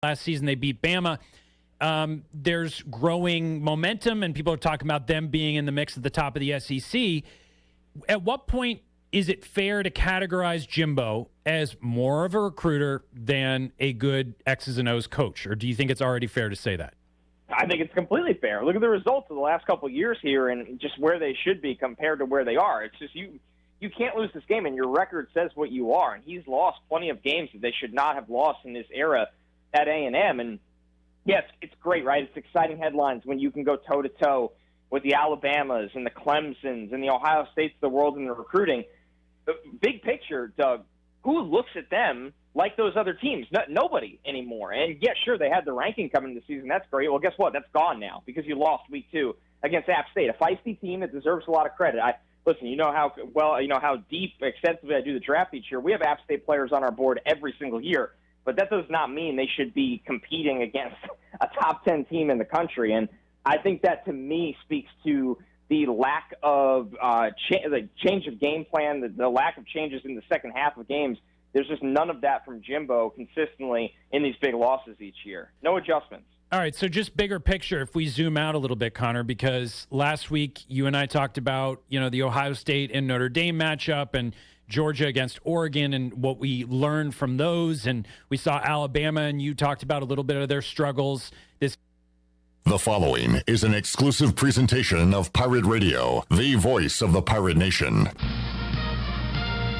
Last season, they beat Bama. There's growing momentum, and people are talking about them being in the mix at the top of the SEC. At what point is it fair to categorize Jimbo as more of a recruiter than a good X's and O's coach? Or do you think it's already fair to say that? I think it's completely fair. Look at the results of the last couple of years here and just where they should be compared to where they are. It's just you can't lose this game, and your record says what you are. And he's lost plenty of games that they should not have lost in this era at A&M. And, yes, it's great, right? It's exciting headlines when you can go toe-to-toe with the Alabamas and the Clemsons and the Ohio States of the world in the recruiting. The big picture, Doug, who looks at them like those other teams? Nobody anymore. And, yeah, sure, they had the ranking coming into the season. That's great. Well, guess what? That's gone now because you lost week 2 against App State, a feisty team that deserves a lot of credit. Listen, you know how deep, extensively I do the draft each year. We have App State players on our board every single year, but that does not mean they should be competing against a top 10 team in the country. And I think that, to me, speaks to the lack of the change of game plan, the lack of changes in the second half of games. There's just none of that from Jimbo consistently in these big losses each year. No adjustments. All right, so just bigger picture, if we zoom out a little bit, Connor, because last week you and I talked about, the Ohio State and Notre Dame matchup and Georgia against Oregon and what we learned from those, and we saw Alabama, and you talked about a little bit of their struggles. The following is an exclusive presentation of Pirate Radio, the voice of the Pirate Nation.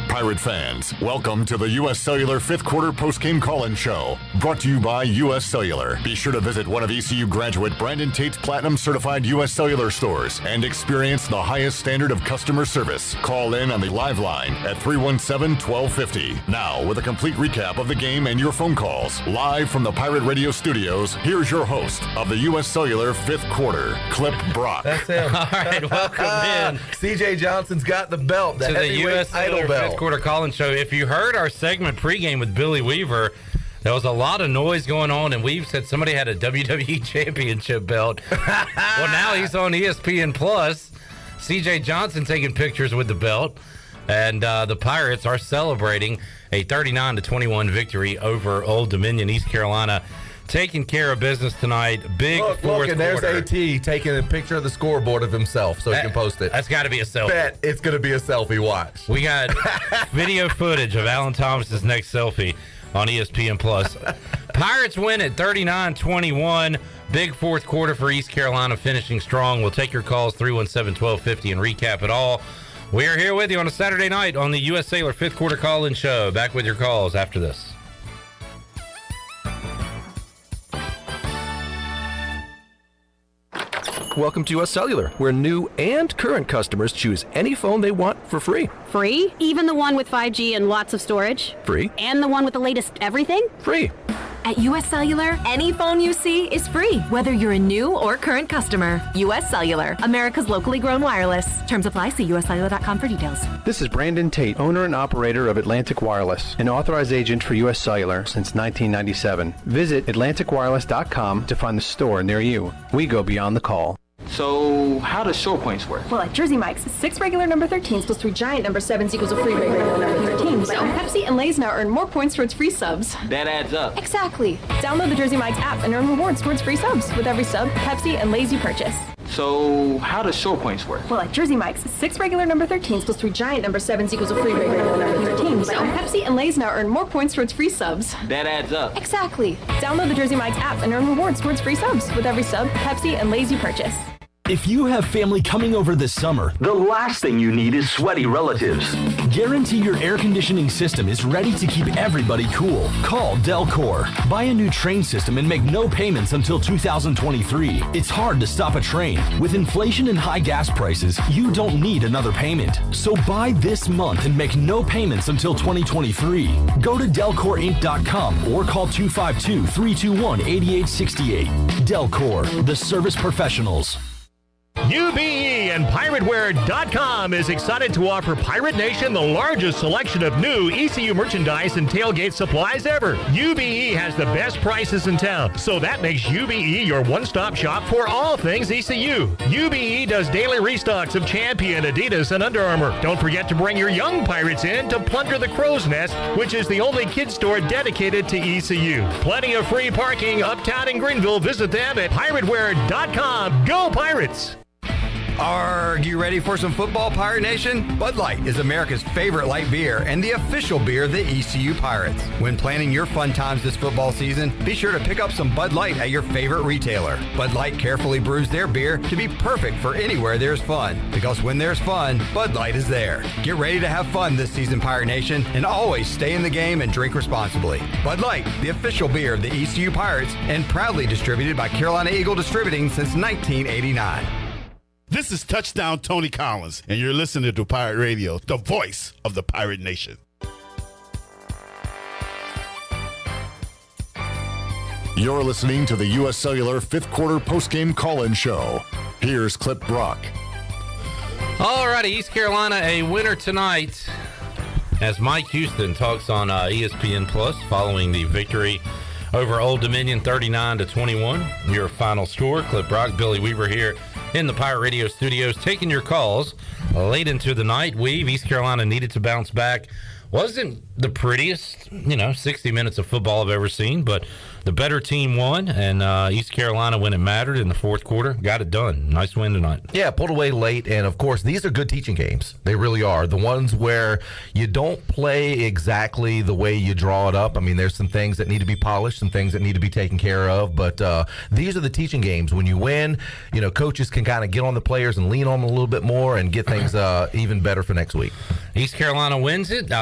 Pirate fans, welcome to the U.S. Cellular 5th Quarter Postgame Call-In Show, brought to you by U.S. Cellular. Be sure to visit one of ECU graduate Brandon Tate's Platinum-certified U.S. Cellular stores and experience the highest standard of customer service. Call in on the live line at 317-1250. Now, with a complete recap of the game and your phone calls, live from the Pirate Radio studios, here's your host of the U.S. Cellular 5th Quarter, Clip Brock. That's him. All right, welcome in. C.J. Johnson's got the belt, the to the U.S. idol belt. 5th Quarter Call-In Show. If you heard our segment pregame with Billy Weaver, there was a lot of noise going on, and Weave said somebody had a WWE Championship belt. Well, now he's on ESPN Plus. C.J. Johnson taking pictures with the belt, and the Pirates are celebrating a 39-21 victory over Old Dominion, East Carolina. Taking care of business tonight. Big fourth quarter. And there's AT taking a picture of the scoreboard of himself so he can post it. That's got to be a selfie. Bet it's going to be a selfie. Watch. We got video footage of Alan Thomas's next selfie on ESPN Plus. Pirates win at 39-21. Big fourth quarter for East Carolina, finishing strong. We'll take your calls 317-1250 and recap it all. We are here with you on a Saturday night on the U.S. Cellular 5th Quarter Call-In Show. Back with your calls after this. Welcome to U.S. Cellular, where new and current customers choose any phone they want for free. Free? Even the one with 5G and lots of storage? Free. And the one with the latest everything? Free. At U.S. Cellular, any phone you see is free, whether you're a new or current customer. U.S. Cellular, America's locally grown wireless. Terms apply. See uscellular.com for details. This is Brandon Tate, owner and operator of Atlantic Wireless, an authorized agent for U.S. Cellular since 1997. Visit atlanticwireless.com to find the store near you. We go beyond the call. So, how does short points work? Well, at Jersey Mike's, 6 regular number 13s plus 3 giant number 7s equals a free regular number 13. So, Pepsi and Lay's now earn more points towards free subs. That adds up. Exactly. Download the Jersey Mike's app and earn rewards towards free subs with every sub, Pepsi, and Lay's you purchase. So, how does short points work? Well, at Jersey Mike's, 6 regular number 13s plus 3 giant number 7s equals a free regular number 13. So, Pepsi and Lay's now earn more points towards free subs. That adds up. Exactly. Download the Jersey Mike's app and earn rewards towards free subs with every sub, Pepsi, and Lay's you purchase. If you have family coming over this summer, the last thing you need is sweaty relatives. Guarantee your air conditioning system is ready to keep everybody cool. Call Delcor. Buy a new train system and make no payments until 2023. It's hard to stop a train. With inflation and high gas prices, you don't need another payment. So buy this month and make no payments until 2023. Go to DelcorInc.com or call 252-321-8868. Delcor, the service professionals. UBE and PirateWear.com is excited to offer Pirate Nation the largest selection of new ECU merchandise and tailgate supplies ever. UBE has the best prices in town, so that makes UBE your one-stop shop for all things ECU. UBE does daily restocks of Champion, Adidas, and Under Armour. Don't forget to bring your young Pirates in to plunder the Crow's Nest, which is the only kids store dedicated to ECU. Plenty of free parking uptown in Greenville. Visit them at PirateWear.com. Go Pirates! Are you ready for some football, Pirate Nation? Bud Light is America's favorite light beer and the official beer of the ECU Pirates. When planning your fun times this football season, be sure to pick up some Bud Light at your favorite retailer. Bud Light carefully brews their beer to be perfect for anywhere there's fun. Because when there's fun, Bud Light is there. Get ready to have fun this season, Pirate Nation, and always stay in the game and drink responsibly. Bud Light, the official beer of the ECU Pirates, and proudly distributed by Carolina Eagle Distributing since 1989. This is Touchdown Tony Collins, and you're listening to Pirate Radio, the voice of the Pirate Nation. You're listening to the U.S. Cellular fifth quarter postgame call-in show. Here's Clip Brock. All righty, East Carolina a winner tonight as Mike Houston talks on ESPN Plus following the victory over Old Dominion 39-21. Your final score. Clip Brock, Billy Weaver here in the Pirate Radio studios, taking your calls late into the night. East Carolina needed to bounce back. Wasn't the prettiest, 60 minutes of football I've ever seen, but the better team won, and East Carolina, when it mattered in the fourth quarter, got it done. Nice win tonight. Yeah, pulled away late, and of course, these are good teaching games. They really are. The ones where you don't play exactly the way you draw it up. I mean, there's some things that need to be polished, some things that need to be taken care of, but these are the teaching games. When you win, coaches can kind of get on the players and lean on them a little bit more and get things even better for next week. East Carolina wins it.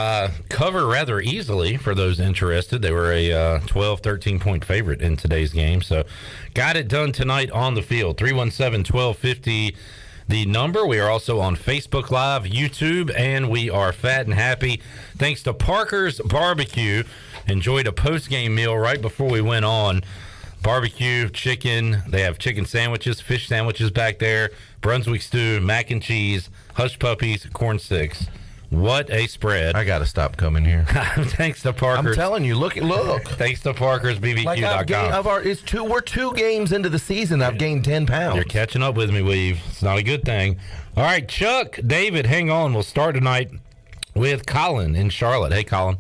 Cover rather easily for those interested. They were a 12, 13-point favorite in today's game. So got it done tonight on the field. 317-1250 the number. We are also on Facebook Live, YouTube, and we are fat and happy thanks to Parker's Barbecue. Enjoyed a post-game meal right before we went on. Barbecue, chicken. They have chicken sandwiches, fish sandwiches back there, Brunswick stew, mac and cheese, hush puppies, corn sticks. What a spread. I got to stop coming here. Thanks to Parker's. I'm telling you, look. Thanks to Parker's BBQ.com. We're 2 games into the season. I've gained 10 pounds. You're catching up with me, Weave. It's not a good thing. All right, Chuck, David, hang on. We'll start tonight with Colin in Charlotte. Hey, Colin.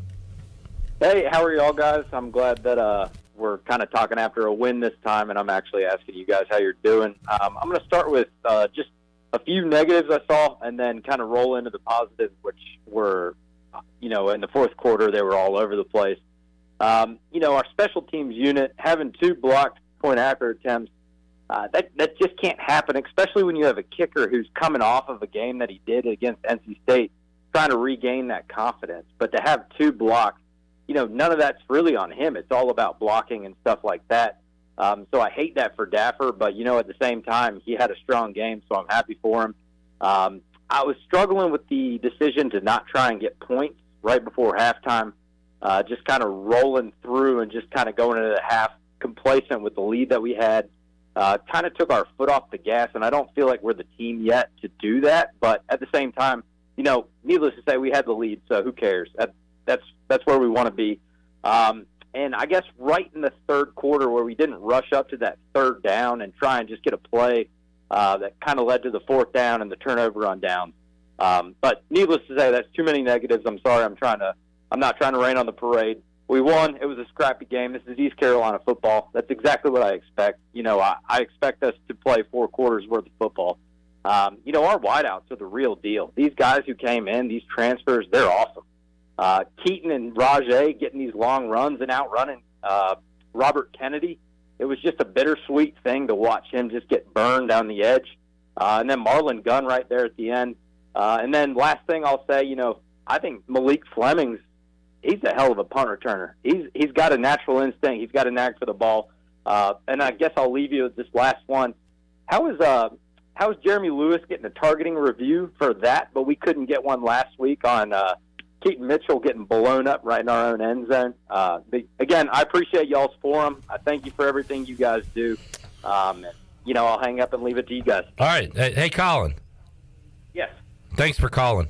Hey, how are y'all guys? I'm glad that we're kind of talking after a win this time, and I'm actually asking you guys how you're doing. I'm going to start with just a few negatives I saw, and then kind of roll into the positives, which were, in the fourth quarter, they were all over the place. Our special teams unit having 2 blocked point after attempts, that just can't happen, especially when you have a kicker who's coming off of a game that he did against NC State, trying to regain that confidence. But to have 2 blocks, none of that's really on him. It's all about blocking and stuff like that. So I hate that for Daffer, but, at the same time, he had a strong game, so I'm happy for him. I was struggling with the decision to not try and get points right before halftime, just kind of rolling through and just kind of going into the half complacent with the lead that we had. Kind of took our foot off the gas, and I don't feel like we're the team yet to do that. But at the same time, needless to say, we had the lead, so who cares? That's where we want to be. And I guess right in the third quarter where we didn't rush up to that third down and try and just get a play that kind of led to the fourth down and the turnover on downs. But needless to say, that's too many negatives. I'm sorry. I'm not trying to rain on the parade. We won. It was a scrappy game. This is East Carolina football. That's exactly what I expect. I expect us to play 4 quarters worth of football. Our wideouts are the real deal. These guys who came in, these transfers, they're awesome. Keaton and Rajay getting these long runs and outrunning Robert Kennedy. It was just a bittersweet thing to watch him just get burned down the edge. And then Marlon Gunn right there at the end. And then last thing I'll say, I think Malik Fleming's, he's a hell of a punt returner. He's got a natural instinct. He's got a knack for the ball. And I guess I'll leave you with this last one. How is Jeremy Lewis getting a targeting review for that, but we couldn't get one last week on Keaton Mitchell getting blown up right in our own end zone? Again, I appreciate y'all's forum. I thank you for everything you guys do. I'll hang up and leave it to you guys. All right. Hey, Colin. Yes. Thanks for calling.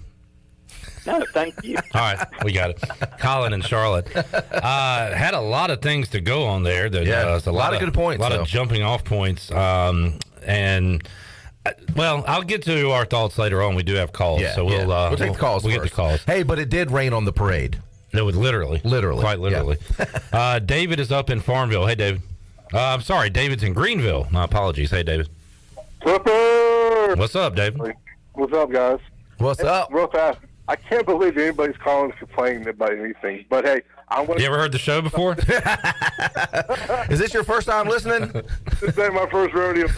No, thank you. All right, we got it. Colin and Charlotte had a lot of things to go on there. A lot of good points. A lot of jumping off points. Well, I'll get to our thoughts later on. We do have calls, so we'll take the calls. We'll get the calls. Hey, but it did rain on the parade. No, it literally, quite literally. Yeah. David is up in Farmville. Hey, David. I'm sorry, David's in Greenville. My apologies. Hey, David. What's up, David? What's up, guys? What's up? Real fast. I can't believe anybody's calling to complain about anything. But hey, I want. You ever heard the show before? Is this your first time listening? This ain't my first rodeo.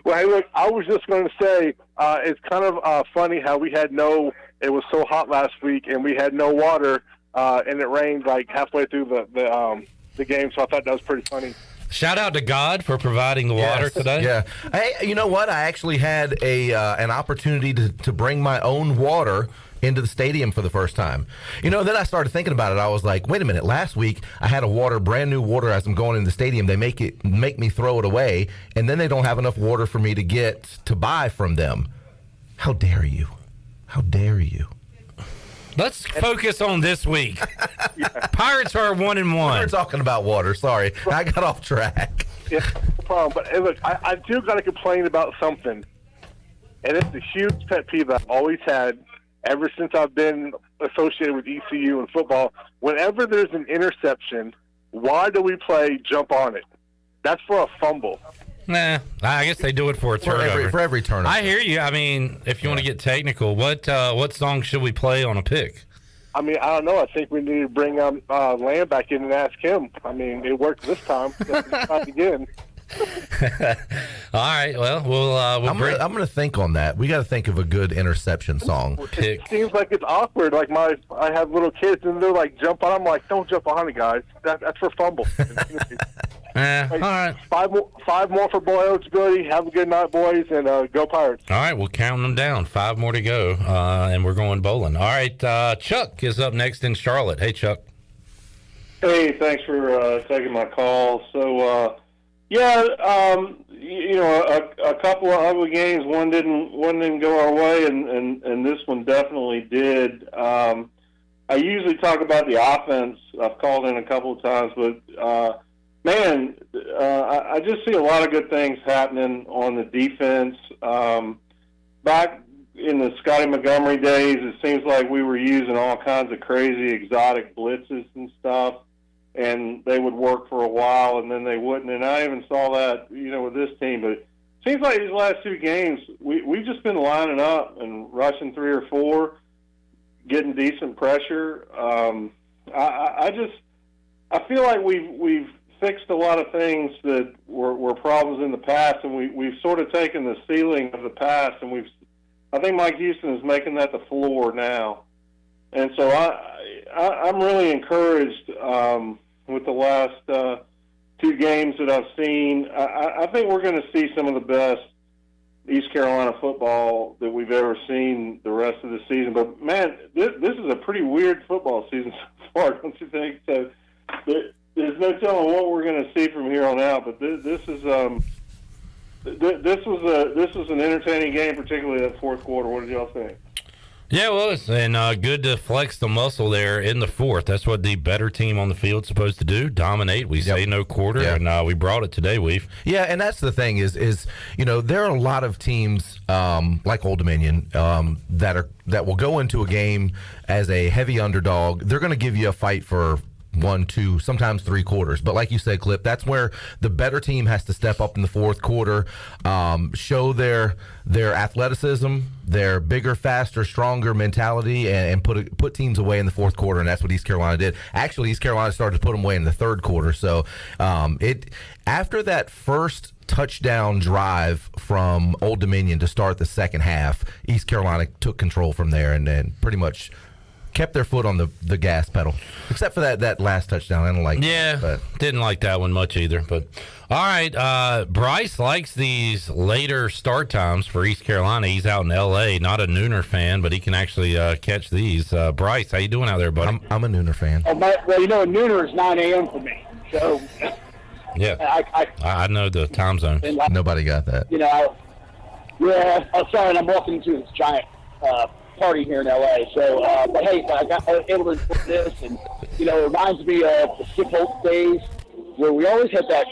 Well, hey, look, I was just going to say it's kind of funny how we had it was so hot last week, and we had no water, and it rained like halfway through the game. So I thought that was pretty funny. Shout out to God for providing the water today. Yeah. Hey, you know what? I actually had an opportunity to bring my own water into the stadium for the first time. Then I started thinking about it. I was like, wait a minute. Last week, I had brand new water as I'm going into the stadium. They make me throw it away, and then they don't have enough water for me to buy from them. How dare you? How dare you? Let's focus on this week. Pirates are 1-1. We're talking about water. Sorry, I got off track. Yeah, no problem. But hey, look, I do got to complain about something, and it's a huge pet peeve I've always had ever since I've been associated with ECU and football. Whenever there's an interception, why do we play jump on it? That's for a fumble. Nah, I guess they do it for a turnover. For every turnover. I hear you. I mean, if you want to get technical, what song should we play on a pick? I mean, I don't know. I think we need to bring Lamb back in and ask him. I mean, it worked this time. Let's try it again. All right. Well, I'm going to think on that. We got to think of a good interception song. It seems like it's awkward. Like I have little kids and they're like, jump on. I'm like, don't jump on it, guys. That's for fumble. All right. Five more for boy eligibility. Have a good night, boys, and go Pirates. All right, we'll count them down. 5 more to go, and we're going bowling. All right, Chuck is up next in Charlotte. Hey, Chuck. Hey, thanks for taking my call. So, a couple of ugly games. One didn't go our way, and this one definitely did. I usually talk about the offense. I've called in a couple of times, but I just see a lot of good things happening on the defense. Back in the Scotty Montgomery days, it seems like we were using all kinds of crazy exotic blitzes and stuff, and they would work for a while, and then they wouldn't. And I even saw that, with this team. But it seems like these last 2 games, we've just been lining up and rushing 3 or 4, getting decent pressure. I feel like we've fixed a lot of things that were problems in the past, and we've sort of taken the ceiling of the past, and I think Mike Houston is making that the floor now. And so I'm really encouraged with the last 2 games that I've seen. I think we're going to see some of the best East Carolina football that we've ever seen the rest of the season. But, man, this is a pretty weird football season so far, don't you think? So there's no telling what we're going to see from here on out. But this was an entertaining game, particularly that fourth quarter. What did y'all think? Yeah, it was, and good to flex the muscle there in the fourth. That's what the better team on the field is supposed to do, dominate. We say no quarter, and we brought it today, Weave. Yeah, and that's the thing is there are a lot of teams like Old Dominion that will go into a game as a heavy underdog. They're going to give you a fight for 1, 2, sometimes 3 quarters. But like you said, Clip, that's where the better team has to step up in the fourth quarter, show their athleticism, their bigger, faster, stronger mentality, and put teams away in the fourth quarter, and that's what East Carolina did. Actually, East Carolina started to put them away in the third quarter. So after that first touchdown drive from Old Dominion to start the second half, East Carolina took control from there and then pretty much kept their foot on the gas pedal, except for that last touchdown. I don't like didn't like that one much either. But all right, Bryce likes these later start times for East Carolina. He's out in L.A., not a Nooner fan, but he can actually catch these. Bryce, how you doing out there, buddy? I'm a Nooner fan. Oh, well, a Nooner is 9 a.m. for me. So Yeah. I know the time zone. Nobody got that. Sorry, and I'm walking into this giant party here in LA. So, but hey, I was able to report this, and it reminds me of the Skip Holtz days where we always had that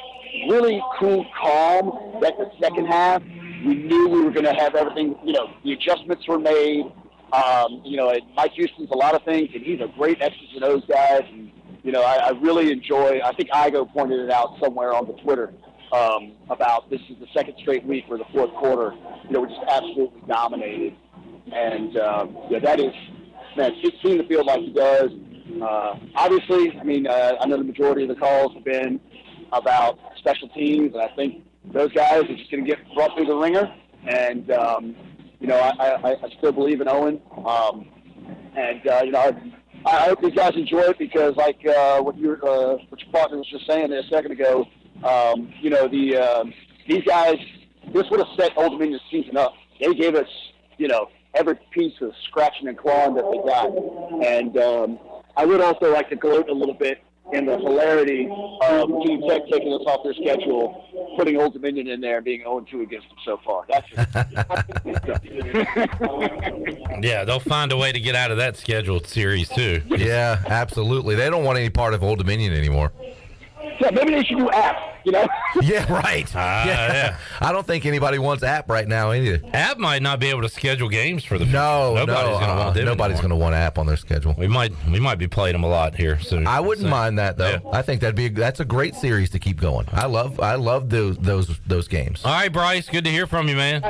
really cool calm that the second half. We knew we were going to have everything. The adjustments were made. And Mike Houston's a lot of things, and he's a great X's and O's guy. And I really enjoy. I think Igo pointed it out somewhere on the Twitter about this is the second straight week where the fourth quarter, we're just absolutely dominated. And that is, man, seeing the field like he does. Obviously, I know the majority of the calls have been about special teams, and I think those guys are just going to get brought through the ringer. And I still believe in Owen. I hope these guys enjoy it because, like what your partner was just saying there a second ago, these guys, this would have set Old Dominion's season up. They gave us, every piece of scratching and clawing that they got. And I would also like to gloat a little bit in the hilarity of Virginia Tech taking us off their schedule, putting Old Dominion in there and being 0-2 against them so far. Yeah, they'll find a way to get out of that scheduled series, too. Yeah, absolutely. They don't want any part of Old Dominion anymore. Yeah, maybe they should do App, Yeah, right. Yeah. I don't think anybody wants App right now either. App might not be able to schedule games for the future. Nobody's going to want App on their schedule. We might be playing them a lot here soon. I wouldn't mind that though. Yeah. I think that's a great series to keep going. I love those games. All right, Bryce, good to hear from you, man.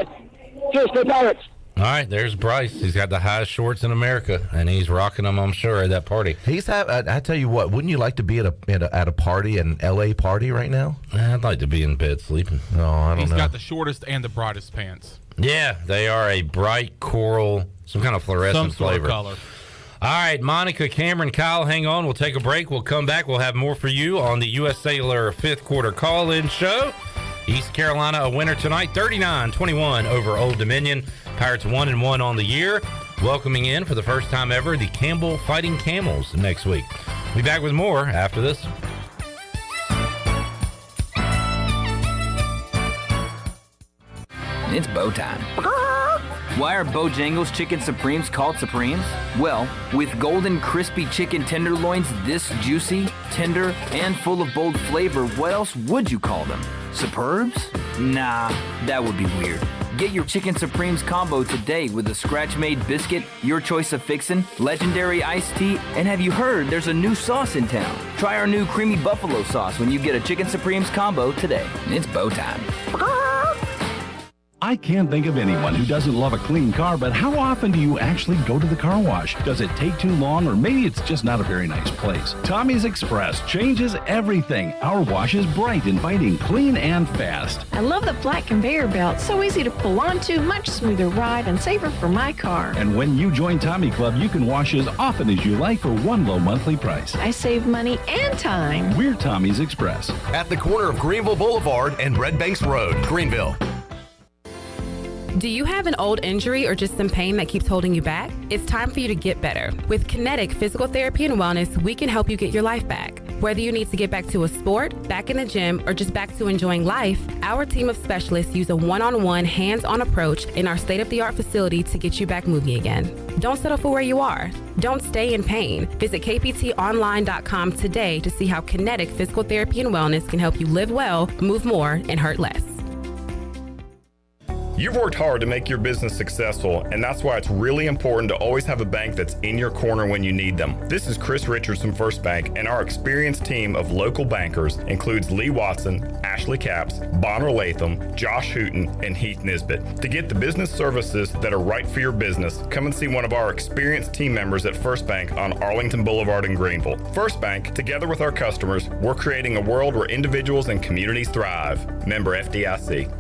Cheers, go Pirates. All right, there's Bryce. He's got the highest shorts in America, and he's rocking them, I'm sure, at that party. I tell you what, wouldn't you like to be at a party, an LA party right now? I'd like to be in bed sleeping. No, I don't know. He's got the shortest and the brightest pants. Yeah, they are a bright coral, some kind of fluorescent flavor. Some color. All right, Monica, Cameron, Kyle, hang on. We'll take a break. We'll come back. We'll have more for you on the U.S. Cellular fifth quarter call-in show. East Carolina a winner tonight, 39-21 over Old Dominion. Pirates 1-1 on the year. Welcoming in for the first time ever the Campbell Fighting Camels next week. We'll be back with more after this. It's bow time. Why are Bojangles Chicken Supremes called Supremes? Well, with golden crispy chicken tenderloins this juicy, tender, and full of bold flavor, what else would you call them? Superbs? Nah, that would be weird. Get your Chicken Supremes combo today with a scratch-made biscuit, your choice of fixin', legendary iced tea, and have you heard there's a new sauce in town? Try our new creamy buffalo sauce when you get a Chicken Supremes combo today. It's bow time. I can't think of anyone who doesn't love a clean car, but how often do you actually go to the car wash? Does it take too long, or maybe it's just not a very nice place? Tommy's Express changes everything. Our wash is bright, inviting, clean, and fast. I love the flat conveyor belt. So easy to pull onto, much smoother ride, and safer for my car. And when you join Tommy Club, you can wash as often as you like for one low monthly price. I save money and time. We're Tommy's Express. At the corner of Greenville Boulevard and Red Banks Road, Greenville. Do you have an old injury or just some pain that keeps holding you back? It's time for you to get better. With Kinetic Physical Therapy and Wellness, we can help you get your life back. Whether you need to get back to a sport, back in the gym, or just back to enjoying life, our team of specialists use a one-on-one, hands-on approach in our state-of-the-art facility to get you back moving again. Don't settle for where you are. Don't stay in pain. Visit kptonline.com today to see how Kinetic Physical Therapy and Wellness can help you live well, move more, and hurt less. You've worked hard to make your business successful, and that's why it's really important to always have a bank that's in your corner when you need them. This is Chris Richards from First Bank, and our experienced team of local bankers includes Lee Watson, Ashley Capps, Bonner Latham, Josh Hooten, and Heath Nisbet. To get the business services that are right for your business, come and see one of our experienced team members at First Bank on Arlington Boulevard in Greenville. First Bank, together with our customers, we're creating a world where individuals and communities thrive. Member FDIC.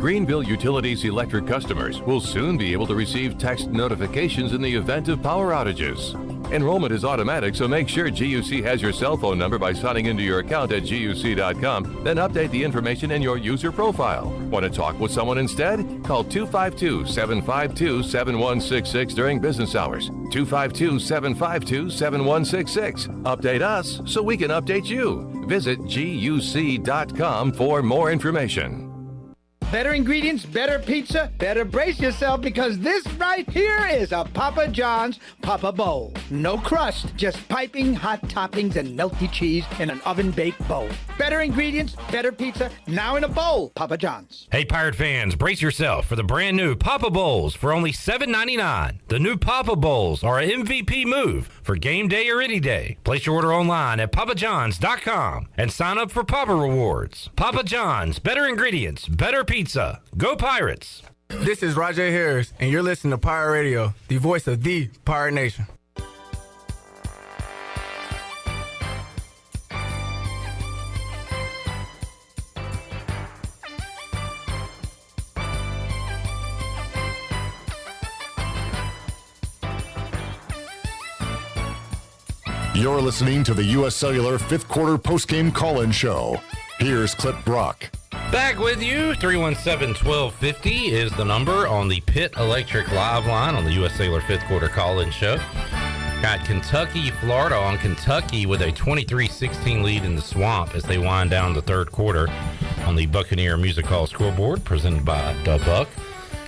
Greenville Utilities electric customers will soon be able to receive text notifications in the event of power outages. Enrollment is automatic, so make sure GUC has your cell phone number by signing into your account at GUC.com, then update the information in your user profile. Want to talk with someone instead? Call 252-752-7166 during business hours. 252-752-7166. Update us so we can update you. Visit GUC.com for more information. Better ingredients, better pizza, better brace yourself because this right here is a Papa John's Papa Bowl. No crust, just piping hot toppings and melty cheese in an oven-baked bowl. Better ingredients, better pizza, now in a bowl. Papa John's. Hey, Pirate fans, brace yourself for the brand new Papa Bowls for only $7.99. The new Papa Bowls are an MVP move for game day or any day. Place your order online at papajohns.com and sign up for Papa Rewards. Papa John's, better ingredients, better pizza. Go Pirates! This is Rajay Harris, and you're listening to Pirate Radio, the voice of the Pirate Nation. You're listening to the U.S. Cellular fifth quarter postgame call-in show. Here's Clip Brock. Back with you. 317-1250 is the number on the Pitt Electric Live line on the U.S. Cellular fifth quarter call-in show. Got Kentucky, Florida on Kentucky with a 23-16 lead in the Swamp as they wind down the third quarter on the Buccaneer Music Hall scoreboard presented by Da Buck.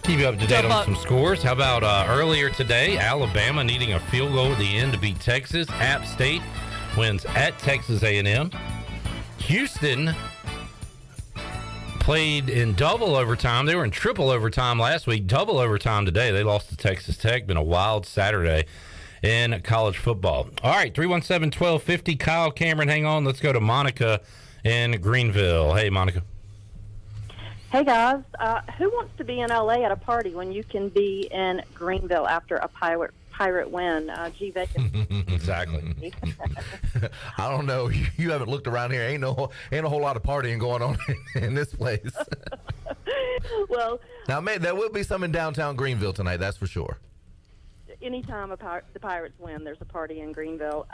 Keep you up to date on some scores. How about earlier today, Alabama needing a field goal at the end to beat Texas. App State wins at Texas A&M. Houston played in double overtime. They were in triple overtime last week. Double overtime today. They lost to Texas Tech. Been a wild Saturday in college football. All right, 317-1250. Kyle, Cameron, hang on. Let's go to Monica in Greenville. Hey, Monica. Hey, guys. Who wants to be in L.A. at a party when you can be in Greenville after a pirate win? G. Vegas. Exactly. I don't know. You haven't looked around here. Ain't a whole lot of partying going on in this place. Well, now, there will be some in downtown Greenville tonight. That's for sure. Anytime the Pirates win, there's a party in Greenville.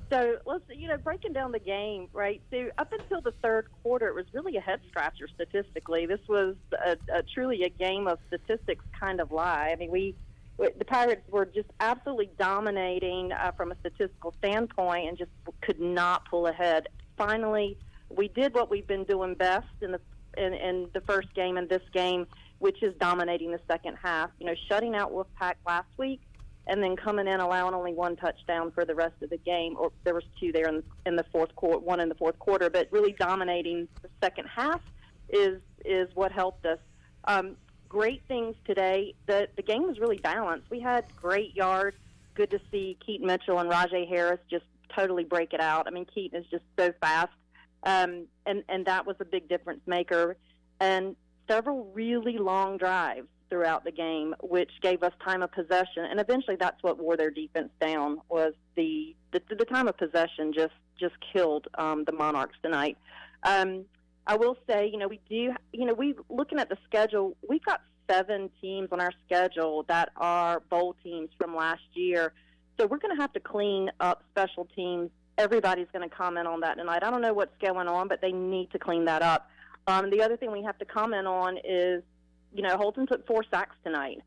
So let's, breaking down the game, right? So up until the third quarter, it was really a head scratcher statistically. This was truly a game of statistics kind of lie. I mean, the Pirates were just absolutely dominating from a statistical standpoint and just could not pull ahead. Finally, we did what we've been doing best in the first game and this game, which is dominating the second half. Shutting out Wolfpack last week, and then coming in allowing only one touchdown for the rest of the game, or there was two there in the fourth quarter, one in the fourth quarter, but really dominating the second half is what helped us. Great things today. The game was really balanced. We had great yards. Good to see Keaton Mitchell and Rajay Harris just totally break it out. I mean, Keaton is just so fast, and that was a big difference maker. And several really long drives throughout the game, which gave us time of possession, and eventually that's what wore their defense down. Was the time of possession just killed the Monarchs tonight. I will say, we looking at the schedule, we've got 7 teams on our schedule that are bowl teams from last year, so we're going to have to clean up special teams. Everybody's going to comment on that tonight. I don't know what's going on, but they need to clean that up. The other thing we have to comment on is, Holton took 4 sacks tonight.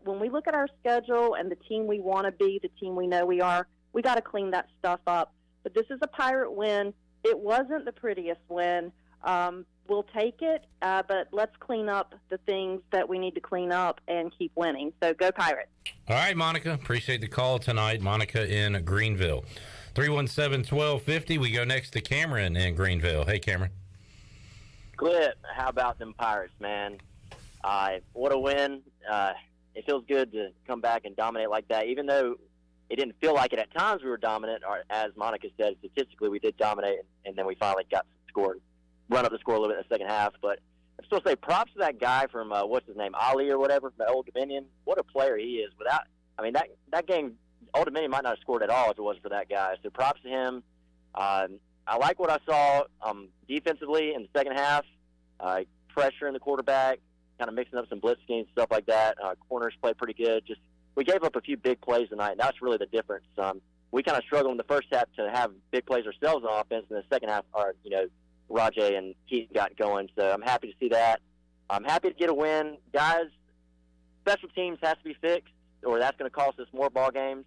When we look at our schedule and the team we want to be, the team we know we are, we got to clean that stuff up. But this is a Pirate win. It wasn't the prettiest win. We'll take it, but let's clean up the things that we need to clean up and keep winning. So go Pirates. All right, Monica. Appreciate the call tonight. Monica in Greenville. 317-1250. We go next to Cameron in Greenville. Hey, Cameron. Clip, how about them Pirates, man? What a win. It feels good to come back and dominate like that, even though it didn't feel like it at times we were dominant, or as Monica said, statistically we did dominate, and then we finally got scored, run up the score a little bit in the second half. But I'm supposed to say props to that guy from, what's his name, Ali or whatever, from the Old Dominion. What a player he is. That game, Old Dominion might not have scored at all if it wasn't for that guy. So props to him. I like what I saw defensively in the second half, pressuring the quarterback, kind of mixing up some blitz schemes, stuff like that. Corners played pretty good. We gave up a few big plays tonight, and that's really the difference. We kind of struggled in the first half to have big plays ourselves on offense, and the second half, Rajay and Keaton got going. So I'm happy to see that. I'm happy to get a win. Guys, special teams has to be fixed, or that's going to cost us more ball games.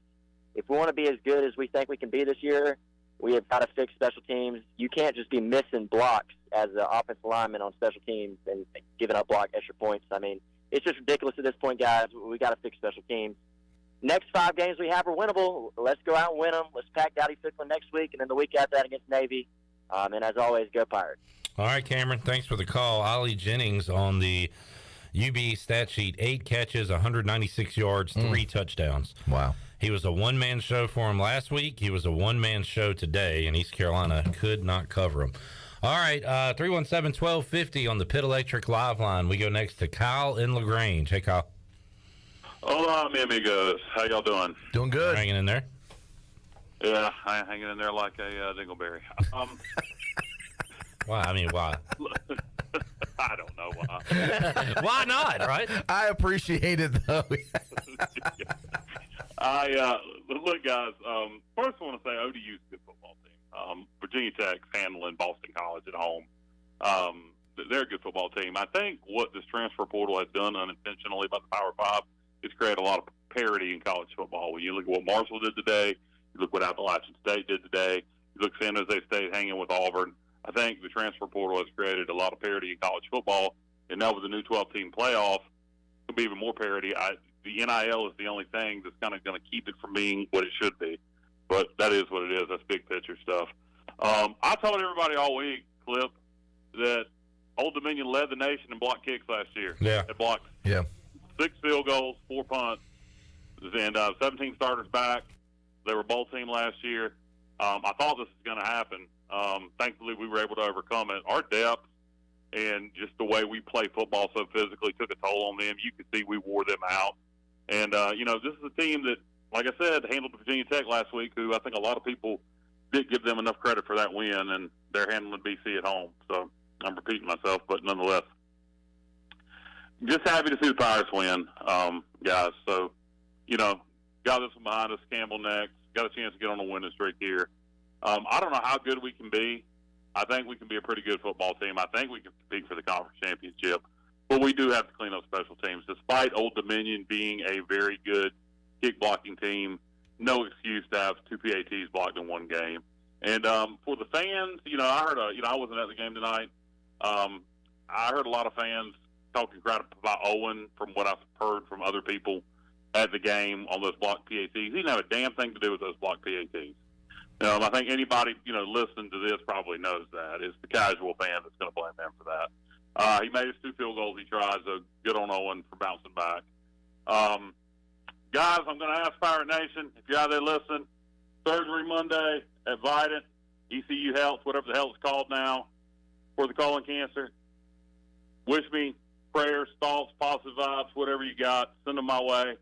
If we want to be as good as we think we can be this year, we have got to fix special teams. You can't just be missing blocks as an offensive lineman on special teams and giving up block extra points. I mean, it's just ridiculous at this point, guys. We got to fix special teams. Next 5 games we have are winnable. Let's go out and win them. Let's pack Dowdy Ficklen next week, and then the week after that against Navy. And as always, go Pirates. All right, Cameron, thanks for the call. Ollie Jennings on the UB stat sheet, 8 catches, 196 yards, 3 touchdowns. Wow. He was a one-man show for him last week. He was a one-man show today, and East Carolina could not cover him. All right, 317-1250 on the Pitt Electric Live Line. We go next to Kyle in LaGrange. Hey, Kyle. Hola, mi amigos. How y'all doing? Doing good. Hanging in there? Yeah, I'm hanging in there like a dingleberry. Why? I mean, why? I don't know why. Why not, right? I appreciate it, though. Look, guys, first I want to say ODU's a good football team. Virginia Tech's handling Boston College at home. They're a good football team. I think what this transfer portal has done unintentionally by the Power 5 is create a lot of parity in college football. When you look at what Marshall did today, you look what Appalachian State did today, you look San Jose State hanging with Auburn. I think the transfer portal has created a lot of parity in college football, and now with the new 12-team playoff, it'll be even more parity. The NIL is the only thing that's kind of going to keep it from being what it should be, but that is what it is. That's big picture stuff. I told everybody all week, Clip, that Old Dominion led the nation in block kicks last year. Yeah. They blocked 6 field goals, 4 punts, and 17 starters back. They were bowl team last year. I thought this was going to happen. Thankfully, we were able to overcome it. Our depth and just the way we play football so physically took a toll on them. You could see we wore them out. And, this is a team that, like I said, handled Virginia Tech last week, who I think a lot of people didn't give them enough credit for that win, and they're handling BC at home. So I'm repeating myself, but nonetheless, just happy to see the Pirates win, guys. So, got this one behind us, Campbell next. Got a chance to get on a winning streak here. I don't know how good we can be. I think we can be a pretty good football team. I think we can compete for the conference championship. But we do have to clean up special teams. Despite Old Dominion being a very good kick blocking team, no excuse to have 2 PATs blocked in one game. And for the fans, I heard I wasn't at the game tonight. I heard a lot of fans talking crap about Owen from what I've heard from other people at the game on those blocked PATs. He didn't have a damn thing to do with those blocked PATs. I think anybody, listening to this probably knows that. It's the casual fan that's going to blame him for that. He made his 2 field goals he tried, so good on Owen for bouncing back. Guys, I'm going to ask Pirate Nation, if you're out there listening, Surgery Monday at Vidant, ECU Health, whatever the hell it's called now, for the colon cancer. Wish me prayers, thoughts, positive vibes, whatever you got. Send them my way.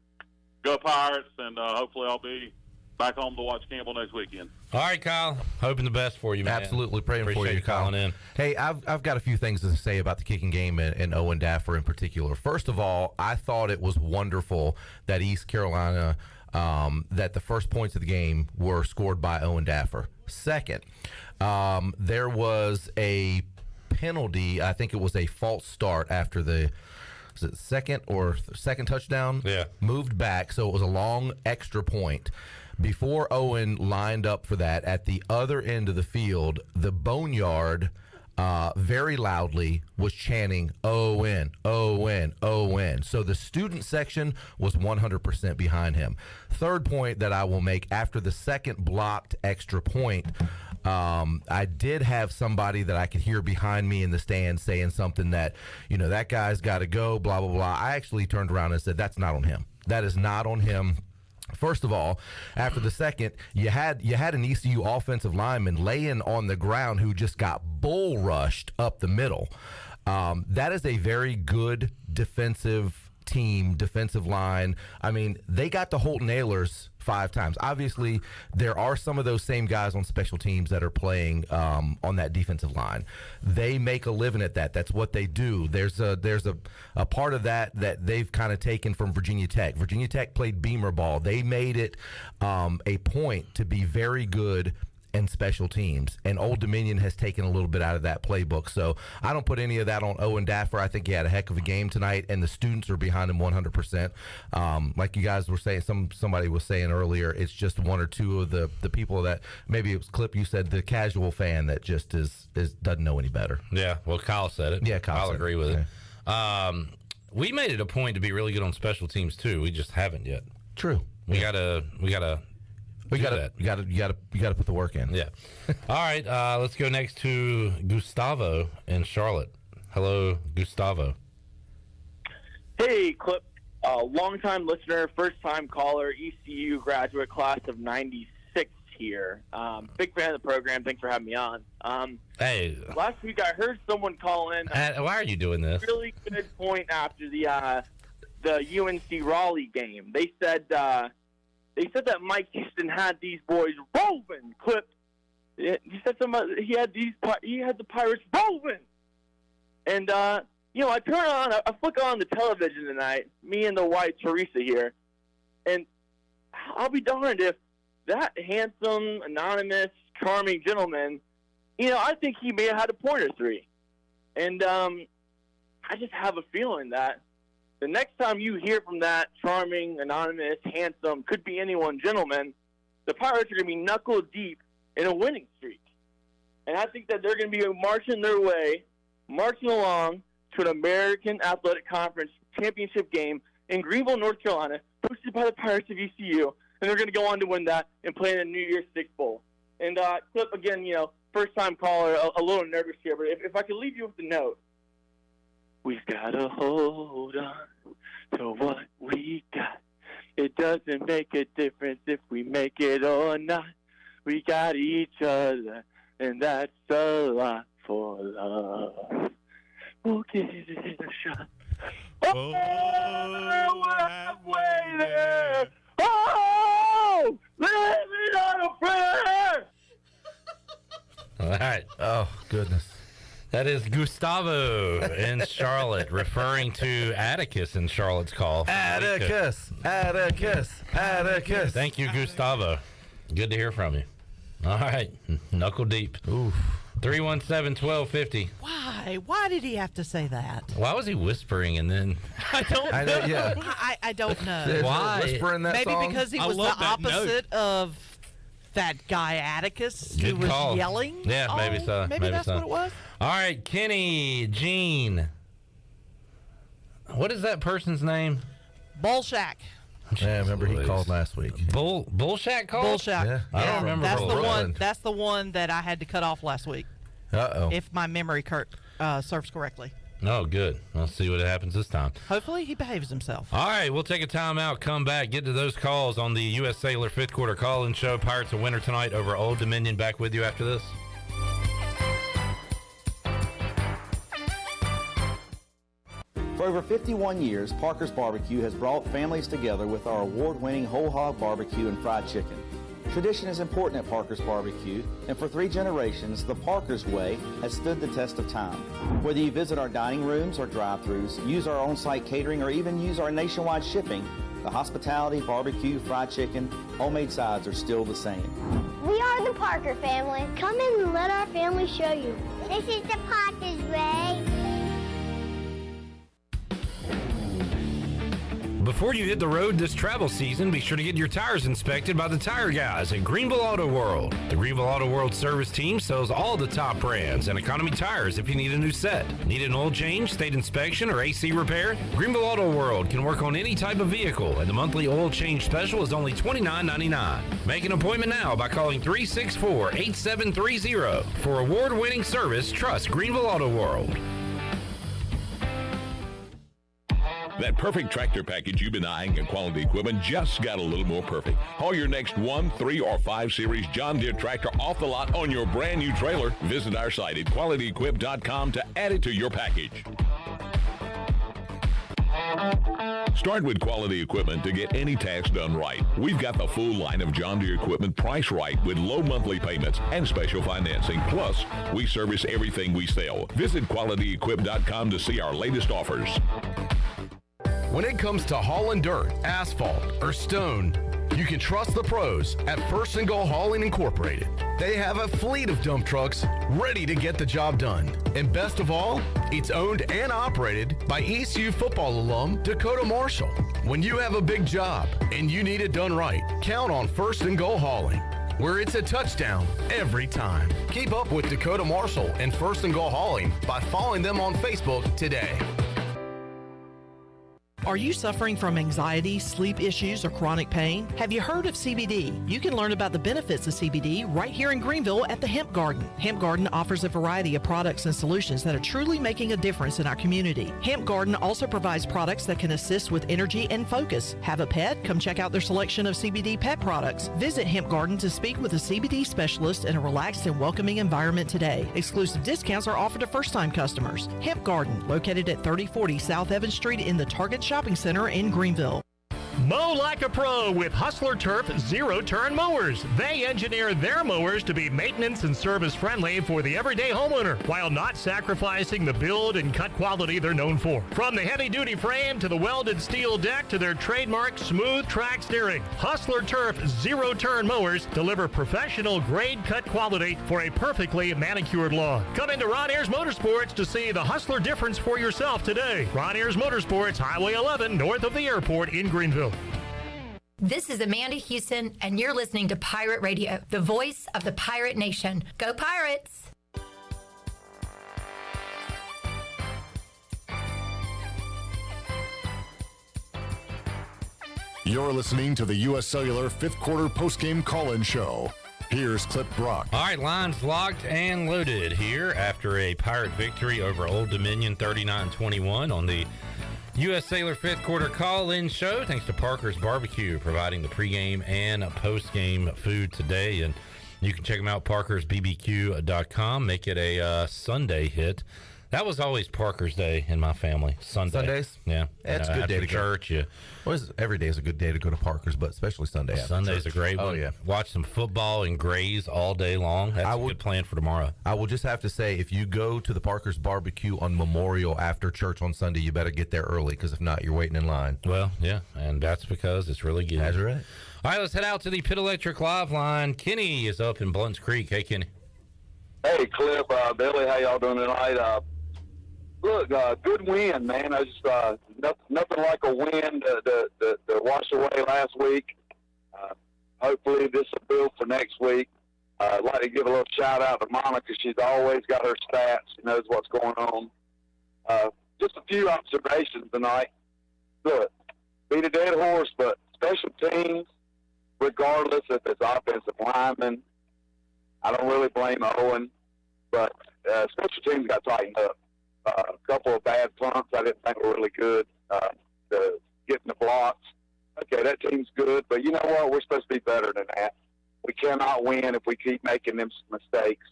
Go Pirates, and hopefully I'll be back home to watch Campbell next weekend. All right, Kyle. Hoping the best for you, man. Absolutely praying Appreciate for you, Kyle. calling in. Hey, I've got a few things to say about the kicking game and Owen Daffer in particular. First of all, I thought it was wonderful that East Carolina, that the first points of the game were scored by Owen Daffer. Second, there was a penalty. I think it was a false start after the second touchdown? Yeah. Moved back, so it was a long extra point. Before Owen lined up for that, at the other end of the field, the Boneyard very loudly was chanting, Owen, Owen, Owen. So the student section was 100% behind him. Third point that I will make, after the second blocked extra point, I did have somebody that I could hear behind me in the stand saying something that, that guy's got to go, blah, blah, blah. I actually turned around and said, that's not on him. That is not on him. First of all, after the second, you had an ECU offensive lineman laying on the ground who just got bull rushed up the middle. That is a very good defensive team, defensive line. I mean, they got to Holt Nailers 5 times. Obviously, there are some of those same guys on special teams that are playing on that defensive line. They make a living at that. That's what they do. There's a part of that they've kind of taken from Virginia Tech. Virginia Tech played beamer ball. They made it a point to be very good and special teams. And Old Dominion has taken a little bit out of that playbook. So I don't put any of that on Owen Daffer. I think he had a heck of a game tonight, and the students are behind him 100%. Like you guys were saying, somebody was saying earlier, it's just one or two of the people that, maybe it was Clip, you said the casual fan that just doesn't know any better. Yeah, well, Kyle said it. Yeah, I'll agree with it. We made it a point to be really good on special teams too. We just haven't yet. True. We gotta put the work in. Yeah. All right. Let's go next to Gustavo in Charlotte. Hello, Gustavo. Hey, Clip. Long-time listener, first-time caller, ECU graduate class of 96 here. Big fan of the program. Thanks for having me on. Hey. Last week I heard someone call in. Why are you doing this? Really good point after the UNC Raleigh game. They said that Mike Houston had these boys roving. Clip. He said he had the Pirates roving. And I flick on the television tonight, me and the white Teresa here, and I'll be darned if that handsome, anonymous, charming gentleman, I think he may have had a point or three. And I just have a feeling that the next time you hear from that charming, anonymous, handsome, could be anyone gentleman, the Pirates are going to be knuckle deep in a winning streak. And I think that they're going to be marching along to an American Athletic Conference championship game in Greenville, North Carolina, hosted by the Pirates of ECU, and they're going to go on to win that and play in the New Year's Six Bowl. And Clip, again, first-time caller, a little nervous here, but if I could leave you with a note, we've got to hold on to what we got. It doesn't make a difference if we make it or not. We got each other, and that's a lot for love. We'll give it a shot. Oh, we're halfway there. Oh, living on a prayer. All right. Oh, goodness. That is Gustavo in Charlotte, referring to Atticus in Charlotte's call. Atticus. Thank you, Gustavo. Good to hear from you. All right. Knuckle deep. Oof. 317-1250. Why did he have to say that? Why was he whispering and then... I don't know. I don't know. Why? Whispering that Maybe song? because he was the opposite of that guy Atticus who was yelling. Yeah, maybe so. Maybe that's what it was. All right, Kenny, Gene. What is that person's name? Bullshack. Yeah, I remember he called last week. Bullshack called? Bullshack. Yeah. I don't remember. That's the one that I had to cut off last week. Uh-oh. If my memory serves correctly. Oh, good. Let's see what happens this time. Hopefully he behaves himself. All right, we'll take a timeout, come back, get to those calls on the U.S. Cellular fifth quarter call-in show. Pirates a winner tonight over Old Dominion. Back with you after this. For over 51 years, Parker's Barbecue has brought families together with our award-winning whole hog barbecue and fried chicken. Tradition is important at Parker's Barbecue, and for 3 generations, the Parker's Way has stood the test of time. Whether you visit our dining rooms or drive-thrus, use our on-site catering, or even use our nationwide shipping, the hospitality, barbecue, fried chicken, homemade sides are still the same. We are the Parker family. Come in and let our family show you. This is the Parker's Way. Before you hit the road this travel season, be sure to get your tires inspected by the tire guys at Greenville Auto World. The Greenville Auto World service team sells all the top brands and economy tires if you need a new set. Need an oil change, state inspection, or AC repair? Greenville Auto World can work on any type of vehicle, and the monthly oil change special is only $29.99. Make an appointment now by calling 364-8730. For award-winning service, trust Greenville Auto World. That perfect tractor package you've been eyeing at Quality Equipment just got a little more perfect. Haul your next 1, 3, or 5 Series John Deere tractor off the lot on your brand new trailer. Visit our site at QualityEquip.com to add it to your package. Start with Quality Equipment to get any task done right. We've got the full line of John Deere equipment priced right with low monthly payments and special financing. Plus, we service everything we sell. Visit QualityEquip.com to see our latest offers. When it comes to hauling dirt, asphalt, or stone, you can trust the pros at First and Goal Hauling Incorporated. They have a fleet of dump trucks ready to get the job done. And best of all, it's owned and operated by ECU football alum Dakota Marshall. When you have a big job and you need it done right, count on First and Goal Hauling, where it's a touchdown every time. Keep up with Dakota Marshall and First and Goal Hauling by following them on Facebook today. Are you suffering from anxiety, sleep issues, or chronic pain? Have you heard of CBD? You can learn about the benefits of CBD right here in Greenville at the Hemp Garden. Hemp Garden offers a variety of products and solutions that are truly making a difference in our community. Hemp Garden also provides products that can assist with energy and focus. Have a pet? Come check out their selection of CBD pet products. Visit Hemp Garden to speak with a CBD specialist in a relaxed and welcoming environment today. Exclusive discounts are offered to first-time customers. Hemp Garden, located at 3040 South Evans Street in the Target Shopping Center in Greenville. Mow like a pro with Hustler Turf zero-turn mowers. They engineer their mowers to be maintenance and service friendly for the everyday homeowner while not sacrificing the build and cut quality they're known for. From the heavy-duty frame to the welded steel deck to their trademark smooth track steering, Hustler Turf zero-turn mowers deliver professional grade cut quality for a perfectly manicured lawn. Come into Ron Ayers Motorsports to see the Hustler difference for yourself today. Ron Ayers Motorsports, Highway 11, north of the airport in Greenville. This is Amanda Houston, and you're listening to Pirate Radio, the voice of the Pirate Nation. Go Pirates! You're listening to the U.S. Cellular fifth quarter postgame call-in show. Here's Clip Brock. All right, lines locked and loaded here after a Pirate victory over Old Dominion 39-21 on the U.S. Sailor fifth quarter call-in show. Thanks to Parker's Barbecue providing the pregame and postgame food today. And you can check them out, parkersbbq.com. Make it a Sunday hit. That was always Parker's Day in my family. Sundays? Yeah. It's a good day to church. Go. Well, every day is a good day to go to Parker's, but especially Sunday after Sunday's church. a great one. Oh, yeah. Watch some football and graze all day long. That's a good plan for tomorrow. I will just have to say, if you go to the Parker's Barbecue on Memorial after church on Sunday, you better get there early, because if not, you're waiting in line. Well, yeah, and that's because it's really good. That's right. All right, let's head out to the Pit Electric Live line. Kenny is up in Blunt's Creek. Hey, Kenny. Hey, Cliff, Billy, how y'all doing tonight? Look, good win, man. I just nothing like a win to wash away last week. Hopefully this will build for next week. I'd like to give a little shout-out to Mama, because she's always got her stats. She knows what's going on. Just a few observations tonight. Look, beat a dead horse, but special teams, regardless if it's offensive linemen, I don't really blame Owen, but special teams got tightened up. A couple of bad punts I didn't think were really good. Getting the blocks. Okay, that team's good, but you know what? We're supposed to be better than that. We cannot win if we keep making them mistakes.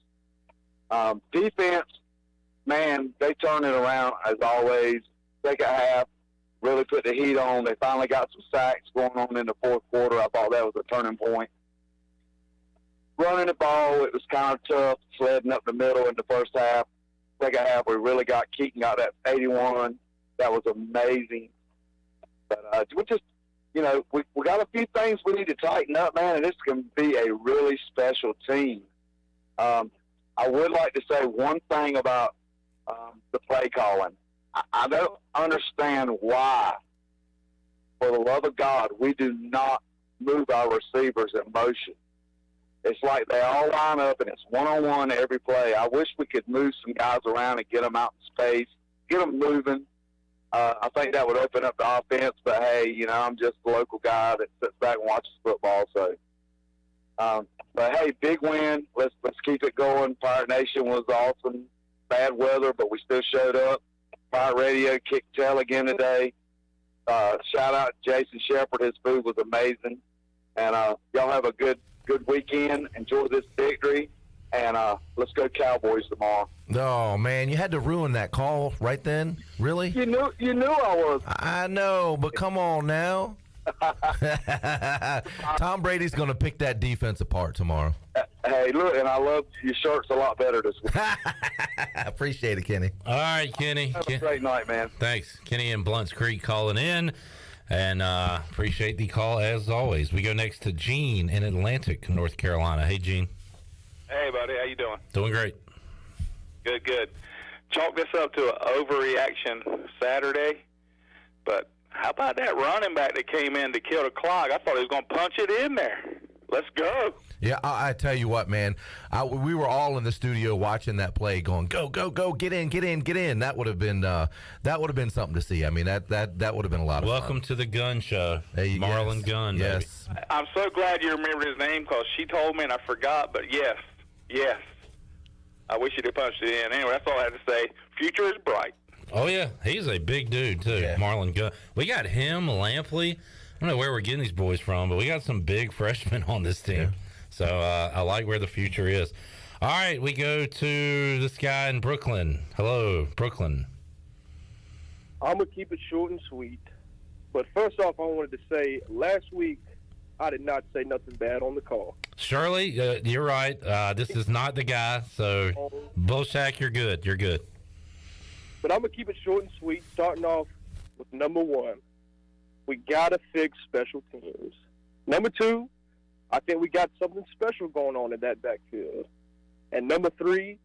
Defense, man, they turn it around as always. Second half, really put the heat on. They finally got some sacks going on in the fourth quarter. I thought that was a turning point. Running the ball, it was kind of tough, sledding up the middle in the first half. Second half, we really got Keaton got that 81. That was amazing. But we just, you know, we got a few things we need to tighten up, man, and this can be a really special team. I would like to say one thing about the play calling. I don't understand why, for the love of God, we do not move our receivers in motion. It's like they all line up, and it's one-on-one every play. I wish we could move some guys around and get them out in space, get them moving. I think that would open up the offense, but, hey, you know, I'm just a local guy that sits back and watches football. So, but, hey, big win. Let's keep it going. Pirate Nation was awesome. Bad weather, but we still showed up. Pirate Radio kicked tail again today. Shout out to Jason Shepard. His food was amazing. And y'all have a good weekend. Enjoy this victory, and let's go Cowboys tomorrow. Oh man, you had to ruin that call right then. Really? You knew I was. I know, but come on now. Tom Brady's going to pick that defense apart tomorrow. Hey, look, and I love your shirts a lot better this week. Appreciate it, Kenny. All right, Kenny. Have a great night, man. Thanks. Kenny in Blunt's Creek calling in. And appreciate the call as always. We go next to Gene in Atlantic, North Carolina. Hey, Gene. Hey, buddy. How you doing? Doing great. Good, good. Chalk this up to an overreaction Saturday, but how about that running back that came in to kill the clock? I thought he was going to punch it in there. Let's go. Yeah, I tell you what, man. We were all in the studio watching that play, going, "Go, go, go! Get in, get in, get in!" That would have been something to see. I mean, that would have been a lot of fun. Welcome to the Gun Show, Marlon Gunn. Yes, baby. I'm so glad you remembered his name because she told me and I forgot. But yes. I wish you'd have punched it in. Anyway, that's all I had to say. Future is bright. Oh yeah, he's a big dude too, Marlon Gunn. We got him, Lampley. I don't know where we're getting these boys from, but we got some big freshmen on this team. Yeah. So I like where the future is. All right, we go to this guy in Brooklyn. Hello, Brooklyn. I'm going to keep it short and sweet. But first off, I wanted to say, last week, I did not say nothing bad on the call. Shirley, you're right. This is not the guy. So, Bullshack, you're good. You're good. But I'm going to keep it short and sweet, starting off with number one. We got to fix special teams. Number two, I think we got something special going on in that backfield. And number three,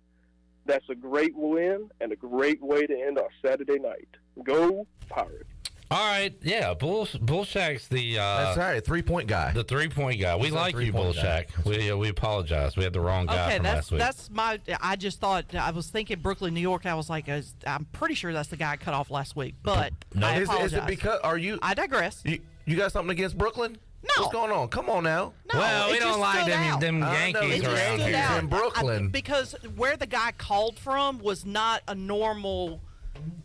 that's a great win and a great way to end our Saturday night. Go Pirates. All right, yeah, Bullshack's the that's right, 3-point guy. The 3-point guy. We like you, Bullshack. We apologize. We had the wrong guy from last week. That's my. I just thought I was thinking Brooklyn, New York. I was like, I'm pretty sure that's the guy I cut off last week. But no, I apologize. Is it because I digress. You got something against Brooklyn? No. What's going on? Come on now. No, well, we don't like them Yankees around here. In Brooklyn. Because where the guy called from was not a normal,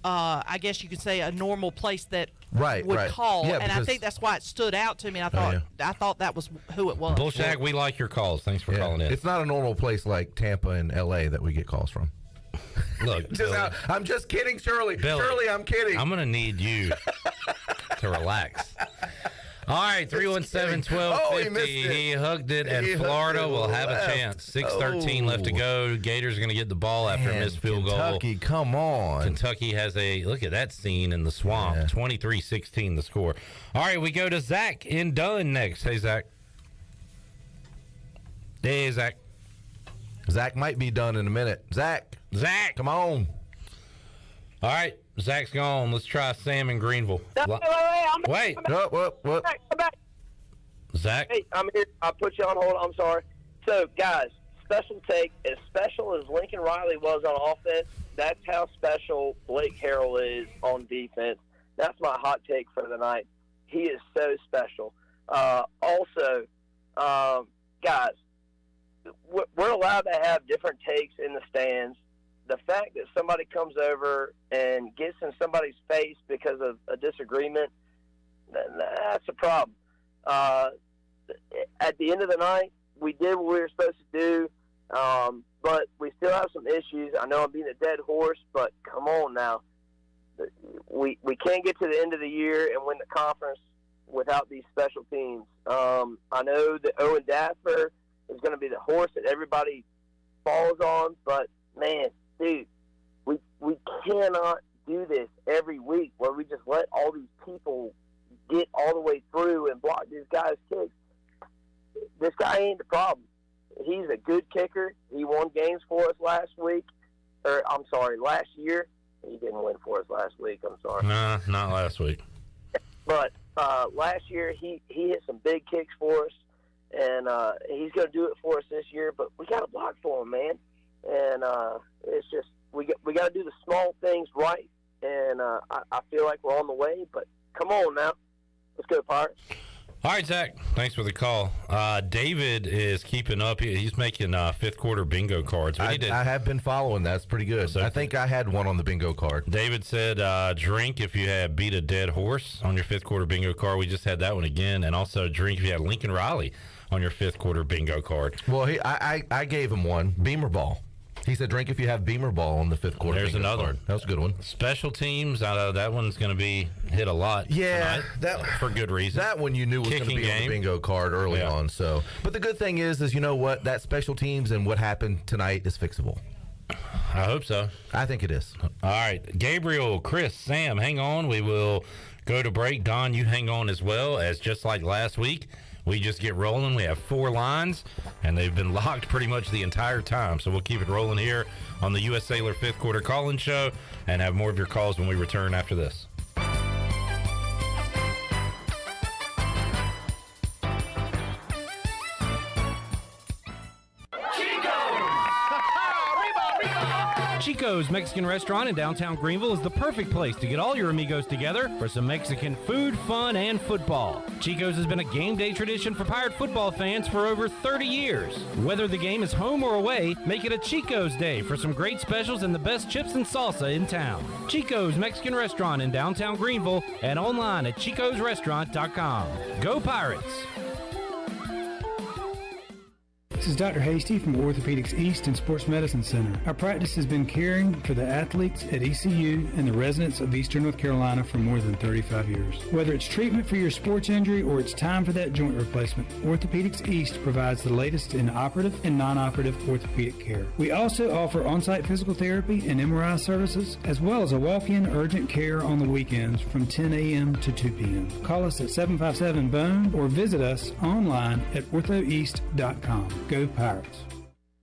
I guess you could say a normal place that would call. Yeah, and I think that's why it stood out to me. And I thought that was who it was. Bullshack, we like your calls. Thanks for calling in. It's not a normal place like Tampa and L.A. that we get calls from. Look, I'm just kidding, Shirley. Shirley, I'm kidding. I'm going to need you to relax. All right, 317-1250. He hugged it, and Florida will have a chance. 6:13 left to go. Gators going to get the ball after a missed field goal. Kentucky, come on. Kentucky has look at that scene in the swamp. 23-16 the score. All right, we go to Zach in Dunn next. Hey, Zach. Hey, Zach. Zach might be done in a minute. Zach, come on. All right, Zach's gone. Let's try Sam in Greenville. Wait. What? Zach? Hey, I'm here. I'll put you on hold. I'm sorry. So, guys, special take. As special as Lincoln Riley was on offense, that's how special Blake Harrell is on defense. That's my hot take for the night. He is so special. Also, guys, we're allowed to have different takes in the stands. The fact that somebody comes over and gets in somebody's face because of a disagreement, that's a problem. At the end of the night, we did what we were supposed to do, but we still have some issues. I know I'm being a dead horse, but come on now. We can't get to the end of the year and win the conference without these special teams. I know that Owen Dasper is going to be the horse that everybody falls on, but, man, dude, we cannot do this every week where we just let all these people get all the way through and block these guys' kicks. This guy ain't the problem. He's a good kicker. He won games for us last year. He didn't win for us last week. I'm sorry. Nah, not last week. But last year he hit some big kicks for us, and he's going to do it for us this year. But we got to block for him, man. And it's just we got to do the small things right. And I feel like we're on the way. But come on now, let's go Pirates. All right, Zach, thanks for the call. David is keeping up. He's making fifth quarter bingo cards. I have been following that. It's pretty good. So I think I had one on the bingo card. David said drink if you had beat a dead horse on your fifth quarter bingo card. We just had that one again. And also drink if you had Lincoln Riley on your fifth quarter bingo card. Well, I gave him one, Beamer Ball. He said drink if you have Beamer Ball on the fifth quarter. There's another one. That was a good one. Special teams, that one's going to be hit a lot tonight, for good reason. That one you knew was going to be on the bingo card early on. So, but the good thing is you know what? That special teams and what happened tonight is fixable. I hope so. I think it is. All right. Gabriel, Chris, Sam, hang on. We will go to break. Don, you hang on as well, as just like last week. we just get rolling. We have 4 lines, and they've been locked pretty much the entire time. So we'll keep it rolling here on the U.S. Cellular 5th Quarter Call-In Show and have more of your calls when we return after this. Chico's Mexican Restaurant in downtown Greenville is the perfect place to get all your amigos together for some Mexican food, fun, and football. Chico's has been a game day tradition for Pirate football fans for over 30 years. Whether the game is home or away, make it a Chico's Day for some great specials and the best chips and salsa in town. Chico's Mexican Restaurant in downtown Greenville and online at chicosrestaurant.com. Go Pirates! This is Dr. Hasty from Orthopedics East and Sports Medicine Center. Our practice has been caring for the athletes at ECU and the residents of Eastern North Carolina for more than 35 years. Whether it's treatment for your sports injury or it's time for that joint replacement, Orthopedics East provides the latest in operative and non-operative orthopedic care. We also offer on-site physical therapy and MRI services, as well as a walk-in urgent care on the weekends from 10 a.m. to 2 p.m. Call us at 757-BONE or visit us online at orthoeast.com. Go Pirates.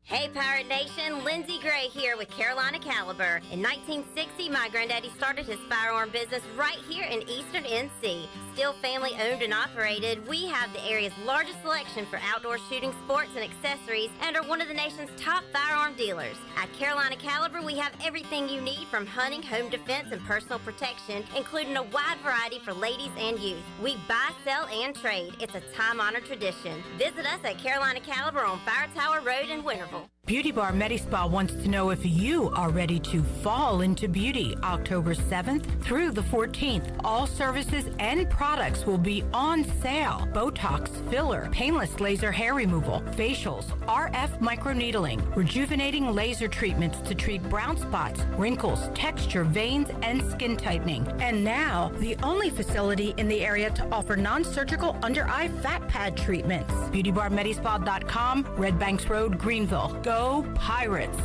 Hey Pirate Nation, Lindsey Gray here with Carolina Caliber. In 1960, my granddaddy started his firearm business right here in Eastern NC. Still family owned and operated, we have the area's largest selection for outdoor shooting sports and accessories and are one of the nation's top firearm dealers. At Carolina Caliber, we have everything you need from hunting, home defense, and personal protection, including a wide variety for ladies and youth. We buy, sell, and trade. It's a time-honored tradition. Visit us at Carolina Caliber on Fire Tower Road in Winterville. Beauty Bar Medispa wants to know if you are ready to fall into beauty. October 7th through the 14th, all services and products will be on sale. Botox, filler, painless laser hair removal, facials, RF microneedling, rejuvenating laser treatments to treat brown spots, wrinkles, texture, veins, and skin tightening. And now, the only facility in the area to offer non-surgical under-eye fat pad treatments. BeautyBarMedispa.com, Red Banks Road, Greenville. Go Pirates!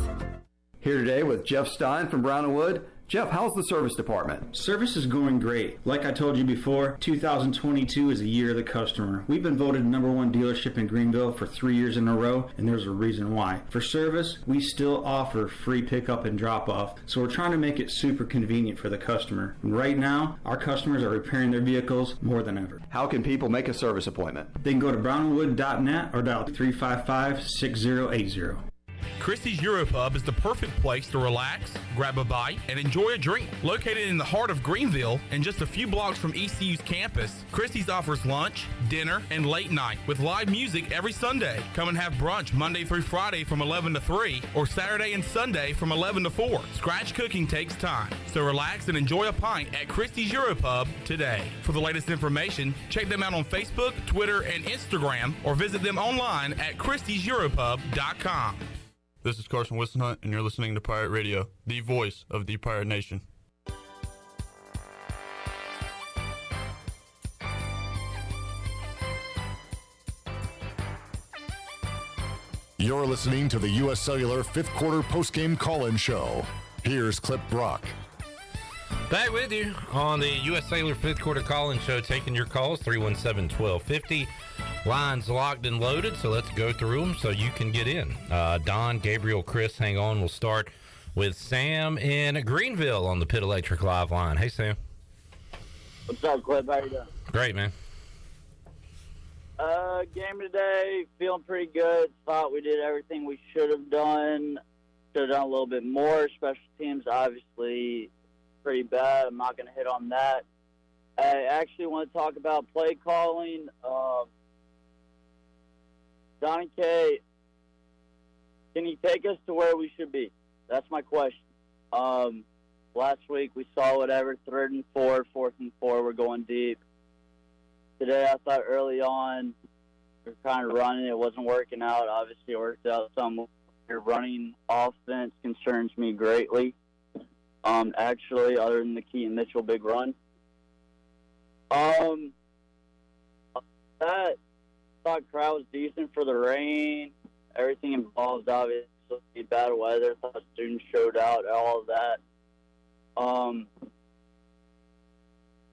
Here today with Jeff Stein from Brown & Wood. Jeff, how's the service department? Service is going great. Like I told you before, 2022 is a year of the customer. We've been voted #1 dealership in Greenville for 3 years in a row, and there's a reason why. For service, we still offer free pickup and drop-off, so we're trying to make it super convenient for the customer. And right now, our customers are repairing their vehicles more than ever. How can people make a service appointment? They can go to brownandwood.net or dial 355-6080. Christie's Europub is the perfect place to relax, grab a bite, and enjoy a drink. Located in the heart of Greenville and just a few blocks from ECU's campus, Christie's offers lunch, dinner, and late night with live music every Sunday. Come and have brunch Monday through Friday from 11 to 3 or Saturday and Sunday from 11 to 4. Scratch cooking takes time, so relax and enjoy a pint at Christie's Europub today. For the latest information, check them out on Facebook, Twitter, and Instagram or visit them online at christieseuropub.com. This is Carson Wissenhunt, and you're listening to Pirate Radio, the voice of the Pirate Nation. You're listening to the U.S. Cellular 5th Quarter Postgame Call-In Show. Here's Clip Brock. Back with you on the U.S. Cellular 5th Quarter Call-In Show, taking your calls, 317-1250. Lines locked and loaded, so let's go through them so you can get in. Don, Gabriel, Chris, hang on. We'll start with Sam in Greenville on the Pit Electric Live line. Hey, Sam. What's up, Clip? How you doing? Great, man. Game today, feeling pretty good. Thought we did everything we should have done. Should have done a little bit more. Special teams, obviously, pretty bad. I'm not going to hit on that. I actually want to talk about play calling. Donnie K, can he take us to where we should be? That's my question. Last week we saw whatever, 3rd and 4, 4th and 4, we're going deep. Today I thought early on we were kind of running. It wasn't working out. Obviously it worked out some. Your running offense concerns me greatly. Actually, other than the Keaton Mitchell big run. That thought crowd was decent for the rain. Everything involved, obviously, bad weather. Thought students showed out, all of that.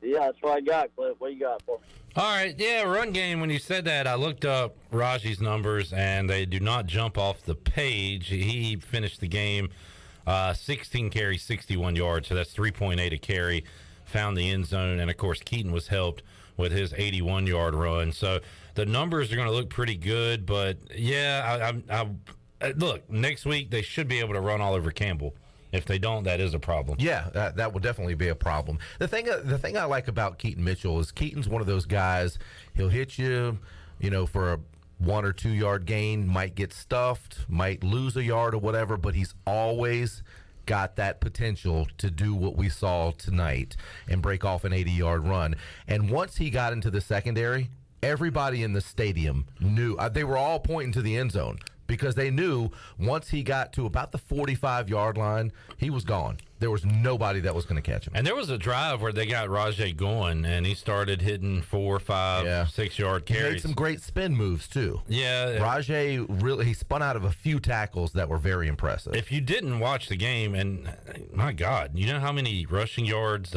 Yeah, that's what I got, Cliff. What you got for me? All right, yeah, run game. When you said that, I looked up Raji's numbers, and they do not jump off the page. He finished the game 16 carries, 61 yards, so that's 3.8 a carry. Found the end zone, and of course, Keaton was helped with his 81-yard run. So the numbers are going to look pretty good, but yeah, look, next week they should be able to run all over Campbell. If they don't, that is a problem. Yeah, that would definitely be a problem. The thing I like about Keaton Mitchell is Keaton's one of those guys. He'll hit you, for a 1 or 2 yard gain, might get stuffed, might lose a yard or whatever, but he's always got that potential to do what we saw tonight and break off an 80-yard run. And once he got into the secondary, everybody in the stadium knew. They were all pointing to the end zone, because they knew once he got to about the 45-yard line, he was gone. There was nobody that was going to catch him. And there was a drive where they got Rajay going, and he started hitting 4, 5, 6 yard carries. He made some great spin moves, too. Yeah. Rajay he spun out of a few tackles that were very impressive. If you didn't watch the game, and my God, you know how many rushing yards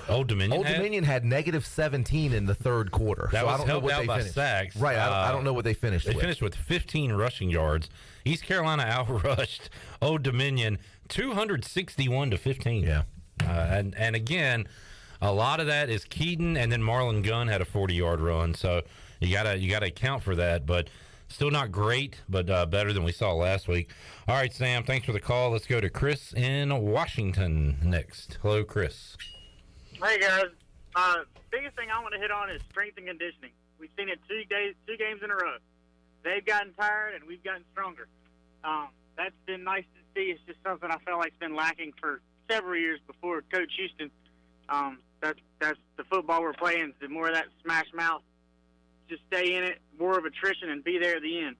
Old Dominion had negative 17 in the third quarter. That so was I don't know helped what out they by finished. sacks. Right, I don't know what they finished with. They finished with 15 rushing yards. East Carolina outrushed Old Dominion 261 to 15. Yeah. And again, a lot of that is Keaton, and then Marlon Gunn had a 40-yard run. So you gotta account for that, but still not great, but better than we saw last week. All right, Sam, thanks for the call. Let's go to Chris in Washington next. Hello, Chris. Hey guys, biggest thing I want to hit on is strength and conditioning. We've seen it 2 games in a row. They've gotten tired and we've gotten stronger. That's been nice to see. It's just something I felt like's been lacking for several years before Coach Houston. That's the football we're playing. The more of that smash mouth, just stay in it, more of attrition, and be there at the end.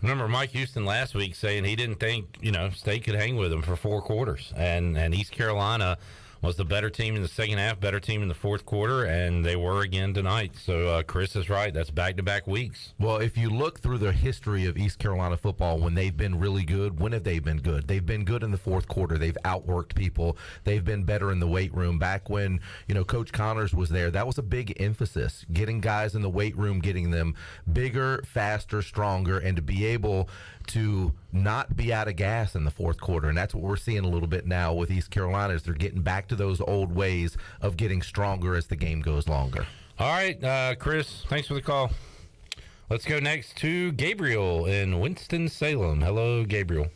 Remember Mike Houston last week saying he didn't think State could hang with him for 4 quarters, and East Carolina was the better team in the second half, better team in the fourth quarter, and they were again tonight. So Chris is right. That's back-to-back weeks. Well, if you look through the history of East Carolina football, when they've been really good, when have they been good? They've been good in the fourth quarter. They've outworked people. They've been better in the weight room. Back when, Coach Connors was there, that was a big emphasis, getting guys in the weight room, getting them bigger, faster, stronger, and to be able to not be out of gas in the fourth quarter. And that's what we're seeing a little bit now with East Carolina, is they're getting back to those old ways of getting stronger as the game goes longer. All right, Chris, thanks for the call. Let's go next to Gabriel in Winston-Salem. Hello, Gabriel.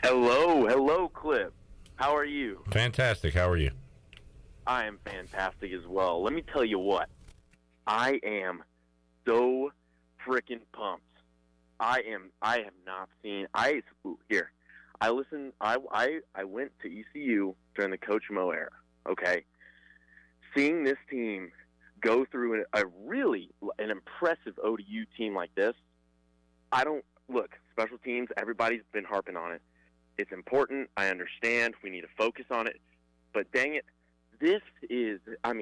Hello, Cliff. How are you? Fantastic. How are you? I am fantastic as well. Let me tell you what. I am so freaking pumped. I have not seen. I went to ECU during the Coach Mo era. Okay, seeing this team go through an impressive ODU team like this. Special teams. Everybody's been harping on it. It's important. I understand. We need to focus on it. But dang it, this is. I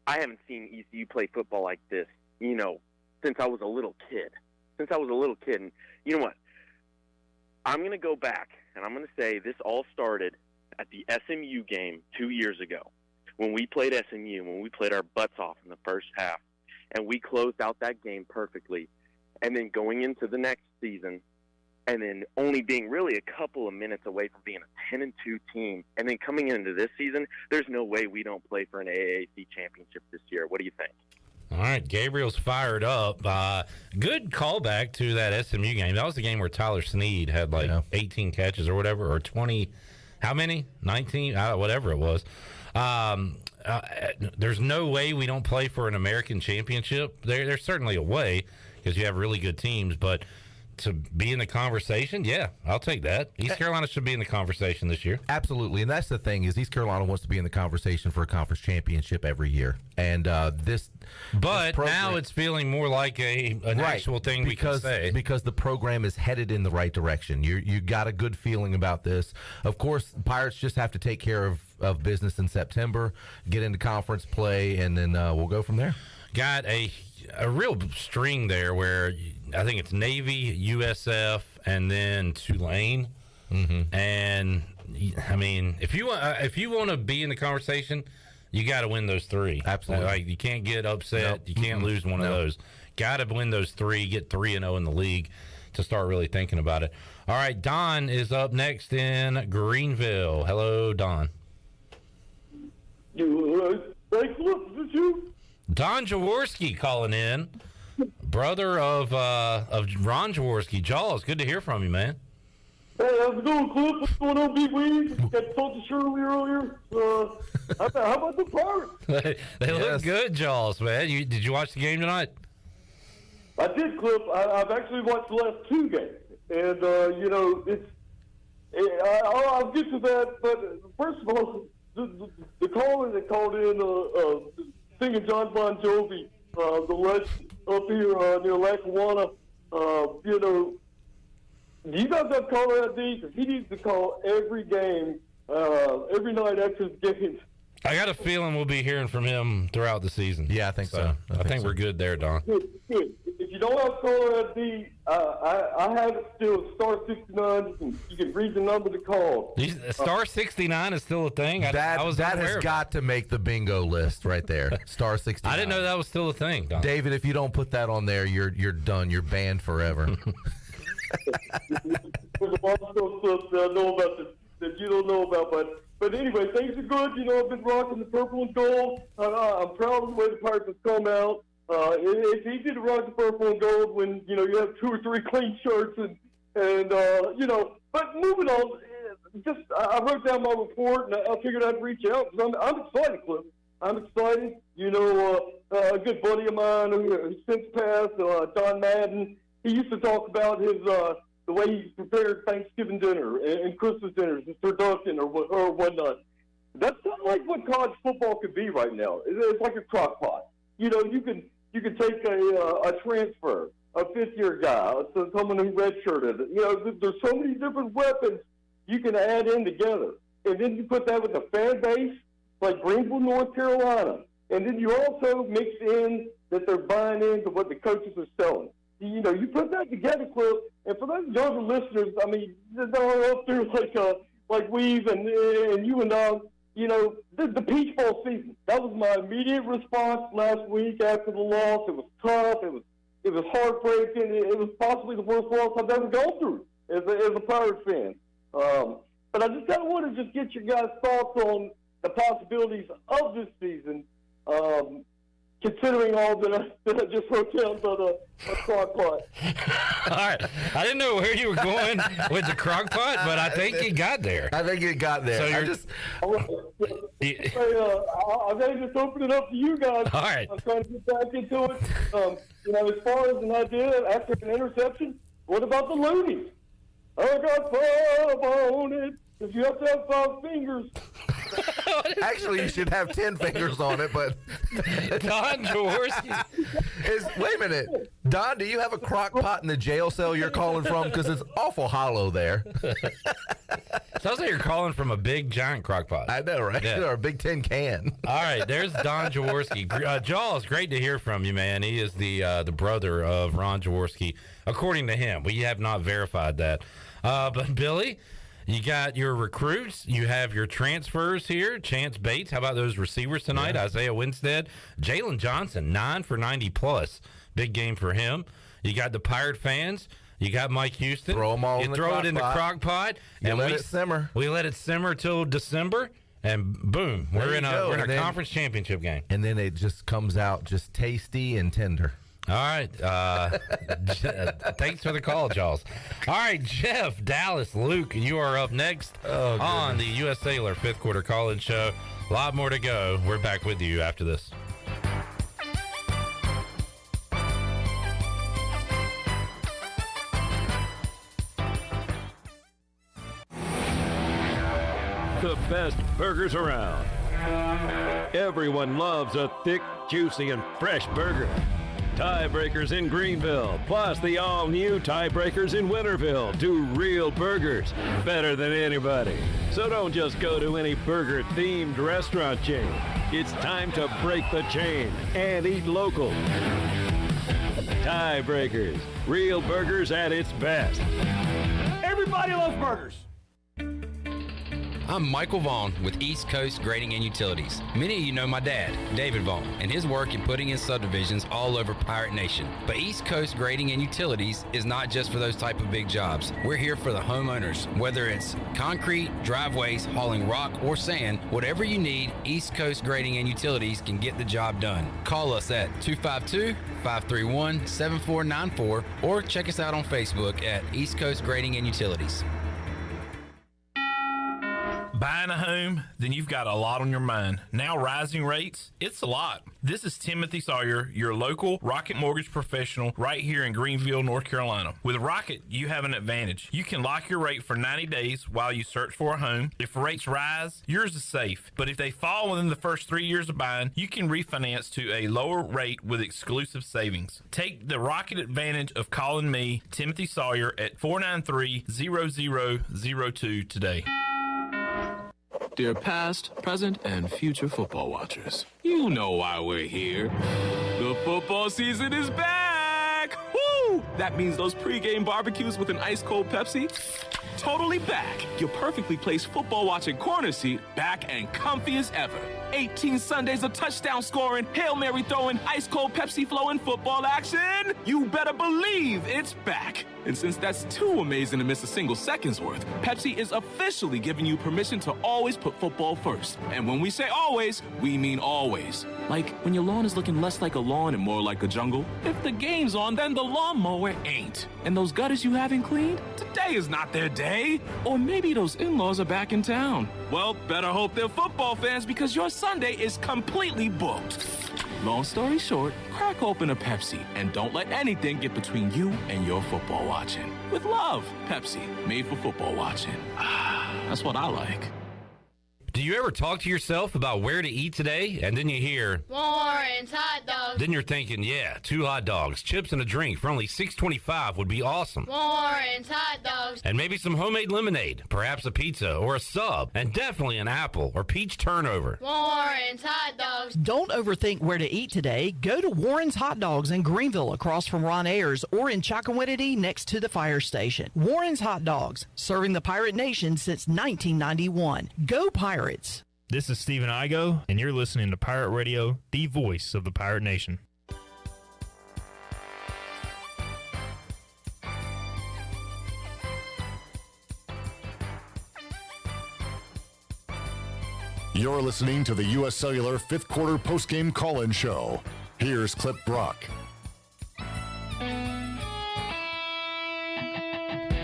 haven't seen ECU play football like this. Since I was a little kid. And you know what? I'm going to go back, and I'm going to say this all started at the SMU game 2 years ago when we played SMU, when we played our butts off in the first half, and we closed out that game perfectly. And then going into the next season, and then only being really a couple of minutes away from being a 10-2 team, and then coming into this season, there's no way we don't play for an AAC championship this year. What do you think? All right, Gabriel's fired up. Good callback to that SMU game. That was the game where Tyler Snead had 18 catches or whatever, or 20. How many? 19? Whatever it was. There's no way we don't play for an American championship. There's certainly a way because you have really good teams, but to be in the conversation, yeah, I'll take that. East Carolina should be in the conversation this year. Absolutely, and that's the thing is East Carolina wants to be in the conversation for a conference championship every year. And this program, now it's feeling more like an actual thing we can say. Because the program is headed in the right direction. You got a good feeling about this. Of course, Pirates just have to take care of business in September, get into conference play, and then we'll go from there. Got a real string there where I think it's Navy, USF, and then Tulane. Mm-hmm. And I mean, if you want to be in the conversation, you got to win those 3. Absolutely. Like, you can't get upset. Nope. You can't lose one of those. Got to win those 3, get 3-0 in the league to start really thinking about it. All right, Don is up next in Greenville. Hello, Don. Thanks, look, is this you? Don Jaworski calling in, brother of Ron Jaworski. Jaws, good to hear from you, man. Hey, how's it going, Cliff? What's going on, Big Weed? Got told to Shirley earlier. How about the Pirates? They look good, Jaws, man. Did you watch the game tonight? I did, Cliff. I've actually watched the last 2 games. And, I'll get to that. But first of all, the caller that called in singing John Bon Jovi, the legend up here near Lackawanna, do you guys have caller ID? Because he needs to call every game, every night after his games. I got a feeling we'll be hearing from him throughout the season. Yeah, I think so. I think we're good there, Don. Good. If you don't have caller ID, I have it still, star 69. You can read the number to call. Star 69 is still a thing? That has got to make the bingo list right there. Star 69. I didn't know that was still a thing, Don. David, if you don't put that on there, you're done. You're banned forever. There's a lot of stuff that I know about that you don't know about, but anyway, things are good. I've been rocking the purple and gold. I'm proud of the way the Pirates have come out. It's easy to rock the purple and gold when you have 2 or 3 clean shirts and But moving on, I wrote down my report and I figured I'd reach out because I'm excited, Cliff. I'm excited. A good buddy of mine who since passed, Don Madden. He used to talk about his the way he prepared Thanksgiving dinner and Christmas dinners, his turducken or whatnot. That's not like what college football could be right now. It's like a crock pot. You can take a transfer, a 5th-year guy, someone who redshirted. There's so many different weapons you can add in together, and then you put that with a fan base like Greenville, North Carolina, and then you also mix in that they're buying into what the coaches are selling. You put that together, Cliff, and for those younger listeners, I mean, they're up there like Weave and you and I, the Peach Bowl season. That was my immediate response last week after the loss. It was tough. It was heartbreaking. It was possibly the worst loss I've ever gone through as a Pirates fan. But I just kind of want to just get your guys' thoughts on the possibilities of this season. Considering all that I just wrote down about a crock pot. All right. I didn't know where you were going with the crock pot, but I think you got there. I think it got there. I gotta just open it up to you guys. All right. I'm trying to get back into it. As far as an idea after an interception, what about the loonies? I got 5 on it. If you have to have 5 fingers. Actually, you should have 10 fingers on it, but Don Jaworski. Wait a minute. Don, do you have a crock pot in the jail cell you're calling from? Because it's awful hollow there. Sounds like you're calling from a big, giant crock pot. I know, right? Yeah. Or a big tin can. All right, there's Don Jaworski. Jaws, great to hear from you, man. He is the brother of Ron Jaworski, according to him. We have not verified that. But, Billy, you got your recruits. You have your transfers here. Chance Bates. How about those receivers tonight? Yeah. Isaiah Winstead. Jalen Johnson, 9 for 90+. Big game for him. You got the Pirate fans. You got Mike Houston. Throw them all you in the throw crock it in pot. the crock pot. And let it simmer. We let it simmer till December, and boom, we're in a conference championship game. And then it just comes out just tasty and tender. All right. Thanks for the call, Jaws. All right, Jeff, Dallas, Luke, you are up next on the U.S. Cellular 5th Quarter Call-In Show. A lot more to go. We're back with you after this. The best burgers around. Everyone loves a thick, juicy, and fresh burger. Tiebreakers in Greenville, plus the all-new Tiebreakers in Winterville do real burgers better than anybody. So don't just go to any burger-themed restaurant chain. It's time to break the chain and eat local. Tiebreakers, real burgers at its best. Everybody loves burgers. I'm Michael Vaughn with East Coast Grading and Utilities. Many of you know my dad, David Vaughn, and his work in putting in subdivisions all over Pirate Nation. But East Coast Grading and Utilities is not just for those type of big jobs. We're here for the homeowners. Whether it's concrete, driveways, hauling rock, or sand, whatever you need, East Coast Grading and Utilities can get the job done. Call us at 252-531-7494 or check us out on Facebook at East Coast Grading and Utilities. Buying a home? Then you've got a lot on your mind. Now rising rates? It's a lot. This is Timothy Sawyer, your local Rocket Mortgage professional right here in Greenville, North Carolina. With Rocket, you have an advantage. You can lock your rate for 90 days while you search for a home. If rates rise, yours is safe. But if they fall within the first 3 years of buying, you can refinance to a lower rate with exclusive savings. Take the Rocket advantage of calling me, Timothy Sawyer, at 493-0002 today. Dear past, present, and future football watchers, you know why we're here. The football season is back! Woo! That means those pregame barbecues with an ice-cold Pepsi? Totally back. Your perfectly placed football watching corner seat back and comfy as ever. 18 Sundays of touchdown scoring, Hail Mary throwing, ice-cold Pepsi flowing football action. You better believe it's back. And since that's too amazing to miss a single second's worth, Pepsi is officially giving you permission to always put football first. And when we say always, we mean always. Like when your lawn is looking less like a lawn and more like a jungle. If the game's on, then the lawnmower ain't. And those gutters you haven't cleaned, today is not their day. Or maybe those in-laws are back in town. Well, better hope they're football fans because your Sunday is completely booked. Long story short, crack open a Pepsi and don't let anything get between you and your football watching. With love, Pepsi, made for football watching. That's what I like. Do you ever talk to yourself about where to eat today, and then you hear Warren's hot dogs? Then you're thinking, yeah, 2 hot dogs, chips, and a drink for only $6.25 would be awesome. Warren's hot dogs. And maybe some homemade lemonade, perhaps a pizza or a sub, and definitely an apple or peach turnover. Warren's hot dogs. Don't overthink where to eat today. Go to Warren's Hot Dogs in Greenville across from Ron Ayers or in Chocowinity next to the fire station. Warren's Hot Dogs, serving the Pirate Nation since 1991. Go Pirates! This is Stephen Igo, and you're listening to Pirate Radio, the voice of the Pirate Nation. You're listening to the U.S. Cellular 5th Quarter Postgame Call-In Show. Here's Clip Brock.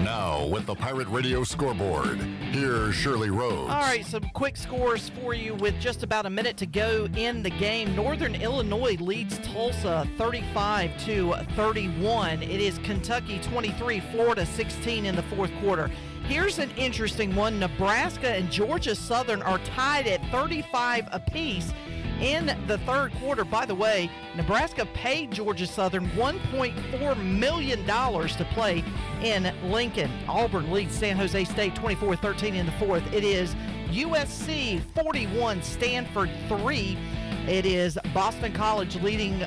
Now, with the Pirate Radio scoreboard, here's Shirley Rhodes. All right, some quick scores for you with just about a minute to go in the game. Northern Illinois leads Tulsa 35-31. It is Kentucky 23, Florida 16 in the fourth quarter. Here's an interesting one. Nebraska and Georgia Southern are tied at 35 apiece in the third quarter. By the way, Nebraska paid Georgia Southern $1.4 million to play in Lincoln. Auburn leads San Jose State 24-13 in the fourth. It is USC 41, Stanford 3. It is Boston College trailing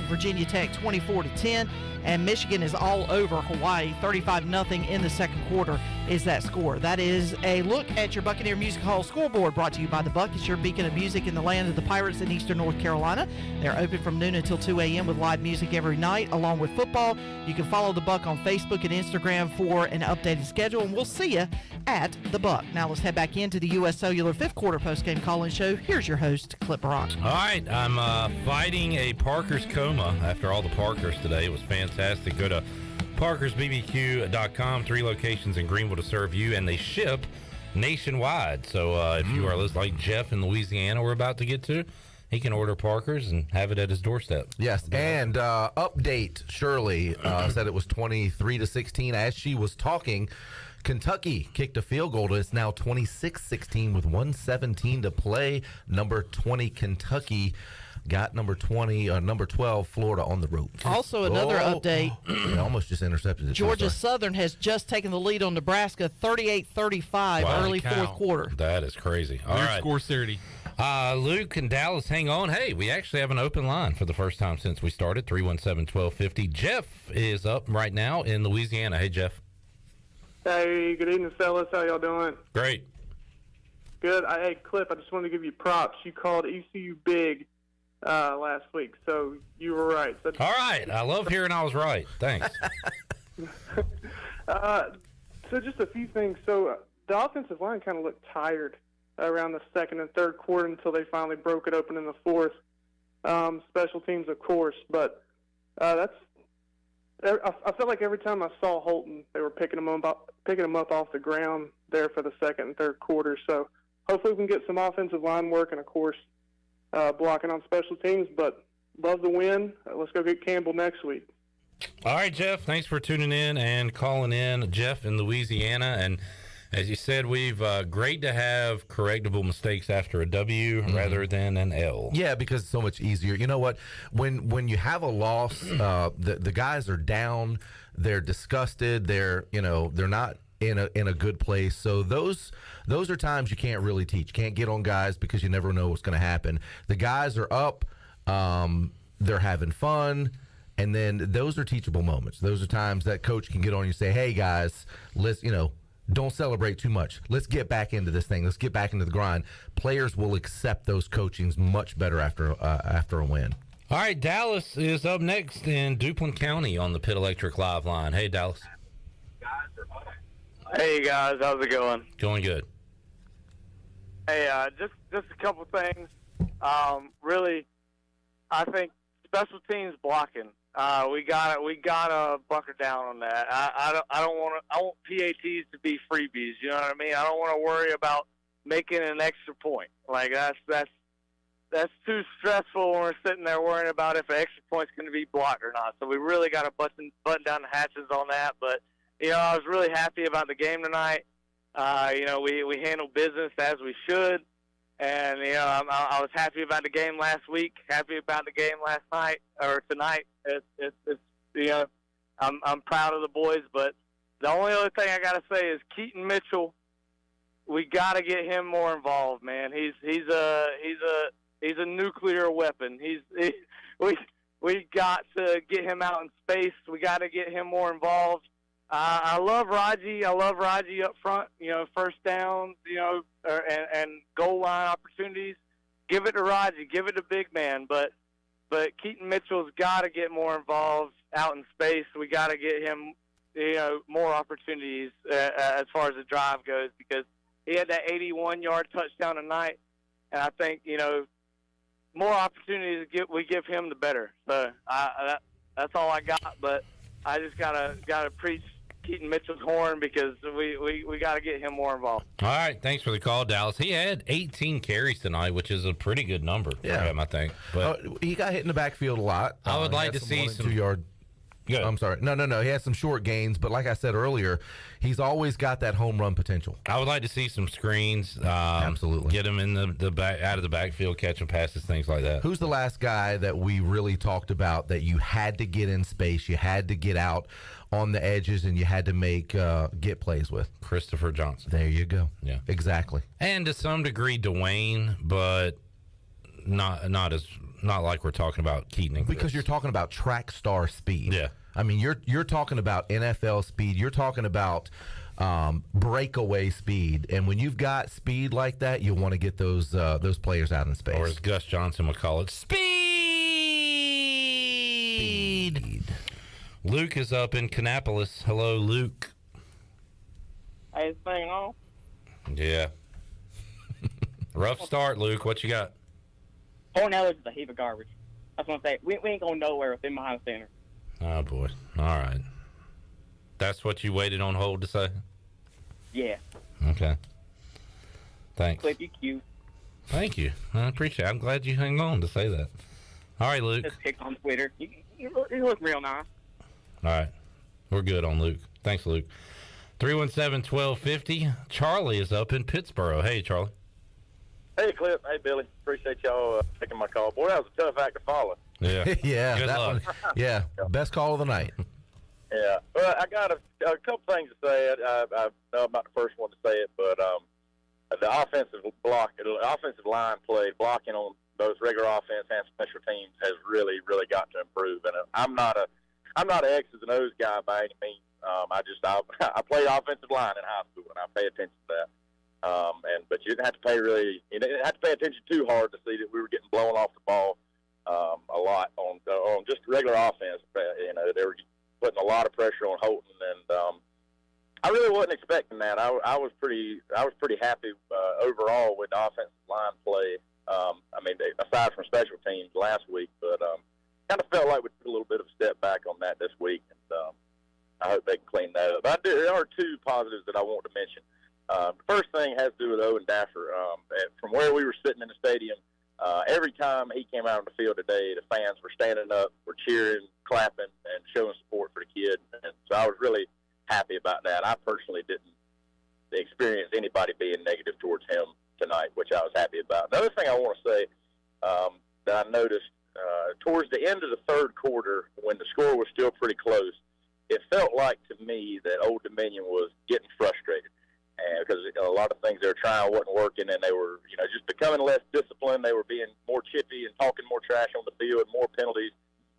Virginia Tech 24-10. And Michigan is all over Hawaii, 35-0 in the second quarter is that score. That is a look at your Buccaneer Music Hall scoreboard, brought to you by The Buck. It's your beacon of music in the land of the Pirates in eastern North Carolina. They're open from noon until 2 a.m. with live music every night, along with football. You can follow The Buck on Facebook and Instagram for an updated schedule, and we'll see you at The Buck. Now let's head back into the U.S. Cellular 5th Quarter postgame call-in show. Here's your host, Clip Brock. All right, I'm fighting a Parker's coma after all the Parkers today. It was fantastic. Go to parkersbbq.com. 3 locations in Greenville to serve you, and they ship nationwide. So if you are listening, like Jeff in Louisiana we're about to get to, he can order Parker's and have it at his doorstep. Yes, and update, Shirley said it was 23-16. As she was talking, Kentucky kicked a field goal. It's now 26-16 with 1:17 to play. Number 20, Kentucky got number 12, Florida on the ropes. Also, another update. They almost just intercepted it. Georgia Southern has just taken the lead on Nebraska, 38-35, early fourth quarter. That is crazy. All right. Score 30. Luke and Dallas, hang on. Hey, we actually have an open line for the first time since we started, 317-1250. Jeff is up right now in Louisiana. Hey, Jeff. Hey, good evening, fellas. How y'all doing? Great. Good. Hey, Cliff, I just wanted to give you props. You called ECU big last week, so you were right. So, all right. I love hearing I was right. Thanks. So just a few things. So the offensive line kind of looked tired around the second and third quarter until they finally broke it open in the fourth. Special teams, of course, but I felt like every time I saw Holton, they were picking him up off the ground there for the second and third quarter. So hopefully we can get some offensive line work and, of course, blocking on special teams. But love the win. Let's go get Campbell next week. All right, Jeff, thanks for tuning in and calling in. Jeff in Louisiana. And as you said, we've great to have correctable mistakes after a W rather than an L. Yeah, because it's so much easier. You know what? When you have a loss, the guys are down, they're disgusted, they're not in a good place. So those are times you can't really teach. You can't get on guys because you never know what's going to happen. The guys are up, they're having fun. And then those are teachable moments. Those are times that coach can get on you and say, hey, guys, let's, don't celebrate too much. Let's get back into this thing. Let's get back into the grind. Players will accept those coachings much better after a win. All right, Dallas is up next in Duplin County on the Pit Electric Live line. Hey, Dallas. Hey, guys. How's it going? Going good. Hey, just a couple things. Really, I think special teams blocking. We gotta bunker down on that. I want PATs to be freebies. You know what I mean? I don't want to worry about making an extra point. Like that's too stressful when we're sitting there worrying about if an extra point's going to be blocked or not. So we really got to button down the hatches on that. But I was really happy about the game tonight. We handled business as we should. And, I was happy about the game last week, happy about the game last night or tonight. I'm proud of the boys, but the only other thing I got to say is Keaton Mitchell, we got to get him more involved, man. He's a nuclear weapon. We got to get him out in space. We got to get him more involved. I love Raji. I love Raji up front, first downs, and goal line opportunities. Give it to Raji. Give it to big man. But Keaton Mitchell's got to get more involved out in space. We got to get him, more opportunities as far as the drive goes, because he had that 81-yard touchdown tonight, and I think, more opportunities we give him, the better. So that's all I got. But I just gotta preach Keaton Mitchell's horn because we got to get him more involved. All right, thanks for the call, Dallas. He had 18 carries tonight, which is a pretty good number for him, I think. But he got hit in the backfield a lot. I would like to see some 2-yard. Good. I'm sorry. No. He has some short gains, but like I said earlier, he's always got that home run potential. I would like to see some screens. Absolutely. Get him in the back, out of the backfield, catching passes, things like that. Who's the last guy that we really talked about that you had to get in space, you had to get out on the edges, and you had to make get plays with? Christopher Johnson. There you go. Yeah. Exactly. And to some degree, Dwayne, but not like we're talking about Keaton. Because you're talking about track star speed. Yeah. I mean, you're talking about NFL speed. You're talking about breakaway speed. And when you've got speed like that, you want to get those players out in space. Or as Gus Johnson would call it, speed. Luke is up in Kannapolis. Hello, Luke. Hey, this thing on? Yeah. Rough start, Luke. What you got? Cornell is a heap of garbage. That's what I'm saying. We ain't going nowhere with him behind the center. Oh, boy. All right. That's what you waited on hold to say? Yeah. Okay. Thanks. Cliff, you cute. Thank you. I appreciate it. I'm glad you hung on to say that. All right, Luke. Just picked on Twitter. You look real nice. All right. We're good on Luke. Thanks, Luke. 317-1250. Charlie is up in Pittsburgh. Hey, Charlie. Hey, Cliff. Hey, Billy. Appreciate y'all taking my call. Boy, that was a tough act to follow. Yeah. Yeah. Good that luck. one. Yeah. Best call of the night. Yeah. Well, I got a couple things to say. I know I'm not the first one to say it, but the offensive line play, blocking on both regular offense and special teams has really, really got to improve. And I'm not an X's and O's guy by any means. I played offensive line in high school, and I pay attention to that. But You didn't have to pay attention too hard to see that we were getting blown off the ball a lot on just regular offense. They were putting a lot of pressure on Holton, and I really wasn't expecting that. I was pretty happy overall with the offensive line play. Aside from special teams last week, but kind of felt like we took a little bit of a step back on that this week, and I hope they can clean that up. But there are two positives that I want to mention. The first thing has to do with Owen Daffer. From where we were sitting in the stadium, every time he came out on the field today, the fans were standing up, were cheering, clapping, and showing support for the kid. And so I was really happy about that. I personally didn't experience anybody being negative towards him tonight, which I was happy about. Another thing I want to say that I noticed towards the end of the third quarter, when the score was still pretty close, it felt like to me that Old Dominion was getting frustrated, and because a lot of things they were trying wasn't working, and they were just becoming less disciplined. They were being more chippy and talking more trash on the field, more penalties,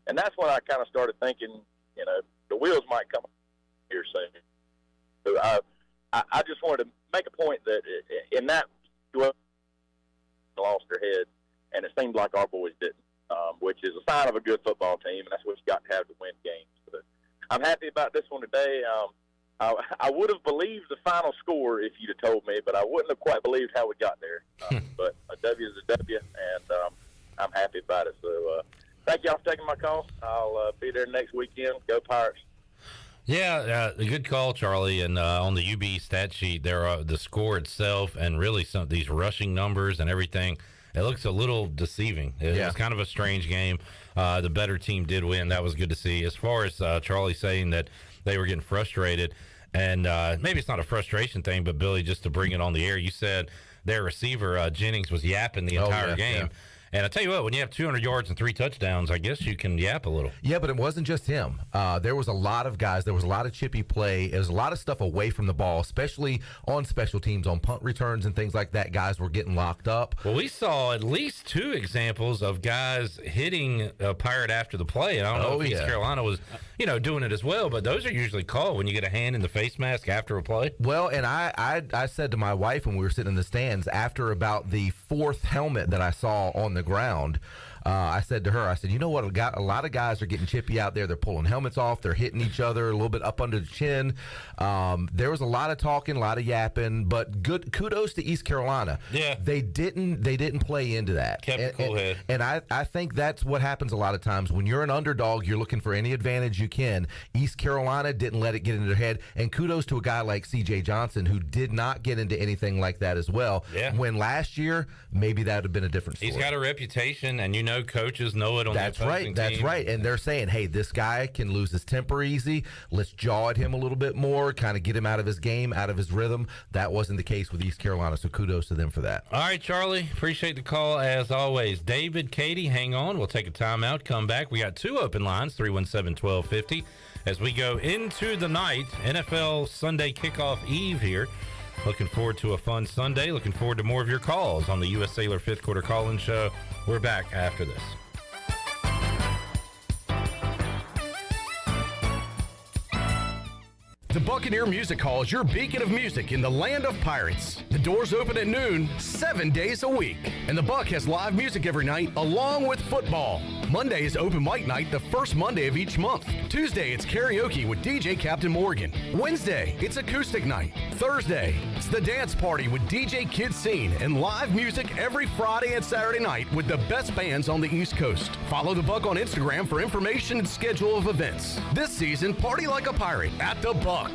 and that's when I kind of started thinking, the wheels might come here soon. So I just wanted to make a point that in that lost their heads, and it seemed like our boys didn't, which is a sign of a good football team, and that's what you got to have to win games. But I'm happy about this one today. I would have believed the final score if you'd have told me, but I wouldn't have quite believed how we got there. But a W is a W, and I'm happy about it. So thank y'all for taking my call. I'll be there next weekend. Go Pirates. Yeah, a good call, Charlie. And on the UB stat sheet, there are the score itself and really some of these rushing numbers and everything. It looks a little deceiving. It was kind of a strange game. The better team did win. That was good to see. As far as Charlie saying that they were getting frustrated, and maybe it's not a frustration thing, but Billy, just to bring it on the air, you said their receiver, Jennings, was yapping the entire game. Yeah. And I tell you what, when you have 200 yards and 3 touchdowns, I guess you can yap a little. Yeah, but it wasn't just him. There was a lot of guys. There was a lot of chippy play. There was a lot of stuff away from the ball, especially on special teams, on punt returns and things like that. Guys were getting locked up. Well, we saw at least 2 examples of guys hitting a Pirate after the play. And I don't know if East Carolina was, doing it as well, but those are usually called when you get a hand in the face mask after a play. Well, and I said to my wife when we were sitting in the stands after about the 4th helmet that I saw on the ground, I said to her, I said, you know what, a lot of guys are getting chippy out there. They're pulling helmets off. They're hitting each other a little bit up under the chin. There was a lot of talking, a lot of yapping, but good kudos to East Carolina. Yeah. They didn't play into that. Kept a cool head. And I think that's what happens a lot of times. When you're an underdog, you're looking for any advantage you can. East Carolina didn't let it get into their head. And kudos to a guy like C.J. Johnson, who did not get into anything like that as well. Yeah. When last year, maybe that would have been a different story. He's got a reputation, and coaches know it on That's the opposing right. That's team. right. And they're saying, hey, this guy can lose his temper easy. Let's jaw at him a little bit more, kind of get him out of his game, out of his rhythm. That wasn't the case with East Carolina, so kudos to them for that. All right, Charlie, appreciate the call as always. David, Katie, hang on. We'll take a timeout, come back. We got 2 open lines, 317-1250. As we go into the night, NFL Sunday kickoff eve here. Looking forward to a fun Sunday. Looking forward to more of your calls on the U.S. Cellular 5th Quarter Call-In Show. We're back after this. The Buccaneer Music Hall is your beacon of music in the land of pirates. The doors open at noon, 7 days a week. And the Buck has live music every night, along with football. Monday is open mic night, the first Monday of each month. Tuesday, it's karaoke with DJ Captain Morgan. Wednesday, it's acoustic night. Thursday, it's the dance party with DJ Kid Scene and live music every Friday and Saturday night with the best bands on the East Coast. Follow the Buck on Instagram for information and schedule of events. This season, party like a pirate at the Buck.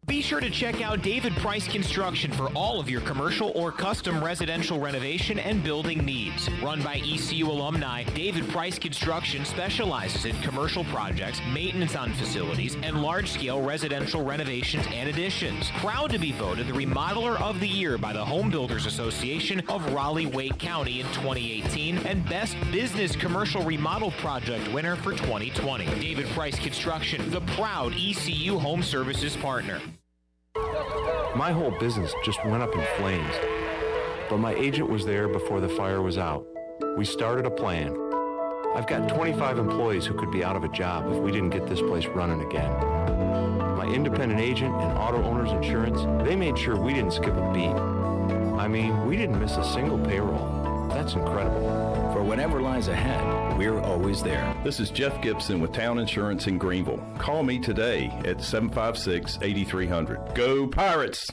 Be sure to check out David Price Construction for all of your commercial or custom residential renovation and building needs. Run by ECU alumni, David Price Construction specializes in commercial projects, maintenance on facilities, and large-scale residential renovations and additions. Proud to be voted the Remodeler of the Year by the Home Builders Association of Raleigh-Wake County in 2018 and Best Business Commercial Remodel Project winner for 2020. David Price Construction, the proud ECU Home Services partner. My whole business just went up in flames, but my agent was there before the fire was out. We started a plan. I've got 25 employees who could be out of a job if we didn't get this place running again. My independent agent and auto owner's insurance, they made sure we didn't skip a beat. I I mean, we didn't miss a single payroll. That's incredible. For whatever lies ahead, we're always there. This is Jeff Gibson with Town Insurance in Greenville. Call me today at 756-8300. Go Pirates!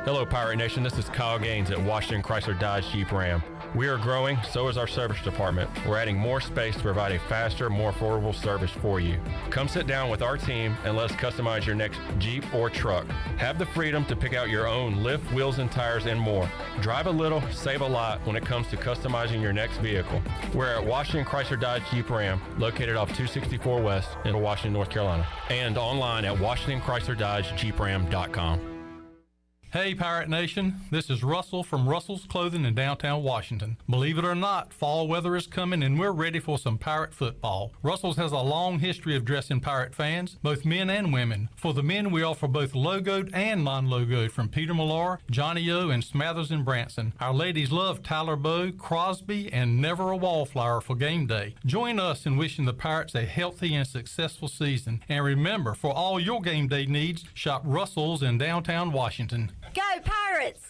Hello, Pirate Nation. This is Kyle Gaines at Washington Chrysler Dodge Jeep Ram. We are growing, so is our service department. We're adding more space to provide a faster, more affordable service for you. Come sit down with our team and let us customize your next Jeep or truck. Have the freedom to pick out your own lift, wheels, and tires and more. Drive a little, save a lot when it comes to customizing your next vehicle. We're at Washington Chrysler Dodge Jeep Ram, located off 264 West in Washington, North Carolina, and online at WashingtonChryslerDodgeJeepRam.com. Hey Pirate Nation, this is Russell from Russell's Clothing in downtown Washington. Believe it or not, fall weather is coming and we're ready for some Pirate football. Russell's has a long history of dressing Pirate fans, both men and women. For the men, we offer both logoed and non-logoed from Peter Millar, Johnny O, and Smathers and Branson. Our ladies love Tyler Bowe, Crosby, and Never a Wallflower for game day. Join us in wishing the Pirates a healthy and successful season. And remember, for all your game day needs, shop Russell's in downtown Washington. Go Pirates!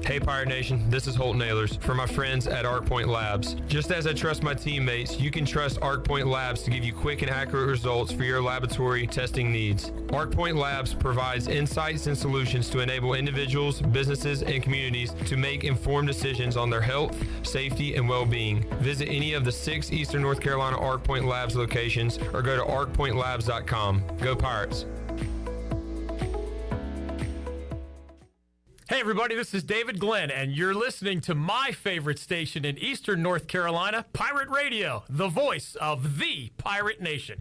Hey Pirate Nation, this is Holt Nailers for my friends at ArcPoint Labs. Just as I trust my teammates, you can trust ArcPoint Labs to give you quick and accurate results for your laboratory testing needs. ArcPoint Labs provides insights and solutions to enable individuals, businesses, and communities to make informed decisions on their health, safety, and well-being. Visit any of the 6 Eastern North Carolina ArcPoint Labs locations or go to arcpointlabs.com. Go Pirates! Hey everybody, this is David Glenn, and you're listening to my favorite station in Eastern North Carolina, Pirate Radio, the voice of the Pirate Nation.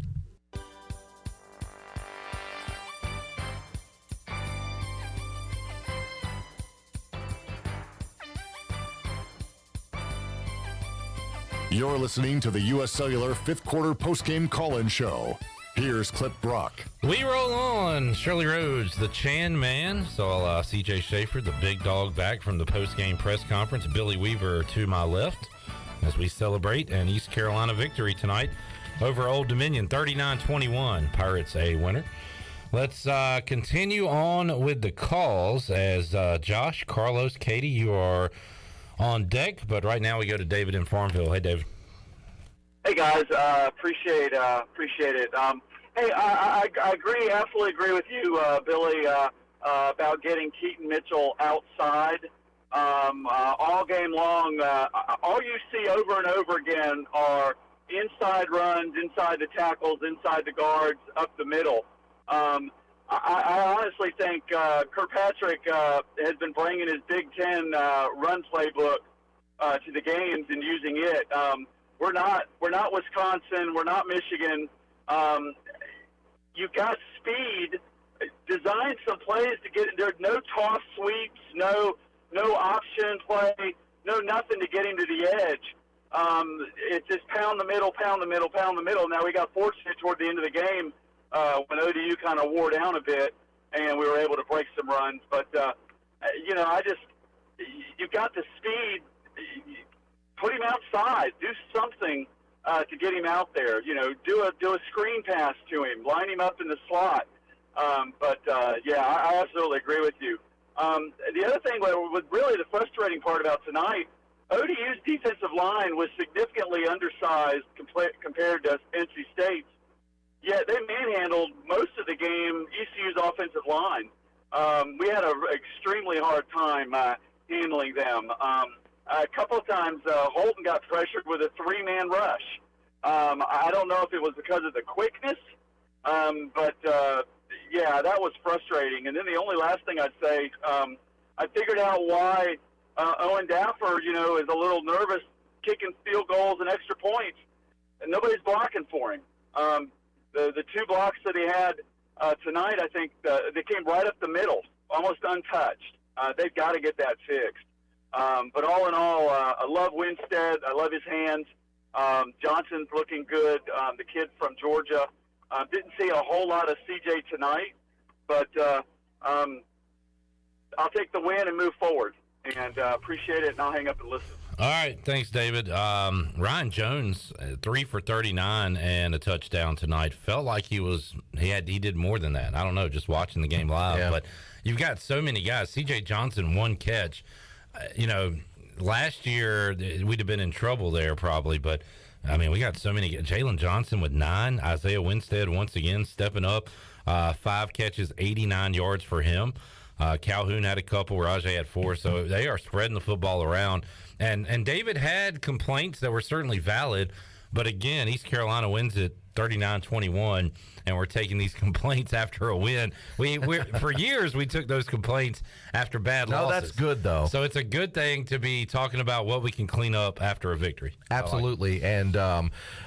You're listening to the U.S. Cellular fifth quarter postgame call-in show. Here's Clip Brock. We roll on. Shirley Rhodes, the Chan man. Saw C.J. Schaefer, the big dog, back from the post-game press conference. Billy Weaver to my left as we celebrate an East Carolina victory tonight over Old Dominion, 39-21. Pirates a winner. Let's continue on with the calls as Josh, Carlos, Katie, you are on deck. But right now we go to David in Farmville. Hey, David. Hey guys, appreciate it. Hey, I agree, absolutely agree with you, Billy, about getting Keaton Mitchell outside all game long. All you see over and over again are inside runs, inside the tackles, inside the guards, up the middle. I honestly think Kirkpatrick has been bringing his Big Ten run playbook to the games and using it. We're not Wisconsin. We're not Michigan. You've got speed. Design some plays to get. There's no toss sweeps, no option play, no nothing to get him to the edge. It's just pound the middle. Now we got fortunate toward the end of the game when ODU kind of wore down a bit, and we were able to break some runs. But you've got the speed. Put him outside. Do something to get him out there. Do a screen pass to him. Line him up in the slot. I absolutely agree with you. The other thing was really the frustrating part about tonight, ODU's defensive line was significantly undersized compared to NC State's. Yet they manhandled most of the game ECU's offensive line. We had an extremely hard time handling them. A couple of times, Holton got pressured with a 3-man rush. I don't know if it was because of the quickness, but that was frustrating. And then the only last thing I'd say, I figured out why Owen Daffer, is a little nervous kicking field goals and extra points, and nobody's blocking for him. The 2 blocks that he had tonight, I think, they came right up the middle, almost untouched. They've got to get that fixed. But all in all, I love Winstead. I love his hands. Johnson's looking good. The kid from Georgia. Didn't see a whole lot of CJ tonight, but I'll take the win and move forward. And appreciate it, and I'll hang up and listen. All right, thanks, David. Ryan Jones, 3 for 39 and a touchdown tonight. Felt like he did more than that. I don't know, just watching the game live. But you've got so many guys. C.J. Johnson, 1 catch. Last year we'd have been in trouble there probably, but I mean, we got so many. Jalen Johnson with 9. Isaiah Winstead once again stepping up, 5 catches, 89 yards for him. Calhoun had a couple. Rajay had 4. So they are spreading the football around. And David had complaints that were certainly valid, but again, East Carolina wins it 39-21, and we're taking these complaints after a win. We're for years we took those complaints after bad losses. No, that's good though. So it's a good thing to be talking about what we can clean up after a victory. Absolutely. And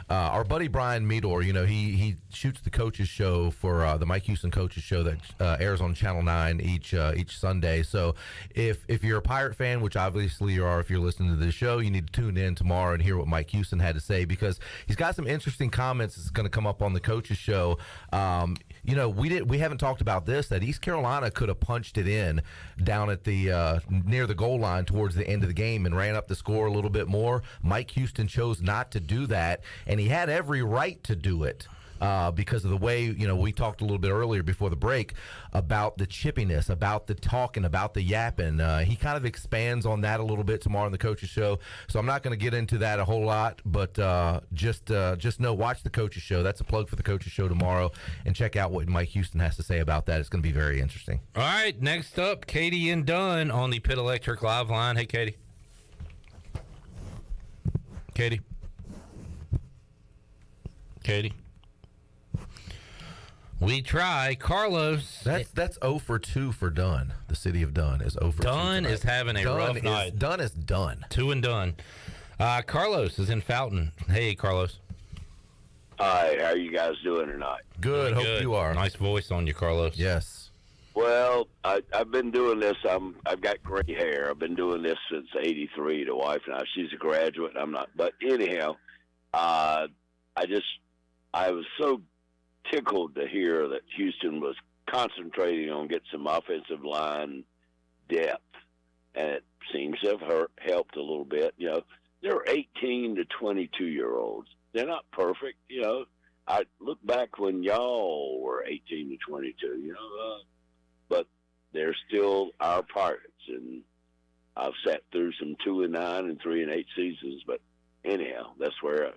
our buddy Brian Meador, he shoots the coaches show for the Mike Houston coaches show that airs on Channel 9 each Sunday. So if you're a Pirate fan, which obviously you are if you're listening to this show, you need to tune in tomorrow and hear what Mike Houston had to say, because he's got some interesting comments that's going to come up on the coaches show. We haven't talked about this, that East Carolina could have punched it in down at the near the goal line towards the end of the game and ran up the score a little bit more. Mike Houston chose not to do that, and he had every right to do it. Because of the way, we talked a little bit earlier before the break about the chippiness, about the talking, about the yapping. He kind of expands on that a little bit tomorrow on the coaches show. So I'm not going to get into that a whole lot, but just know, watch the coaches show. That's a plug for the coaches show tomorrow, and check out what Mike Houston has to say about that. It's going to be very interesting. All right, next up, Katie and Dunn on the Pit Electric Live line. Hey, Katie. Katie. We try. Carlos. That's 0 for 2 for Dunn. The city of Dunn is 0 for 2. Dunn is having a rough night. Dunn is done. 2 and done. Carlos is in Fountain. Hey, Carlos. Hi, how are you guys doing tonight? Good. Hope you are. Nice voice on you, Carlos. Yes. Well, I've been doing this. I've got gray hair. I've been doing this since '83. The wife now, she's a graduate. I'm not. But anyhow, I was so tickled to hear that Houston was concentrating on getting some offensive line depth, and it seems to have helped a little bit. They're 18 to 22-year-olds. They're not perfect. I look back when y'all were 18 to 22. But they're still our Pirates, and I've sat through some 2-9 and 3-8 seasons. But anyhow, that's where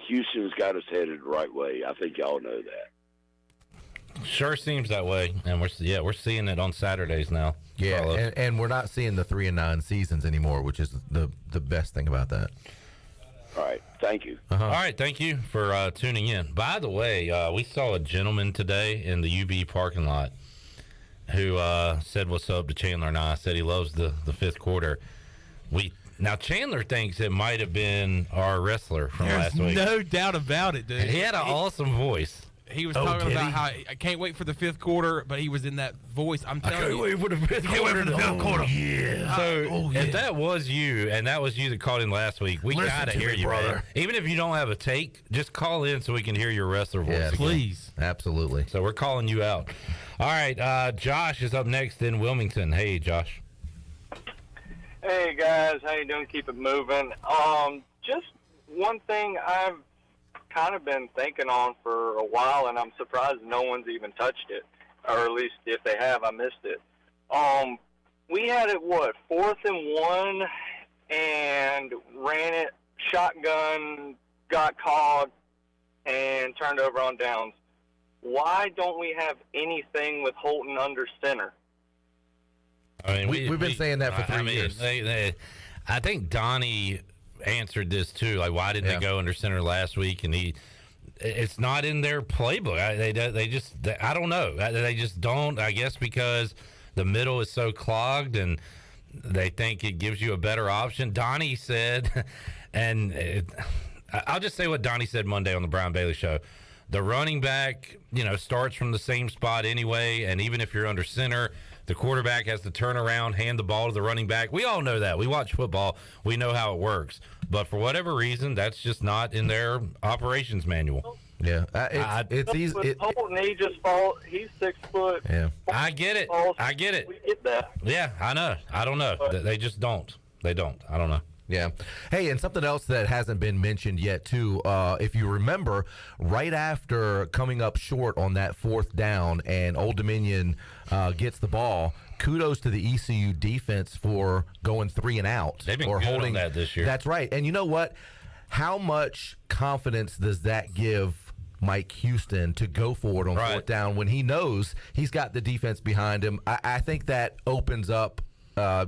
Houston's got us headed the right way. I think y'all know that. Sure seems that way, and we're seeing it on Saturdays now. Yeah, and we're not seeing the 3-9 seasons anymore, which is the best thing about that. All right, thank you. All right, thank you for tuning in. By the way, we saw a gentleman today in the UB parking lot who said what's up to Chandler and I. Said he loves the fifth quarter. Now, Chandler thinks it might have been our wrestler from last week. No doubt about it, dude. He had an awesome voice. He was talking about how I can't wait for the fifth quarter, but he was in that voice. I'm telling you. I can't wait for the fifth quarter. Yeah. So if that was you, and that was you that called in last week, we got to hear you, brother. Man. Even if you don't have a take, just call in so we can hear your wrestler voice. Yeah, please. Absolutely. So we're calling you out. All right, Josh is up next in Wilmington. Hey, Josh. Hey, guys. How you doing? Keep it moving. Just one thing I've kind of been thinking on for a while, and I'm surprised no one's even touched it, or at least if they have, I missed it. We had it, 4th and 1, and ran it shotgun, got caught, and turned over on downs. Why don't we have anything with Holton under center? I mean, we've been saying that for 3 years. I think Donnie answered this too. Like, why didn't they go under center last week? And it's not in their playbook. I don't know. They just don't. I guess because the middle is so clogged, and they think it gives you a better option. Donnie said, I'll just say what Donnie said Monday on the Brian Bailey Show. The running back, starts from the same spot anyway, and even if you're under center, the quarterback has to turn around, hand the ball to the running back. We all know that. We watch football. We know how it works. But for whatever reason, that's just not in their operations manual. Yeah, it's easy. Holton, he just falls. He's 6 foot. Yeah, I get it. I get it. We get that. Yeah, I know. I don't know. They just don't. They don't. I don't know. Yeah. Hey, and something else that hasn't been mentioned yet, too, if you remember, right after coming up short on that 4th down and Old Dominion gets the ball, kudos to the ECU defense for going 3 and out. They've been or good holding on that this year. That's right. And you know what? How much confidence does that give Mike Houston to go forward on 4th down when he knows he's got the defense behind him? I think that opens up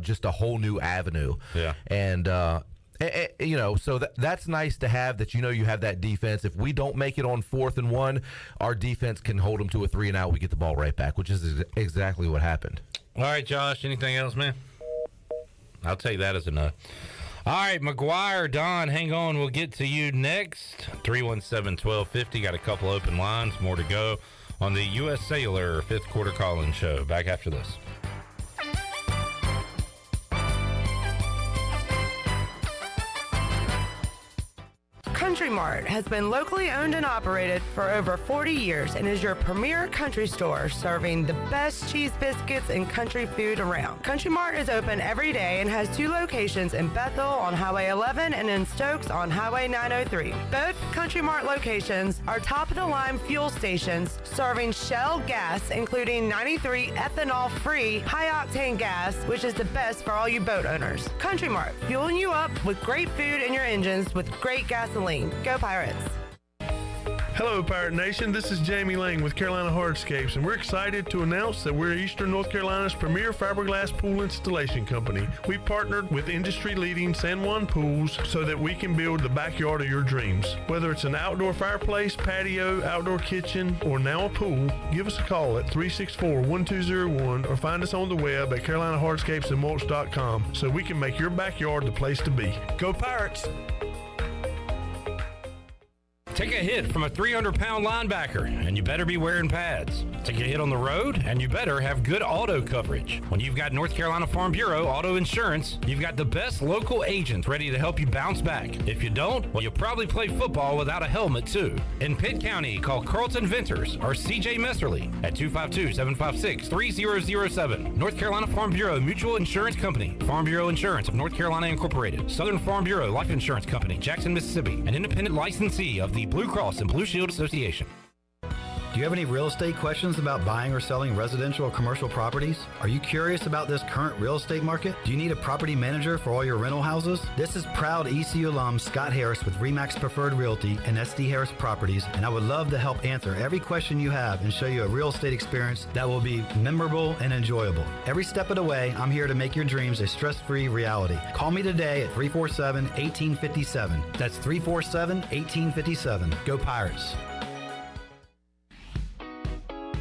just a whole new avenue. Yeah. And, so that's nice to have that, you have that defense. If we don't make it on 4th and 1, our defense can hold them to a 3 and out. We get the ball right back, which is exactly what happened. All right, Josh, anything else, man? I'll take that as a no. All right, McGuire, Don, hang on. We'll get to you next. 317-1250. Got a couple open lines, more to go on the U.S. Cellular 5th quarter call-in show. Back after this. Country Mart has been locally owned and operated for over 40 years and is your premier country store serving the best cheese biscuits and country food around. Country Mart is open every day and has 2 locations in Bethel on Highway 11 and in Stokes on Highway 903. Both Country Mart locations are top-of-the-line fuel stations serving Shell gas, including 93 ethanol-free high-octane gas, which is the best for all you boat owners. Country Mart, fueling you up with great food in your engines with great gasoline. Go Pirates! Hello, Pirate Nation. This is Jamie Lang with Carolina Hardscapes, and we're excited to announce that we're Eastern North Carolina's premier fiberglass pool installation company. We partnered with industry-leading San Juan Pools so that we can build the backyard of your dreams. Whether it's an outdoor fireplace, patio, outdoor kitchen, or now a pool, give us a call at 364-1201 or find us on the web at carolinahardscapesandmulch.com so we can make your backyard the place to be. Go Pirates! Take a hit from a 300-pound linebacker, and you better be wearing pads. Take a hit on the road, and you better have good auto coverage. When you've got North Carolina Farm Bureau Auto Insurance, you've got the best local agents ready to help you bounce back. If you don't, well, you'll probably play football without a helmet, too. In Pitt County, call Carlton Venters or C.J. Messerly at 252-756-3007. North Carolina Farm Bureau Mutual Insurance Company. Farm Bureau Insurance of North Carolina Incorporated. Southern Farm Bureau Life Insurance Company, Jackson, Mississippi. An independent licensee of the Blue Cross and Blue Shield Association. Do you have any real estate questions about buying or selling residential or commercial properties? Are you curious about this current real estate market? Do you need a property manager for all your rental houses? This is proud ECU alum Scott Harris with RE/MAX Preferred Realty and SD Harris Properties, and I would love to help answer every question you have and show you a real estate experience that will be memorable and enjoyable. Every step of the way, I'm here to make your dreams a stress-free reality. Call me today at 347-1857. That's 347-1857. Go Pirates.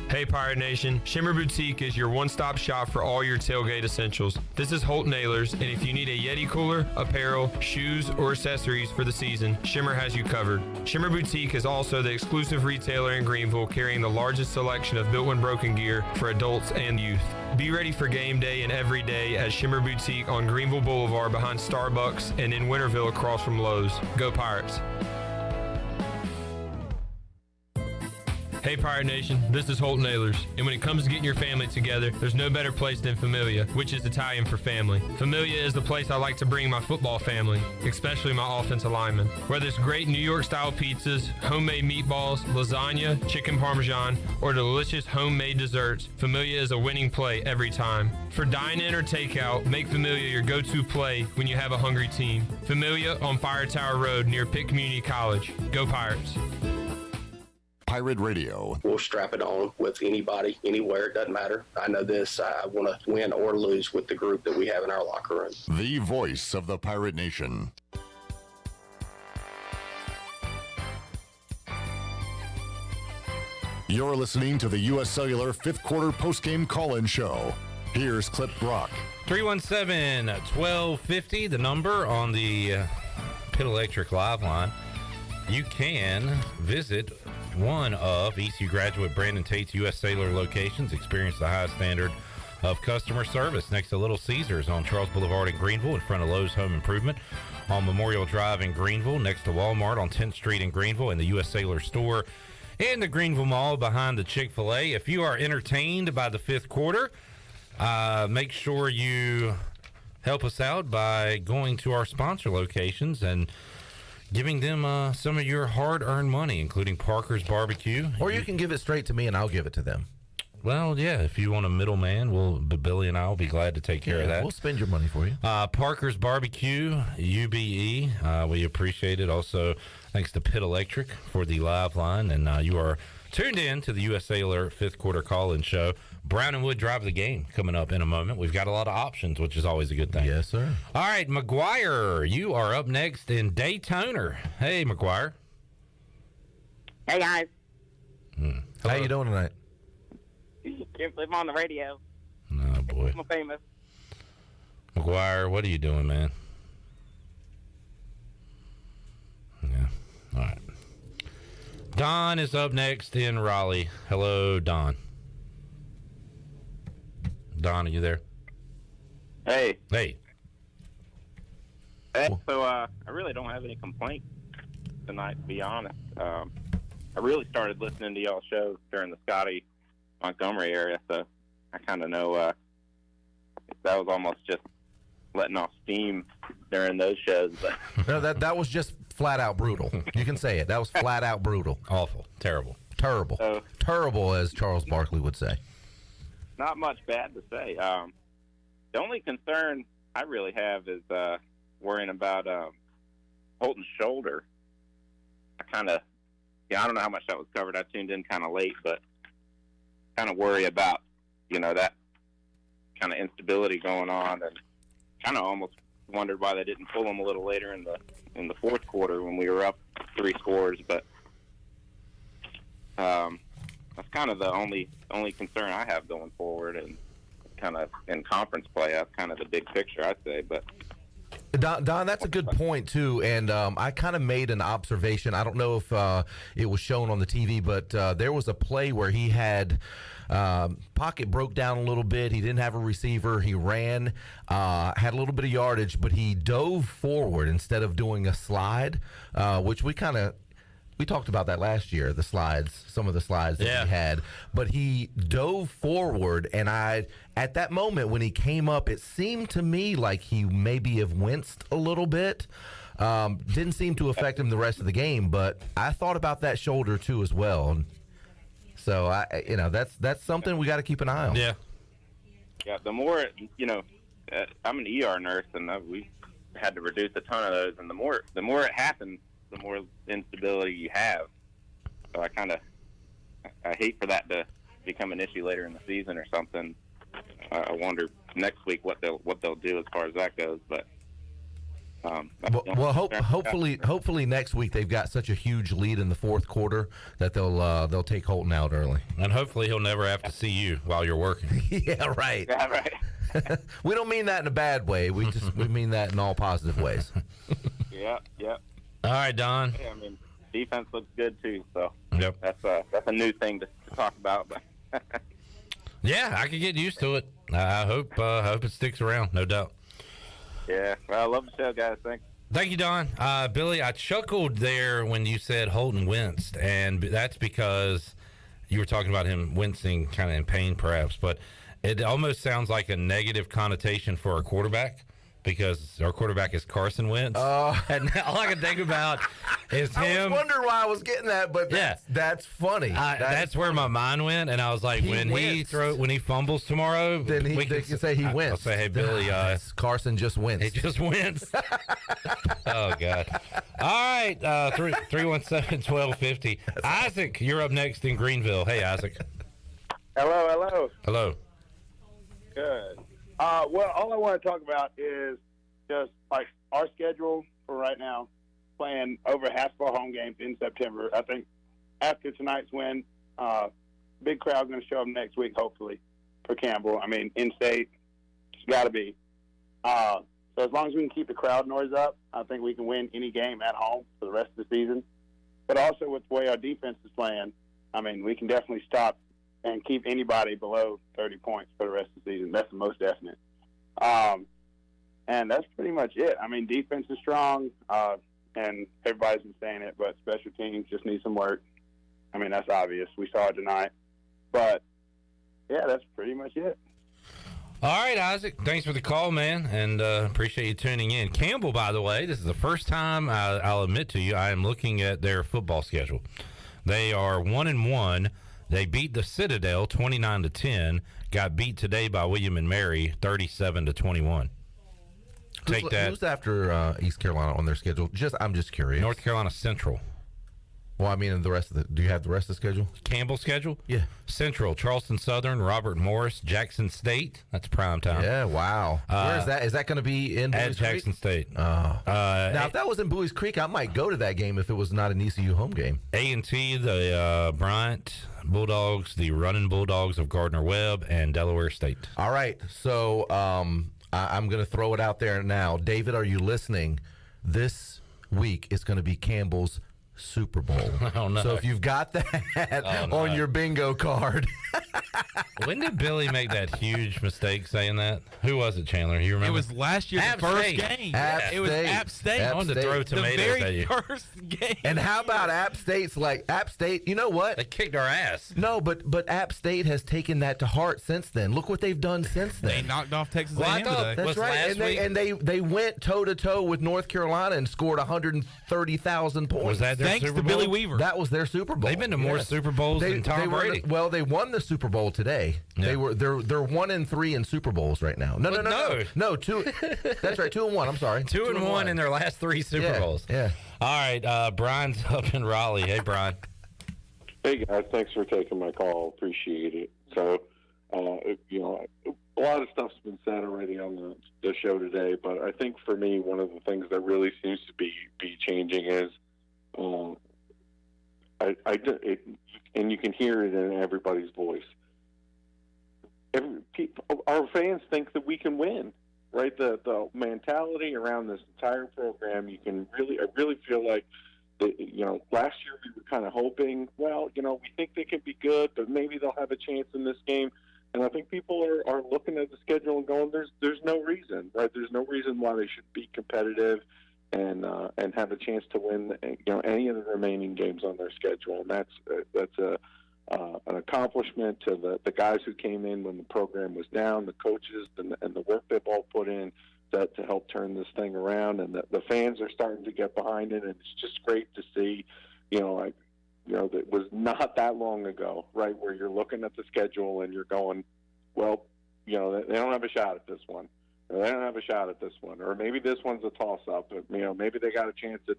Hey Pirate Nation, Shimmer Boutique is your one-stop shop for all your tailgate essentials. This is Holt Nailers, and if you need a Yeti cooler, apparel, shoes, or accessories for the season, Shimmer has you covered. Shimmer Boutique is also the exclusive retailer in Greenville carrying the largest selection of built-in broken gear for adults and youth. Be ready for game day and every day at Shimmer Boutique on Greenville Boulevard behind Starbucks and in Winterville across from Lowe's. Go Pirates! Hey Pirate Nation, this is Holt Nailers, and when it comes to getting your family together, there's no better place than Familia, which is Italian for family. Familia is the place I like to bring my football family, especially my offensive linemen. Whether it's great New York style pizzas, homemade meatballs, lasagna, chicken parmesan, or delicious homemade desserts, Familia is a winning play every time. For dine-in or takeout, make Familia your go-to play when you have a hungry team. Familia on Fire Tower Road near Pitt Community College. Go Pirates! Pirate Radio. We'll strap it on with anybody, anywhere. It doesn't matter. I know this. I want to win or lose with the group that we have in our locker room. The voice of the Pirate Nation. You're listening to the U.S. Cellular 5th quarter postgame call-in show. Here's Clip Brock. 317-1250, the number on the Pitt Electric Live line. You can visit one of ECU graduate Brandon Tate's U.S. Cellular locations. Experience the highest standard of customer service next to Little Caesars on Charles Boulevard in Greenville, in front of Lowe's Home Improvement, on Memorial Drive in Greenville, next to Walmart on 10th Street in Greenville, and the U.S. Cellular store in the Greenville Mall behind the Chick-fil-A. If you are entertained by the 5th quarter, make sure you help us out by going to our sponsor locations and giving them some of your hard-earned money, including Parker's Barbecue. Or you can give it straight to me and I'll give it to them. Well, yeah, if you want a middleman, Billy and I will be glad to take care of that. We'll spend your money for you. Parker's Barbecue, UBE, we appreciate it. Also, thanks to Pitt Electric for the live line. And you are tuned in to the U.S. Cellular fifth quarter call-in show. Brown and Wood drive the game coming up in a moment. We've got a lot of options, which is always a good thing. Yes, sir. All right, McGuire, you are up next in Daytona. Hey, McGuire. Hey, guys. How you doing tonight? Can't believe I'm on the radio. Oh, boy. I'm famous. McGuire, what are you doing, man? Yeah. All right. Don is up next in Raleigh. Hello, Don. Don, are you there? Hey. Hey. So, I really don't have any complaints tonight, to be honest. I really started listening to y'all's show during the Scotty Montgomery area, so I kind of know that was almost just letting off steam during those shows. But No, that was just flat out brutal. You can say it. That was flat out brutal. Awful. Terrible. Terrible. Terrible, as Charles Barkley would say. not much bad to say. The only concern I really have is worrying about Holton's shoulder. I don't know how much that was covered. I tuned in kind of late, but kind of worry about, that kind of instability going on, and kind of almost wondered why they didn't pull him a little later in the fourth quarter when we were up 3 scores. But that's kind of the only concern I have going forward, and kind of in conference play. That's kind of the big picture, I'd say. But Don, that's a good point, too, and I kind of made an observation. I don't know if it was shown on the TV, but there was a play where he had pocket broke down a little bit. He didn't have a receiver. He ran, had a little bit of yardage, but he dove forward instead of doing a slide, which we talked about that last year, some of the slides that he had. But he dove forward, and at that moment when he came up, it seemed to me like he maybe have winced a little bit. Didn't seem to affect him the rest of the game, but I thought about that shoulder too as well. And so that's something we got to keep an eye on. Yeah. The more I'm an ER nurse, and we had to reduce a ton of those. And the more it happens, the more instability you have. So I hate for that to become an issue later in the season or something. I wonder next week what they'll do as far as that goes. But hopefully next week they've got such a huge lead in the fourth quarter that they'll take Holton out early, and hopefully he'll never have to see you while you're working. Yeah, right. Yeah, right. We don't mean that in a bad way. We mean that in all positive ways. Yeah. All right, Don. Yeah, defense looks good too. So yep. That's a new thing to talk about. But yeah, I could get used to it. I hope it sticks around, no doubt. Yeah, well, I love the show, guys. Thanks. Thank you, Don. Billy, I chuckled there when you said Holton winced, and that's because you were talking about him wincing kind of in pain, perhaps, but it almost sounds like a negative connotation for a quarterback, because our quarterback is Carson Wentz. And all I can think about is him. I was wondering why I was getting that, but that's funny. That's where my mind went, and I was like, when he fumbles tomorrow, then we can say he wins. I'll say, hey, Billy, Carson just wins. He just wins. Oh, God. All right, 317-1250. Isaac, you're up next in Greenville. Hey, Isaac. Hello. Hello. Good. Well, all I want to talk about is just like our schedule for right now, playing over half of our home games in September. I think after tonight's win, big crowd going to show up next week, hopefully, for Campbell. In-state, it's got to be. So as long as we can keep the crowd noise up, I think we can win any game at home for the rest of the season. But also with the way our defense is playing, we can definitely stop and keep anybody below 30 points for the rest of the season. That's the most definite. And that's pretty much it. Defense is strong, and everybody's been saying it, but special teams just need some work. That's obvious. We saw it tonight. But, yeah, that's pretty much it. All right, Isaac. Thanks for the call, man, and appreciate you tuning in. Campbell, by the way, this is the first time I'll admit to you I am looking at their football schedule. They are 1-1. They beat the Citadel 29-10. Got beat today by William and Mary 37-21. Take that. Who's after East Carolina on their schedule? I'm just curious. North Carolina Central. Well, I mean, do you have the rest of the schedule? Campbell schedule? Yeah. Central, Charleston Southern, Robert Morris, Jackson State. That's prime time. Yeah, wow. Where is that? Is that going to be in at Bowies Jackson Creek? State? Now, if that was in Bowies Creek, I might go to that game if it was not an ECU home game. A&T, the Bryant Bulldogs, the Running Bulldogs of Gardner-Webb, and Delaware State. All right, so I'm going to throw it out there now. David, are you listening? This week is going to be Campbell's Super Bowl. Oh, no. So if you've got that on your bingo card. When did Billy make that huge mistake saying that? Who was it, Chandler? You remember? It was last year, the first game. It was App State. I wanted to throw tomatoes at you. The very first game. And how about App State's App State, you know what? They kicked our ass. No, but App State has taken that to heart since then. Look what they've done since then. They knocked off Texas A&M today. That's right. And they went toe-to-toe with North Carolina and scored 130,000 points. Was that their Thanks Super to Bowl? Billy Weaver. That was their Super Bowl. They've been to more Super Bowls than Tom Brady. They won the Super Bowl today. Yeah. They're 1-3 in Super Bowls right now. No, two. That's right, 2-1. I'm sorry, 2-1 in their last 3 Super Bowls. Yeah. All right, Brian's up in Raleigh. Hey, Brian. Hey guys, thanks for taking my call. Appreciate it. So, a lot of stuff's been said already on the show today, but I think for me, one of the things that really seems to be changing is, and you can hear it in everybody's voice. Our fans think that we can win, right? The mentality around this entire program, I really feel like, last year we were kind of hoping, we think they can be good, but maybe they'll have a chance in this game. And I think people are looking at the schedule and going, there's no reason, right? There's no reason why they should be competitive and have a chance to win, any of the remaining games on their schedule. And that's an accomplishment to the guys who came in when the program was down, the coaches, and the work they've all put in to help turn this thing around. And the fans are starting to get behind it, and it's just great to see. It was not that long ago, right, where you're looking at the schedule and you're going, well, they don't have a shot at this one. Or they don't have a shot at this one. Or maybe this one's a toss-up. But, maybe they got a chance at,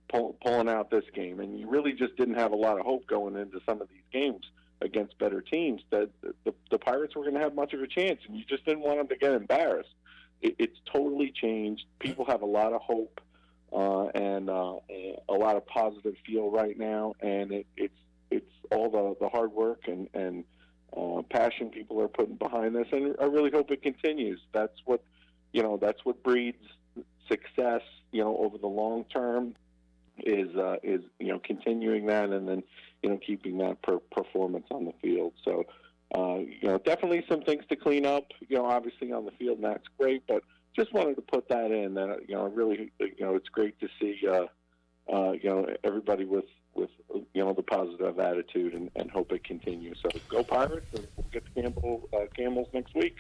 pulling out this game. And you really just didn't have a lot of hope going into some of these games against better teams that the Pirates were going to have much of a chance. And you just didn't want them to get embarrassed. It's totally changed. People have a lot of hope and a lot of positive feel right now. And it's all the hard work and passion people are putting behind this. And I really hope it continues. That's what breeds success, over the long term is continuing that and then, keeping that performance on the field. So, definitely some things to clean up, obviously on the field, and that's great, but just wanted to put that in that, really, it's great to see, everybody with the positive attitude and hope it continues. So go Pirates, and we'll get to Campbell's next week.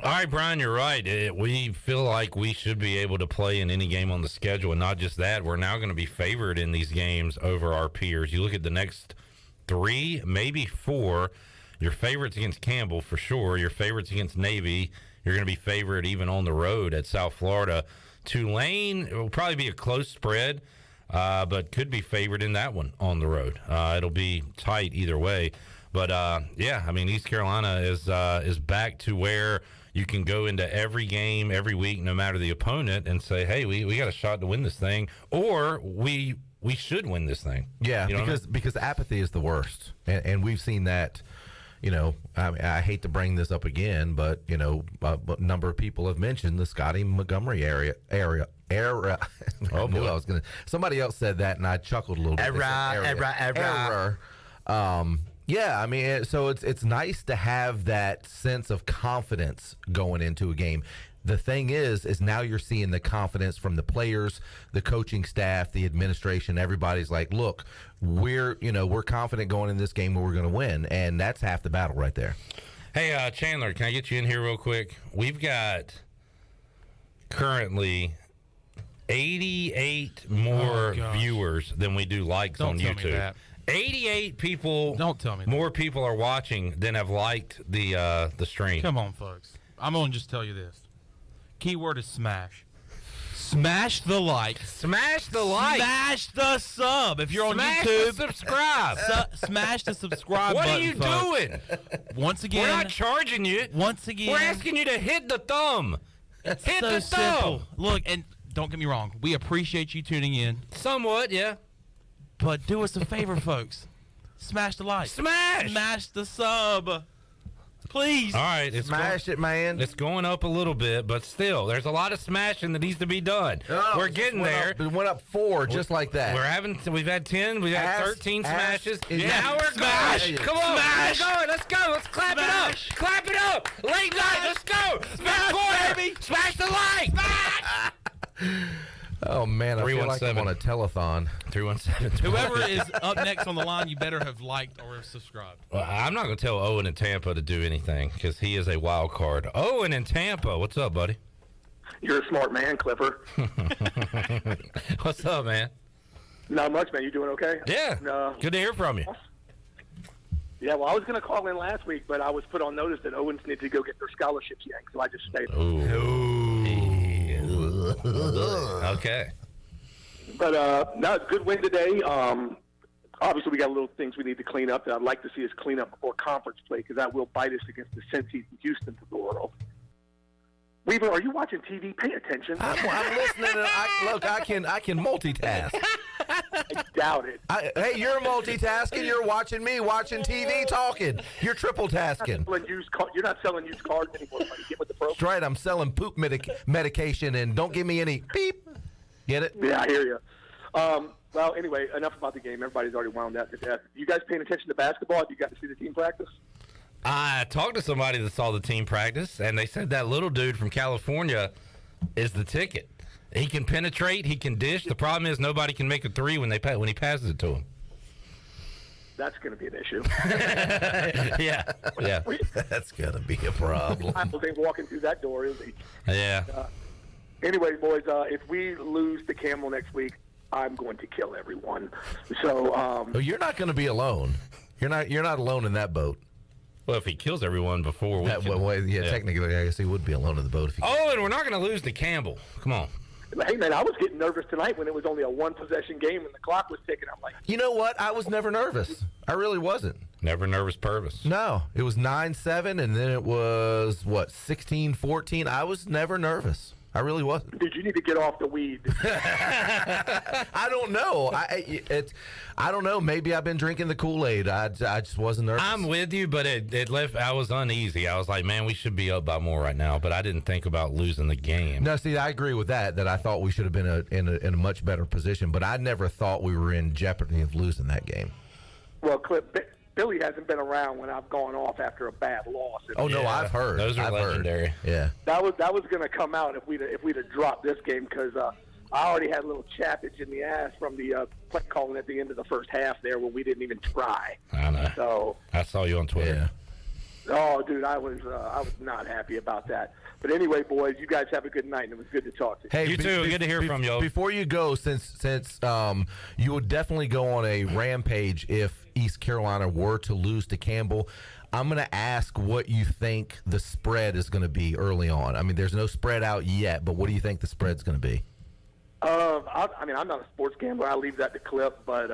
All right, Brian, you're right. We feel like we should be able to play in any game on the schedule, and not just that, we're now going to be favored in these games over our peers. You look at the next 3, maybe 4, your favorites against Campbell for sure, your favorites against Navy, you're going to be favored even on the road at South Florida. Tulane, it will probably be a close spread, but could be favored in that one on the road. It'll be tight either way. But, East Carolina is back to where you can go into every game, every week, no matter the opponent, and say, hey, we got a shot to win this thing, or we should win this thing. Yeah, because apathy is the worst. And we've seen that, I hate to bring this up again, but, a number of people have mentioned the Scotty Montgomery area. Oh, boy. Somebody else said that, and I chuckled a little bit. Error. Yeah, so it's nice to have that sense of confidence going into a game. The thing is now you're seeing the confidence from the players, the coaching staff, the administration. Everybody's like, look, we're confident going in this game where we're going to win, and that's half the battle right there. Hey, Chandler, can I get you in here real quick? We've got currently 88 more viewers than we do likes on YouTube. Tell me that. 88 people. Don't tell me that. More people are watching than have liked the stream. Come on, folks. I'm going to just tell you this. Keyword is smash. Smash the like. Smash the like. Smash the sub. If you're on Smash YouTube, the subscribe. Smash the subscribe What button. are you folks. doing? Once again, we're not charging you. Once again, we're asking you to hit the thumb. Hit so the thumb. simple. Look, and don't get me wrong. We appreciate you tuning in. Somewhat, yeah. But do us a favor, folks. Smash the like. Smash the sub. Please. All right. Smash it, man. It's going up a little bit, but still, there's a lot of smashing that needs to be done. Oh, we're getting there. It went up 4 just like that. We've had 10. We've had 13 smashes. Now we're smash. going. Come on. Smash. Let's go. Let's clap it up. Clap it up. Late night. Let's go. Smash, baby. Smash the like. Smash. Oh, man, I feel like I'm on a telethon. 317. Whoever is up next on the line, you better have liked or subscribed. Well, I'm not going to tell Owen in Tampa to do anything because he is a wild card. Owen in Tampa, what's up, buddy? You're a smart man, Clipper. What's up, man? Not much, man. You doing okay? Yeah. Good to hear from you. Yeah, well, I was going to call in last week, but I was put on notice that Owens needed to go get their scholarships yanked, so I just stayed. Okay. But no, good win today. Obviously, we got little things we need to clean up that I'd like to see us clean up before conference play because that will bite us against the Cincy's and Houston's of the world. Weaver, are you watching TV? Pay attention. I'm listening. I can multitask. I doubt it. Hey, you're multitasking. You're watching me watching TV, talking. You're triple tasking. You're not selling used cars anymore. Buddy. Get with the program. That's right. I'm selling poop medication, and don't give me any beep. Get it? Yeah, I hear you. Well, anyway, enough about the game. Everybody's already wound out to death. You guys paying attention to basketball? Have you got to see the team practice? I talked to somebody that saw the team practice, and they said that little dude from California is the ticket. He can penetrate. He can dish. The problem is nobody can make a three when he passes it to him. That's going to be an issue. Yeah. That's going to be a problem. I don't think walking through that door, is he? Yeah. Anyway, boys, if we lose to Campbell next week, I'm going to kill everyone. So you're not going to be alone. You're not alone in that boat. Well, if he kills everyone before we technically, I guess he would be alone in the boat. And we're not going to lose to Campbell. Come on. Hey, man, I was getting nervous tonight when it was only a one-possession game and the clock was ticking. I'm like... You know what? I was never nervous. I really wasn't. Never nervous purpose. No. It was 9-7, and then it was, 16-14. I was never nervous. I really wasn't. Did you need to get off the weed? I don't know. I don't know. Maybe I've been drinking the Kool-Aid. I just wasn't nervous. I'm with you, but it left. I was uneasy. I was like, man, we should be up by more right now. But I didn't think about losing the game. No, see, I agree with that. That I thought we should have been in a much better position. But I never thought we were in jeopardy of losing that game. Well, Billy hasn't been around when I've gone off after a bad loss. Oh no, I've heard. Those are legendary. Heard. Yeah. That was going to come out if we'd have dropped this game because I already had a little chappage in the ass from the play calling at the end of the first half there when we didn't even try. I know. So I saw you on Twitter. Yeah. Oh, dude, I was not happy about that. But anyway, boys, you guys have a good night, and it was good to talk to you. Hey, you too. Good to hear from you. Before you go, since you would definitely go on a rampage if East Carolina were to lose to Campbell, I'm going to ask what you think the spread is going to be early on. I mean, there's no spread out yet, but what do you think the spread's going to be? I'm not a sports gambler. I leave that to Clip, but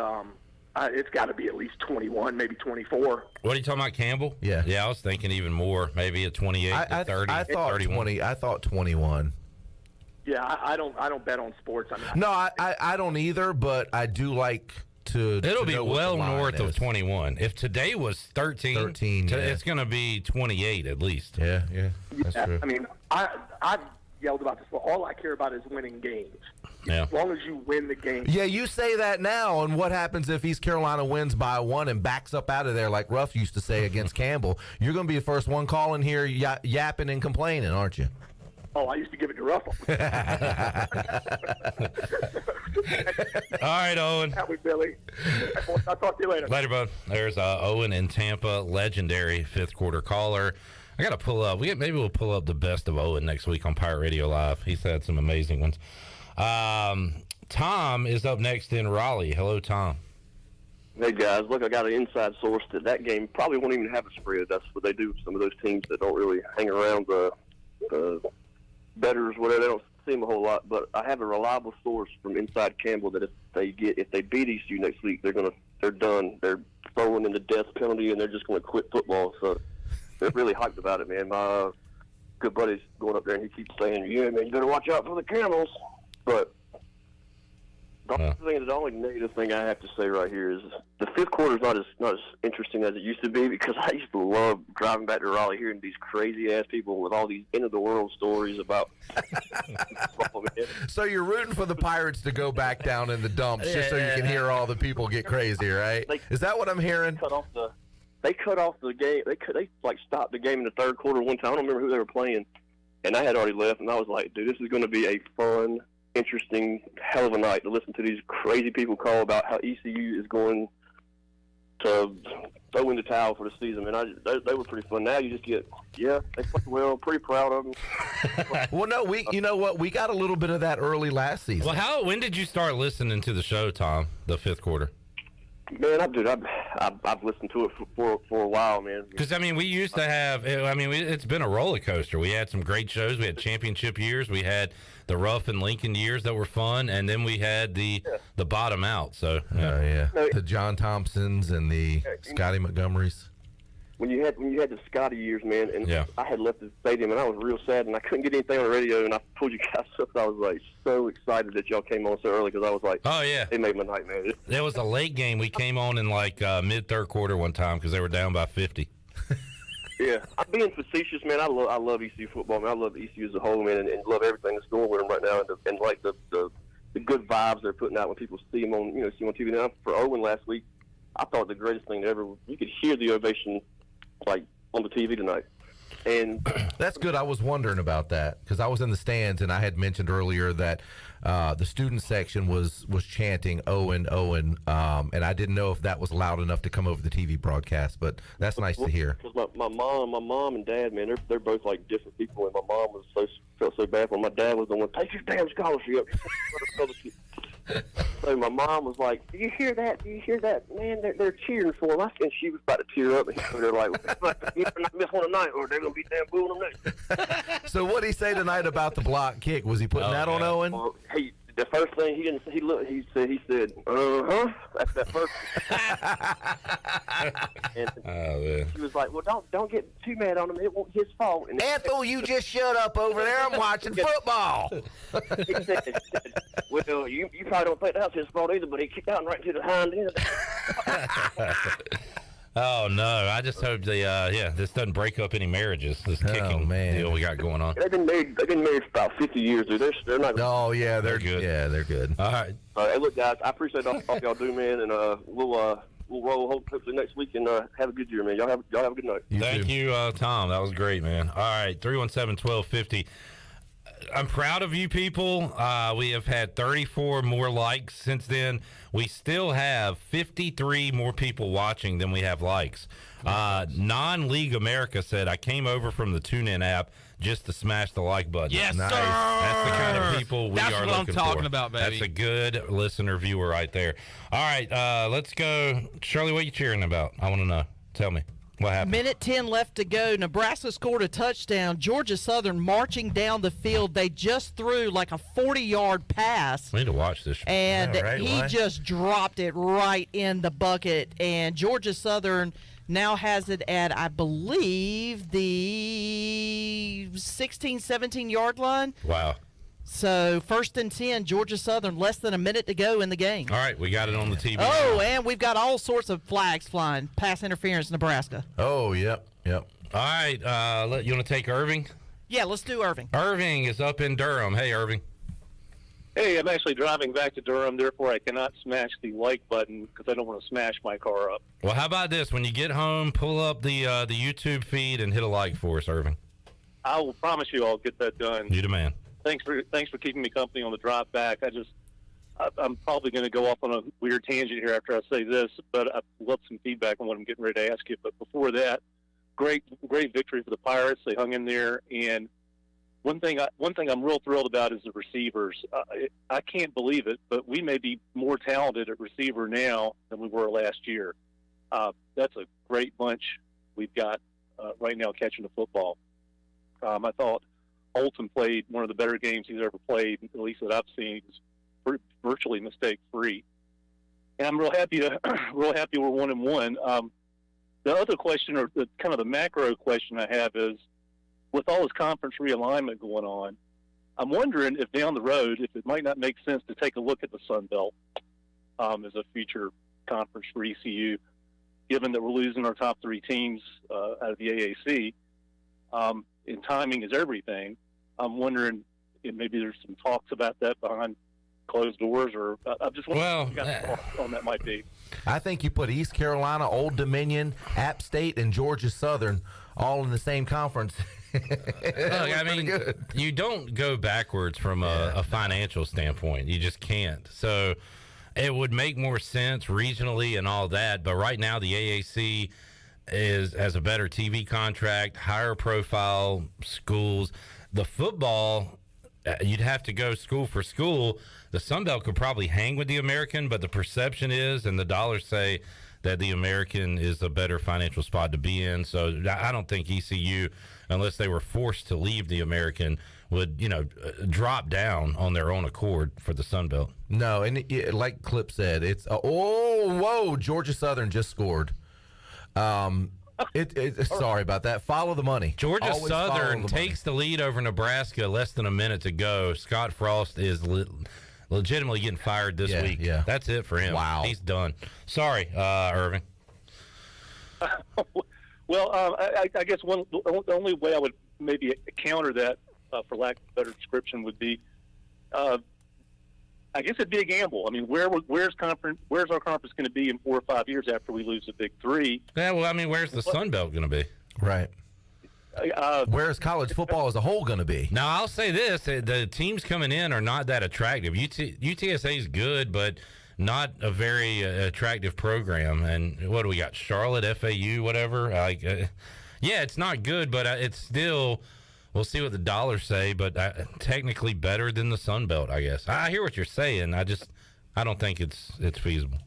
it's got to be at least 21, maybe 24. What are you talking about, Campbell? Yeah. Yeah, I was thinking even more, maybe a 28 to 30. I thought 31. 20. I thought 21. Yeah, I don't bet on sports. I don't either, but I do like to. It'll be know well what the line north is. of 21. If today was 13, it's going to be 28 at least. Yeah, that's true. I mean, I've yelled about this, but all I care about is winning games. Yeah. As long as you win the game. Yeah, you say that now, and what happens if East Carolina wins by 1 and backs up out of there like Ruff used to say against Campbell? You're going to be the first one calling here yapping and complaining, aren't you? Oh, I used to give it to Russell. All right, Owen. That was Billy. I'll talk to you later. Later, bud. There's Owen in Tampa, legendary fifth quarter caller. I got to pull up. Maybe we'll pull up the best of Owen next week on Pirate Radio Live. He's had some amazing ones. Tom is up next in Raleigh. Hello, Tom. Hey, guys. Look, I got an inside source that game probably won't even have a spread. That's what they do with some of those teams that don't really hang around the bettors, whatever. They don't see them a whole lot. But I have a reliable source from inside Campbell that if they beat ECU next week, they're done. They're throwing in the death penalty, and they're just going to quit football. So they're really hyped about it, man. My good buddy's going up there, and he keeps saying, "Yeah, man, you better watch out for the Camels." But the only negative thing I have to say right here is the fifth quarter is not as interesting as it used to be, because I used to love driving back to Raleigh hearing these crazy ass people with all these end of the world stories about. So you're rooting for the Pirates to go back down in the dumps just so you can hear all the people get crazy, right? Is that what I'm hearing? They cut off the game. They stopped the game in the third quarter one time. I don't remember who they were playing, and I had already left, and I was like, dude, this is going to be a fun, interesting, hell of a night to listen to these crazy people call about how ECU is going to throw in the towel for the season. Man, they were pretty fun. Now you just get, they played well, pretty proud of them. Well, no, you know what? We got a little bit of that early last season. Well, when did you start listening to the show, Tom, the fifth quarter? Man, I've listened to it for a while, man. Because, we used to have, it's been a roller coaster. We had some great shows. We had championship years. We had the Ruff and Lincoln years that were fun. And then we had the bottom out. So, the John Thompsons and the Scotty Montgomerys. When you had the Scotty years, man, and I had left the stadium, and I was real sad, and I couldn't get anything on the radio, and I pulled you guys up, and I was like so excited that y'all came on so early, because I was like, oh yeah, they made my night, man. There was a late game. We came on in mid third quarter one time because they were down by 50. Yeah, I'm being facetious, man. I love ECU football, man. I love ECU as a whole, man, and love everything that's going with them right now, and the good vibes they're putting out when people see them on TV. Now for Owen last week, I thought the greatest thing ever. You could hear the ovation on the TV tonight. And that's good. I was wondering about that because I was in the stands, and I had mentioned earlier that the student section was chanting Owen, and I didn't know if that was loud enough to come over the TV broadcast, but that's nice to hear. Because my mom and dad, man, they're both different people, and my mom felt so bad when my dad was the one, take your damn scholarship. So my mom was like, do you hear that? Man, they're cheering for him. And she was about to tear up. And they're like, you better not miss one tonight, or they're going to be damn booing them next. So what did he say tonight about the block kick? Was he putting that on Owen? Well, the first thing he didn't. He said, That's that first. And he was like, well, don't get too mad on him. It won't his fault. And Ethel, you just shut up over there. I'm watching football. He said, well, you probably don't think that's his fault either, but he kicked out and right to the hind end. Oh no! I just hope this doesn't break up any marriages. This kicking deal we got going on. They've been married for about 50 years, dude. They're not. Oh yeah, they're good. Yeah, they're good. All right. Hey, look, guys, I appreciate all y'all do, man, and we'll roll hopefully next week and have a good year, man. Y'all have a good night. Thank you, Tom. That was great, man. All right, 317-1250. I'm proud of you people. We have had 34 more likes since then. We still have 53 more people watching than we have likes. Non-League America said, I came over from the TuneIn app just to smash the like button. Yes, nice. Sir. That's the kind of people we are looking for. That's what I'm talking about, baby. That's a good listener viewer right there. All right, let's go. Shirley, what are you cheering about? I want to know. Tell me. What happened? Minute 10 left to go. Nebraska scored a touchdown. Georgia Southern marching down the field. They just threw like a 40-yard pass. We need to watch this. And he just dropped it right in the bucket. And Georgia Southern now has it at, I believe, the 16, 17-yard line. Wow. So, 1st and 10, Georgia Southern, less than a minute to go in the game. All right, we got it on the TV. Oh, now. And we've got all sorts of flags flying. Pass interference, Nebraska. Oh, yep. All right, you want to take Irving? Yeah, let's do Irving. Irving is up in Durham. Hey, Irving. Hey, I'm actually driving back to Durham, therefore I cannot smash the like button because I don't want to smash my car up. Well, how about this? When you get home, pull up the YouTube feed and hit a like for us, Irving. I will promise you I'll get that done. You the man. Thanks for keeping me company on the drive back. I'm probably going to go off on a weird tangent here after I say this, but I'd love some feedback on what I'm getting ready to ask you. But before that, great victory for the Pirates. They hung in there, and one thing I'm real thrilled about is the receivers. I can't believe it, but we may be more talented at receiver now than we were last year. That's a great bunch we've got right now catching the football. I thought Holton played one of the better games he's ever played, at least that I've seen. He's virtually mistake-free. And I'm real happy we're 1-1. The other question, or the kind of the macro question I have is, with all this conference realignment going on, I'm wondering if down the road, if it might not make sense to take a look at the Sun Belt as a future conference for ECU, given that we're losing our top 3 teams out of the AAC. And timing is everything. I'm wondering if maybe there's some talks about that behind closed doors, or I'm just wondering what you guys' thoughts on that might be. I think you put East Carolina, Old Dominion, App State, and Georgia Southern all in the same conference. Look, I mean, you don't go backwards from a financial standpoint. You just can't. So it would make more sense regionally and all that. But right now, the AAC has a better TV contract, higher profile schools. The football, you'd have to go school for school. The Sun Belt could probably hang with the American, but the perception is, and the dollars say, that the American is a better financial spot to be in. So I don't think ECU, unless they were forced to leave the American, would, drop down on their own accord for the Sun Belt. No, and like Clip said, it's whoa, Georgia Southern just scored. Sorry about that. Follow the money. Georgia Southern takes the lead over Nebraska less than a minute to go. Scott Frost is legitimately getting fired this week. Yeah. That's it for him. Wow. He's done. Sorry, Irving. Well, I guess the only way I would maybe counter that, for lack of a better description, would be, I guess it'd be a gamble. I mean, where's our conference going to be in 4 or 5 years after we lose the Big Three? Yeah, well, I mean, where's the Sun Belt going to be? Right. Where's college football as a whole going to be? Now, I'll say this. The teams coming in are not that attractive. UTSA is good, but not a very attractive program. And what do we got? Charlotte, FAU, whatever? Yeah, it's not good, but it's still... We'll see what the dollars say, but technically better than the Sun Belt, I guess. I hear what you're saying. I don't think it's feasible.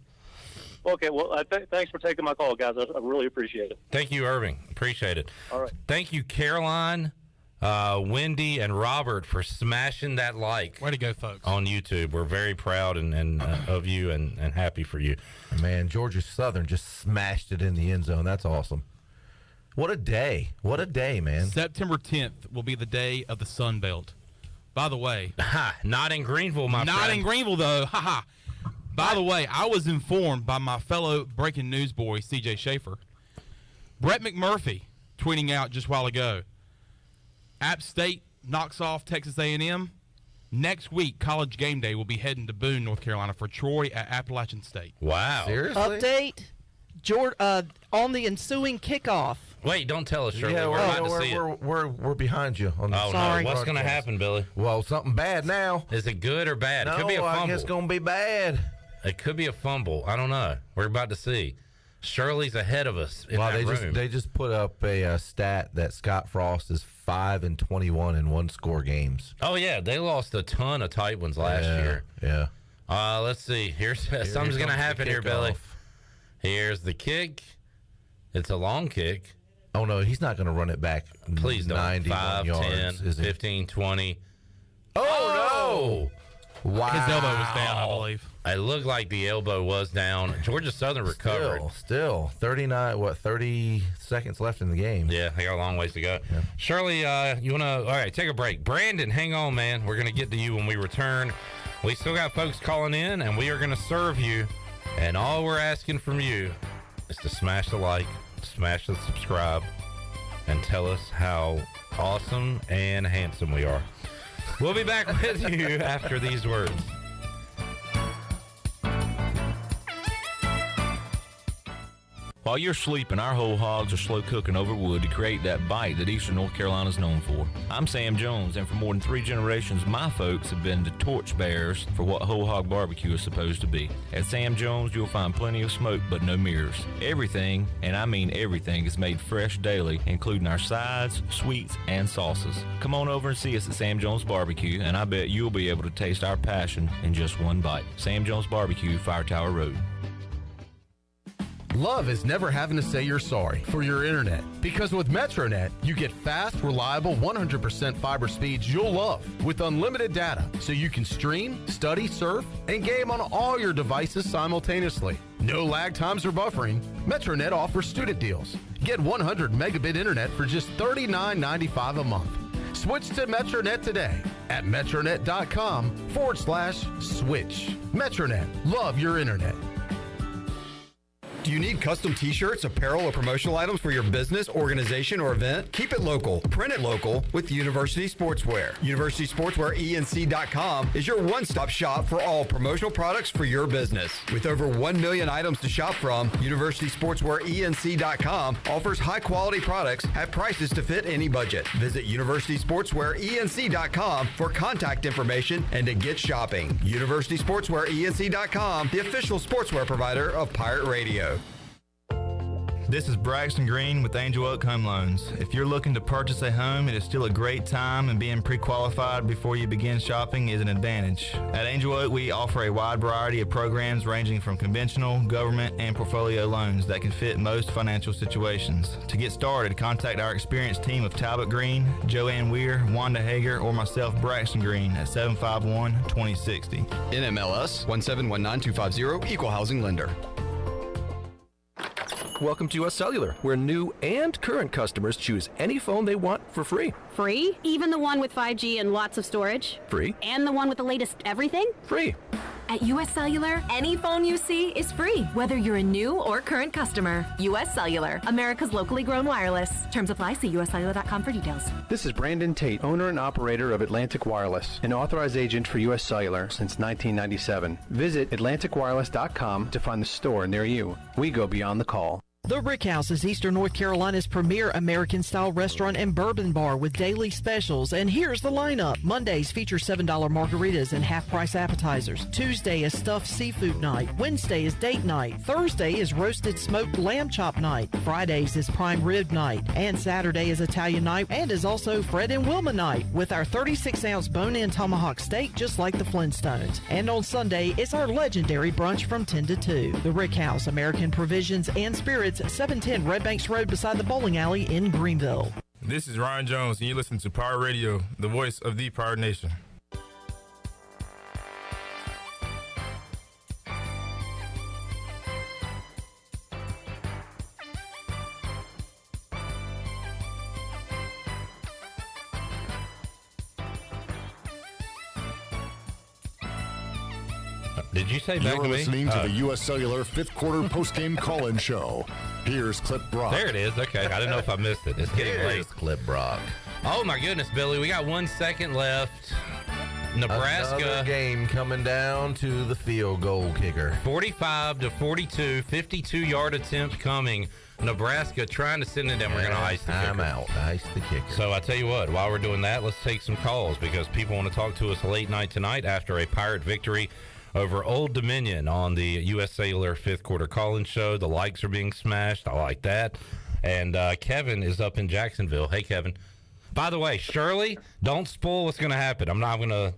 Okay, well, thanks for taking my call, guys. I really appreciate it. Thank you, Irving. Appreciate it. All right. Thank you, Caroline, Wendy, and Robert for smashing that like. Way to go, folks. On YouTube. We're very proud and of you and happy for you. Man, Georgia Southern just smashed it in the end zone. That's awesome. What a day. What a day, man. September 10th will be the day of the Sun Belt. By the way. Not in Greenville, my friend. Not in Greenville, though. By the way, I was informed by my fellow breaking news boy, C.J. Schaefer. Brett McMurphy tweeting out just a while ago. App State knocks off Texas A&M. Next week, College Game Day will be heading to Boone, North Carolina for Troy at Appalachian State. Wow. Seriously? Update, on the ensuing kickoff. Wait, don't tell us, Shirley. Yeah, we're about to see it. We're behind you. On Oh, Sorry. no. What's going to happen, Billy? Well, something bad now. Is it good or bad? No, It could be a fumble. I guess it's going to be bad. It could be a fumble. I don't know. We're about to see. Shirley's ahead of us in that room. They just put up a stat that Scott Frost is 5-21 in one-score games. Oh, yeah. They lost a ton of tight ones last year. Yeah. Let's see. Here's something's going to happen here, Billy. Here's the kick. It's a long kick. Oh, no, he's not going to run it back. Please don't. 91 5, yards, 10, is he? 15, 20. Oh, no. Wow. His elbow was down, I believe. It looked like the elbow was down. Georgia Southern recovered. Still. 30 seconds left in the game. Yeah, they got a long ways to go. Yeah. Shirley, you want to... All right, take a break. Brandon, hang on, man. We're going to get to you when we return. We still got folks calling in, and we are going to serve you. And all we're asking from you is to smash the like, smash the subscribe, and tell us how awesome and handsome we are. We'll be back with you after these words. While you're sleeping, our whole hogs are slow cooking over wood to create that bite that Eastern North Carolina is known for. I'm Sam Jones, and for more than 3 generations, my folks have been the torchbearers for what whole hog barbecue is supposed to be. At Sam Jones, you'll find plenty of smoke, but no mirrors. Everything, and I mean everything, is made fresh daily, including our sides, sweets, and sauces. Come on over and see us at Sam Jones Barbecue, and I bet you'll be able to taste our passion in just one bite. Sam Jones Barbecue, Fire Tower Road. Love is never having to say you're sorry for your internet, because with MetroNet, you get fast, reliable, 100% fiber speeds you'll love with unlimited data, so you can stream, study, surf, and game on all your devices simultaneously. No lag times or buffering. MetroNet offers student deals. Get 100 megabit internet for just $39.95 a month. Switch to MetroNet today at metronet.com/switch. MetroNet, love your internet. Do you need custom t-shirts, apparel, or promotional items for your business, organization, or event? Keep it local. Print it local with University Sportswear. University Sportswear ENC.com is your one-stop shop for all promotional products for your business. With over 1 million items to shop from, University Sportswear ENC.com offers high-quality products at prices to fit any budget. Visit University Sportswear ENC.com for contact information and to get shopping. University Sportswear ENC.com, the official sportswear provider of Pirate Radio. This is Braxton Green with Angel Oak Home Loans. If you're looking to purchase a home, it is still a great time, and being pre-qualified before you begin shopping is an advantage. At Angel Oak, we offer a wide variety of programs ranging from conventional, government, and portfolio loans that can fit most financial situations. To get started, contact our experienced team of Talbot Green, Joanne Weir, Wanda Hager, or myself, Braxton Green, at 751-2060. NMLS 1719250, Equal Housing Lender. Welcome to US Cellular, where new and current customers choose any phone they want for free. Free? Even the one with 5G and lots of storage? Free. And the one with the latest everything? Free. At US Cellular, any phone you see is free, whether you're a new or current customer. US Cellular, America's locally grown wireless. Terms apply. See uscellular.com for details. This is Brandon Tate, owner and operator of Atlantic Wireless, an authorized agent for US Cellular since 1997. Visit atlanticwireless.com to find the store near you. We go beyond the call. The Rick House is Eastern North Carolina's premier American-style restaurant and bourbon bar with daily specials. And here's the lineup. Mondays feature $7 margaritas and half-price appetizers. Tuesday is stuffed seafood night. Wednesday is date night. Thursday is roasted smoked lamb chop night. Fridays is prime rib night. And Saturday is Italian night and is also Fred and Wilma night with our 36-ounce bone-in tomahawk steak just like the Flintstones. And on Sunday, it's our legendary brunch from 10 to 2. The Rick House, American Provisions and Spirits, 710 Red Banks Road beside the bowling alley in Greenville. This is Ryan Jones, and you listen to Pirate Radio, the voice of the Pirate Nation. Did you say back You're to me? listening to the U.S. Cellular fifth quarter postgame call-in show. Here's Clip Brock. There it is. Okay, I didn't know if I missed it. It's getting late. Clip Brock. Oh my goodness, Billy, we got 1 second left. Nebraska Another game coming down to the field goal kicker. 45-42, 52-yard attempt coming. Nebraska trying to send it down. We're going to ice the kicker. I'm out. Ice the kicker. So I tell you what, while we're doing that, let's take some calls because people want to talk to us late night tonight after a Pirate victory over Old Dominion on the U.S. Cellular fifth quarter call-in show. The likes are being smashed. I like that. And Kevin is up in Jacksonville. Hey, Kevin. By the way, Shirley, don't spoil what's going to happen. I'm not going to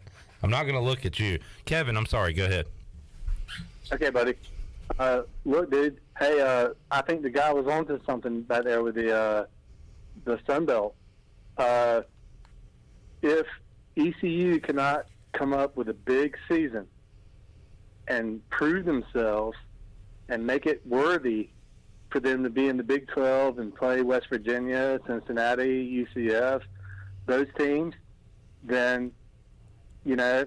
look at you. Kevin, I'm sorry. Go ahead. Okay, buddy. Look, dude. Hey, I think the guy was onto something back there with the Sun Belt. If ECU cannot come up with a big season and prove themselves and make it worthy for them to be in the Big 12 and play West Virginia, Cincinnati, UCF, those teams, then, you know,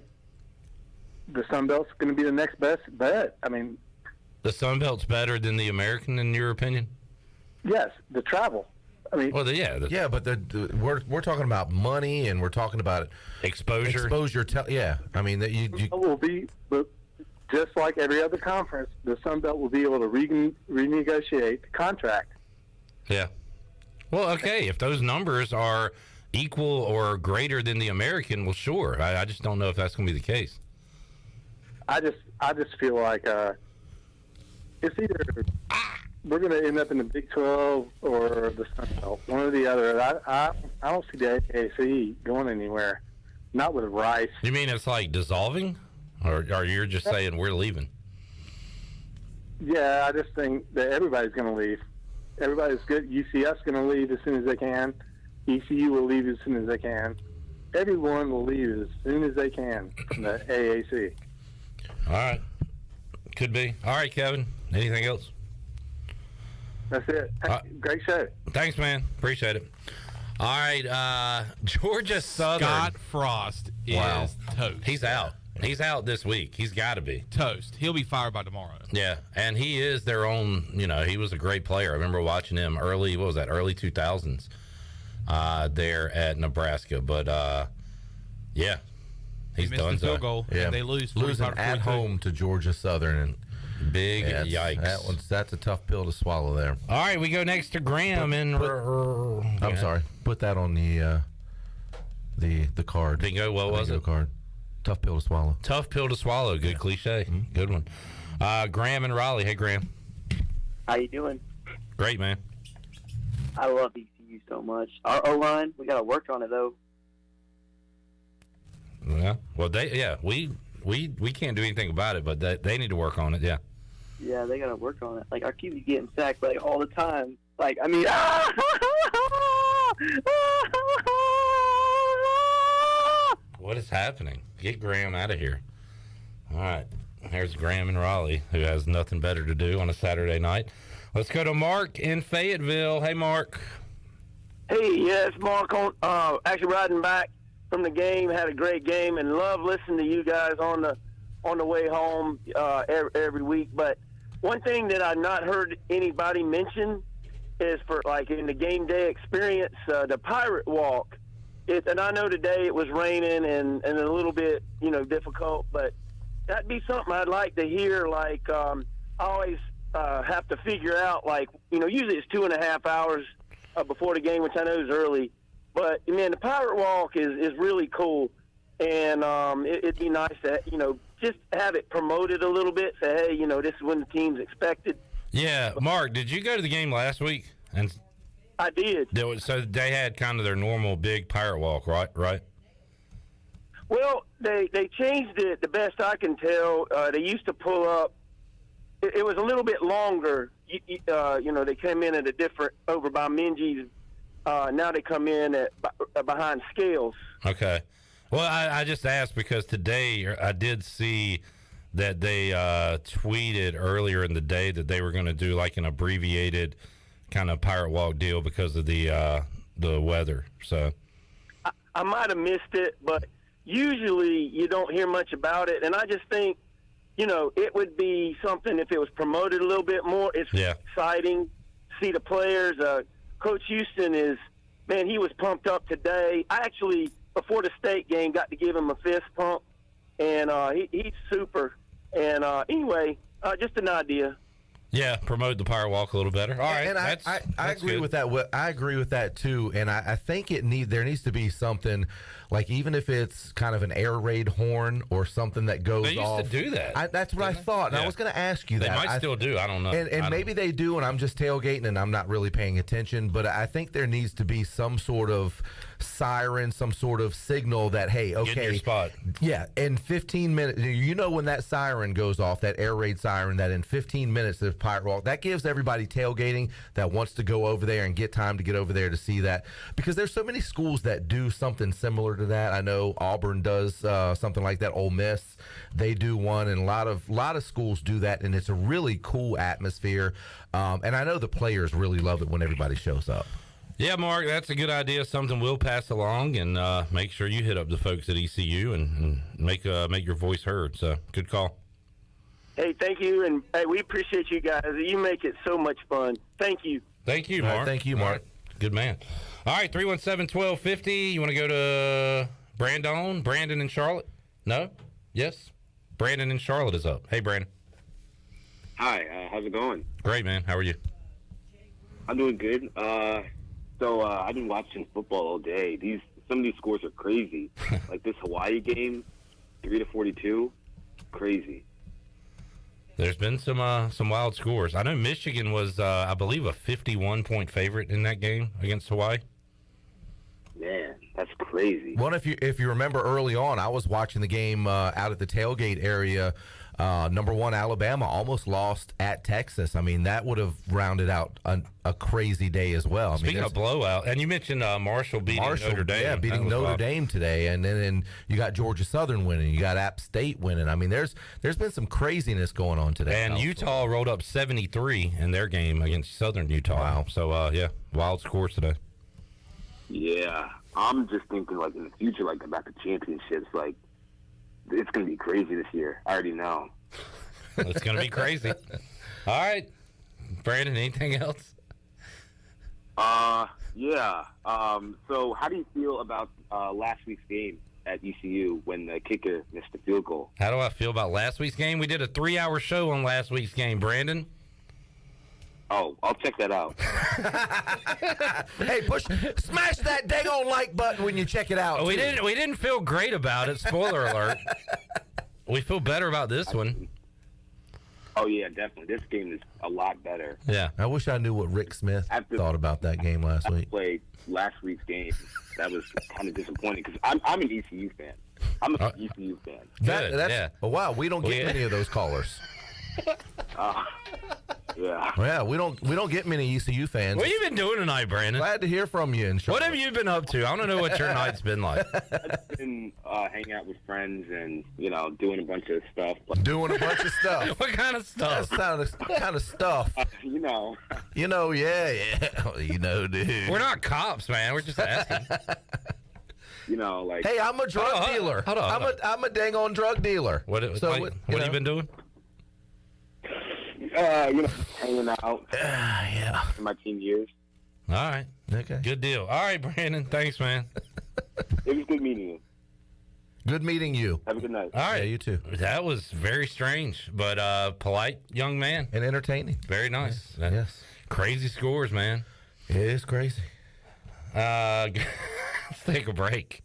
the Sun Belt's going to be the next best bet. I mean, the Sun Belt's better than the American, in your opinion? Yes, the travel. I mean, well, but we're talking about money and we're talking about exposure. Yeah, I mean that you will be, but just like every other conference, the Sun Belt will be able to renegotiate the contract. Yeah. Well, okay, if those numbers are equal or greater than the American, well, sure. I just don't know if that's going to be the case. I just feel like it's either we're going to end up in the Big 12 or the Sun Belt, one or the other. I don't see the AAC going anywhere, not with Rice. You mean it's like dissolving, or you're just saying we're leaving? Yeah, I just think that everybody's going to leave. Everybody's good. UCF's going to leave as soon as they can. ECU will leave as soon as they can. Everyone will leave as soon as they can from the AAC. All right. Could be. All right, Kevin. Anything else? That's it. Great show. Thanks, man. Appreciate it. All right. Georgia Southern. Scott Frost is toast. He's out. He's out this week. He's got to be. Toast. He'll be fired by tomorrow. Yeah, and he is their own, he was a great player. I remember watching him early 2000s there at Nebraska. But, yeah, he's missed done the field goal, and they lose losing at home to Georgia Southern. And big yikes. That's a tough pill to swallow there. All right, we go next to Graham. I'm sorry. Put that on the card. Bingo, what was it? Card. Tough pill to swallow. Tough pill to swallow. Good cliche. Mm-hmm. Good one. Graham and Raleigh. Hey, Graham. How you doing? Great, man. I love ECU so much. Our O-line, we got to work on it, though. Yeah. Well, we can't do anything about it, but they need to work on it, yeah. Yeah, they got to work on it. Like, our QB's getting sacked, like, all the time. Like, I mean, what is happening? Get Graham out of here. All right. Here's Graham in Raleigh, who has nothing better to do on a Saturday night. Let's go to Mark in Fayetteville. Hey, Mark. Hey, yes, Mark. Actually riding back from the game, had a great game, and love listening to you guys on the way home every week. But one thing that I've not heard anybody mention is for like in the game day experience, the Pirate Walk. And I know today it was raining and a little bit difficult, but that'd be something I'd like to hear. Like I always have to figure out, like usually it's 2.5 hours before the game, which I know is early. But man, the Pirate Walk is really cool, and it'd be nice to just have it promoted a little bit. Say, hey, this is when the team's expected. Yeah, Mark, did you go to the game last week? And I did. So they had kind of their normal big Pirate Walk, right? Well, they changed it. The best I can tell, they used to pull up. It was a little bit longer. They came in at a different over by Minji's. Now they come in at behind Scales. Okay. Well, I just asked because today I did see that they tweeted earlier in the day that they were going to do like an abbreviated kind of Pirate Walk deal because of the weather. So I might have missed it, but usually you don't hear much about it. And I just think, it would be something if it was promoted a little bit more. It's exciting. See the players. Coach Houston he was pumped up today. I actually, before the state game, got to give him a fist pump, and he's super. And anyway, just an idea. Yeah, promote the Pirate Walk a little better. All right, and I agree with that. I agree with that too. And I think there needs to be something like, even if it's kind of an air raid horn or something that goes off. They used to do that. That's what I thought. And I was going to ask you that. They might still do. I don't know. And maybe they do, and I'm just tailgating and I'm not really paying attention. But I think there needs to be some sort of siren, some sort of signal that, hey, okay, get in your spot. Yeah, in 15 minutes, when that siren goes off, that air raid siren, that in 15 minutes there's Pirate Walk, that gives everybody tailgating that wants to go over there and get time to get over there to see that, because there's so many schools that do something similar to that. I know Auburn does something like that. Ole Miss, they do one, and a lot of schools do that, and it's a really cool atmosphere. And I know the players really love it when everybody shows up. Yeah, Mark, that's a good idea. Something we'll pass along, and make sure you hit up the folks at ECU and make your voice heard. So, good call. Hey, thank you, and hey, we appreciate you guys. You make it so much fun. Thank you. Thank you, Mark. Right, thank you, Mark. Right. Good man. All right, 317-1250. You want to go to Brandon in Charlotte? No? Yes? Brandon in Charlotte is up. Hey, Brandon. Hi, how's it going? Great, man. How are you? I'm doing good. So I've been watching football all day. Some of these scores are crazy. Like this Hawaii game, 3-42, crazy. There's been some wild scores. I know Michigan was, I believe, a 51-point favorite in that game against Hawaii. Man, that's crazy. Well, if you remember early on, I was watching the game out at the tailgate area. Number 1 Alabama almost lost at Texas. I mean, that would have rounded out a crazy day as well. Speaking of blowout, and you mentioned Marshall beating Notre Dame. Yeah, beating Notre Dame today, and then you got Georgia Southern winning. You got App State winning. I mean, there's been some craziness going on today. And Utah rolled up 73 in their game against Southern Utah. Wow. So, yeah, wild scores today. Yeah, I'm just thinking, like, in the future, like, about the championships, like, it's going to be crazy this year. I already know. It's going to be crazy. All right. Brandon, anything else? Yeah. So how do you feel about last week's game at ECU when the kicker missed the field goal? How do I feel about last week's game? We did a 3-hour show on last week's game, Brandon. Oh, I'll check that out. Hey, smash that dang on like button when you check it out. We didn't feel great about it. Spoiler alert. We feel better about this one. Oh yeah, definitely. This game is a lot better. Yeah, I wish I knew what Rick Smith thought about that game last week. Played last week's game. That was kind of disappointing because I'm an ECU fan. I'm an ECU fan. Yeah. Oh, wow, we don't get many of those callers. Yeah. Yeah, we don't get many ECU fans. What have you been doing tonight, Brandon? Glad to hear from you. What have you been up to? I want to know what your night's been like. I've been hanging out with friends and doing a bunch of stuff. Doing a bunch of stuff. What kind of stuff? What kind of stuff? Yeah. Dude. We're not cops, man. We're just asking. Like. Hey, I'm a drug dealer. Hold on. I'm a dang on drug dealer. What have you been doing? Hanging out. Yeah. In my teen years. All right. Okay. Good deal. All right, Brandon. Thanks, man. It was good meeting you. Good meeting you. Have a good night. All right. Yeah, you too. That was very strange, but polite young man. And entertaining. Very nice. Yes. Crazy scores, man. It is crazy. Let's take a break.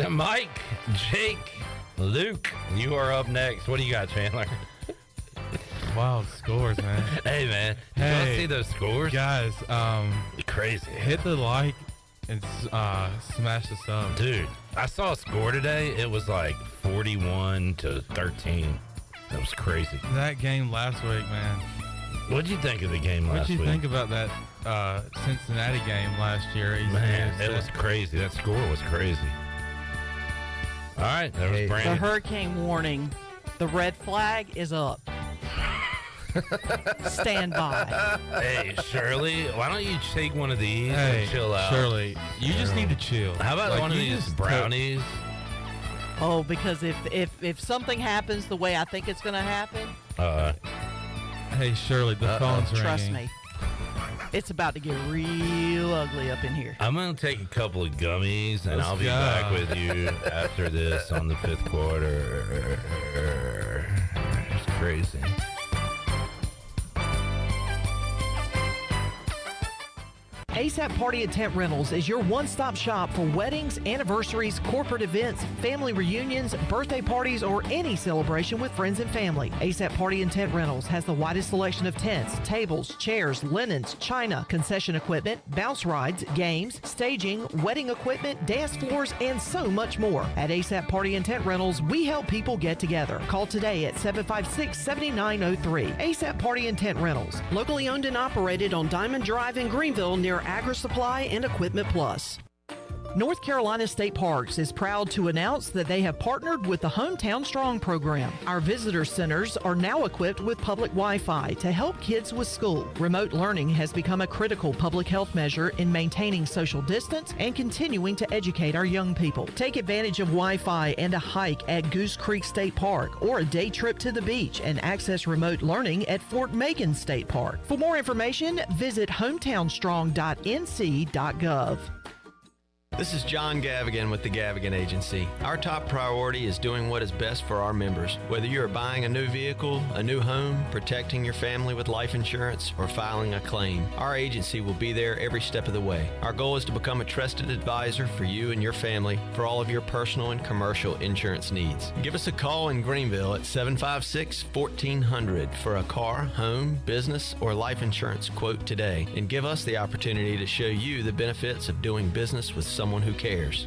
Mike, Jake, Luke, you are up next. What do you got, Chandler? Wild scores, man. Hey, man. Did y'all see those scores? Guys, crazy. Hit the like and smash the sub. Dude, I saw a score today. It was like 41-13. That was crazy. That game last week, man. What'd you think of the game last week? What'd you think about that Cincinnati game last year? Man, it was crazy. That score was crazy. All right, there was Brandon. The hurricane warning. The red flag is up. Stand by. Hey, Shirley, why don't you take one of these and chill out? Shirley, you just need to chill. How about one of these brownies? Oh, because if something happens the way I think it's going to happen. Hey, Shirley, the phone's ringing. Trust me. It's about to get real ugly up in here. I'm going to take a couple of gummies, and I'll be back with you after this on the fifth quarter. It's crazy. ASAP Party and Tent Rentals is your one-stop shop for weddings, anniversaries, corporate events, family reunions, birthday parties, or any celebration with friends and family. ASAP Party and Tent Rentals has the widest selection of tents, tables, chairs, linens, china, concession equipment, bounce rides, games, staging, wedding equipment, dance floors, and so much more. At ASAP Party and Tent Rentals, we help people get together. Call today at 756-7903. ASAP Party and Tent Rentals. Locally owned and operated on Diamond Drive in Greenville near Agri Supply and Equipment Plus. North Carolina State Parks is proud to announce that they have partnered with the Hometown Strong program. Our visitor centers are now equipped with public Wi-Fi to help kids with school. Remote learning has become a critical public health measure in maintaining social distance and continuing to educate our young people. Take advantage of Wi-Fi and a hike at Goose Creek State Park or a day trip to the beach and access remote learning at Fort Megan State Park. For more information, visit hometownstrong.nc.gov. This is John Gavigan with the Gavigan Agency. Our top priority is doing what is best for our members. Whether you are buying a new vehicle, a new home, protecting your family with life insurance, or filing a claim, our agency will be there every step of the way. Our goal is to become a trusted advisor for you and your family for all of your personal and commercial insurance needs. Give us a call in Greenville at 756-1400 for a car, home, business, or life insurance quote today, and give us the opportunity to show you the benefits of doing business with someone who cares.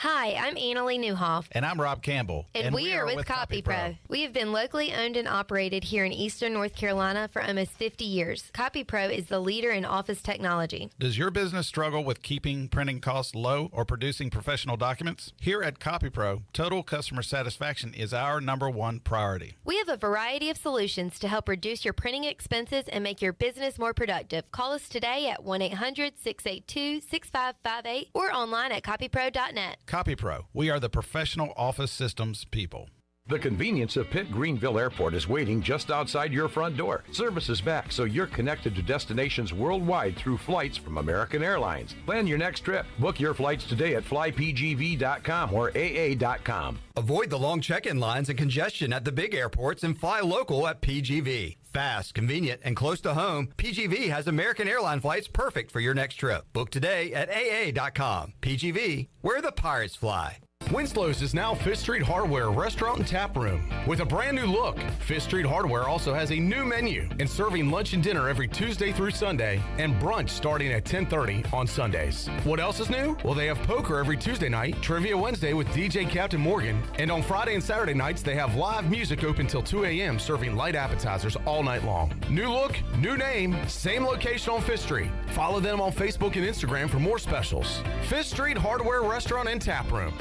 Hi, I'm Annalie Newhoff. And I'm Rob Campbell. And we are with CopyPro. We have been locally owned and operated here in Eastern North Carolina for almost 50 years. CopyPro is the leader in office technology. Does your business struggle with keeping printing costs low or producing professional documents? Here at CopyPro, total customer satisfaction is our #1 priority. We have a variety of solutions to help reduce your printing expenses and make your business more productive. Call us today at 1-800-682-6558 or online at copypro.net. CopyPro, we are the professional office systems people. The convenience of Pitt Greenville Airport is waiting just outside your front door. Service is back, so you're connected to destinations worldwide through flights from American Airlines. Plan your next trip. Book your flights today at flypgv.com or aa.com. Avoid the long check-in lines and congestion at the big airports and fly local at PGV. Fast, convenient, and close to home, PGV has American airline flights perfect for your next trip. Book today at aa.com. PGV, where the pirates fly. Winslow's is now Fifth Street Hardware Restaurant and Tap Room. With a brand new look, Fifth Street Hardware also has a new menu and serving lunch and dinner every Tuesday through Sunday and brunch starting at 10:30 on Sundays. What else is new? Well, they have poker every Tuesday night, Trivia Wednesday with DJ Captain Morgan, and on Friday and Saturday nights, they have live music open till 2 a.m. serving light appetizers all night long. New look, new name, same location on Fifth Street. Follow them on Facebook and Instagram for more specials. Fifth Street Hardware Restaurant and Tap Room.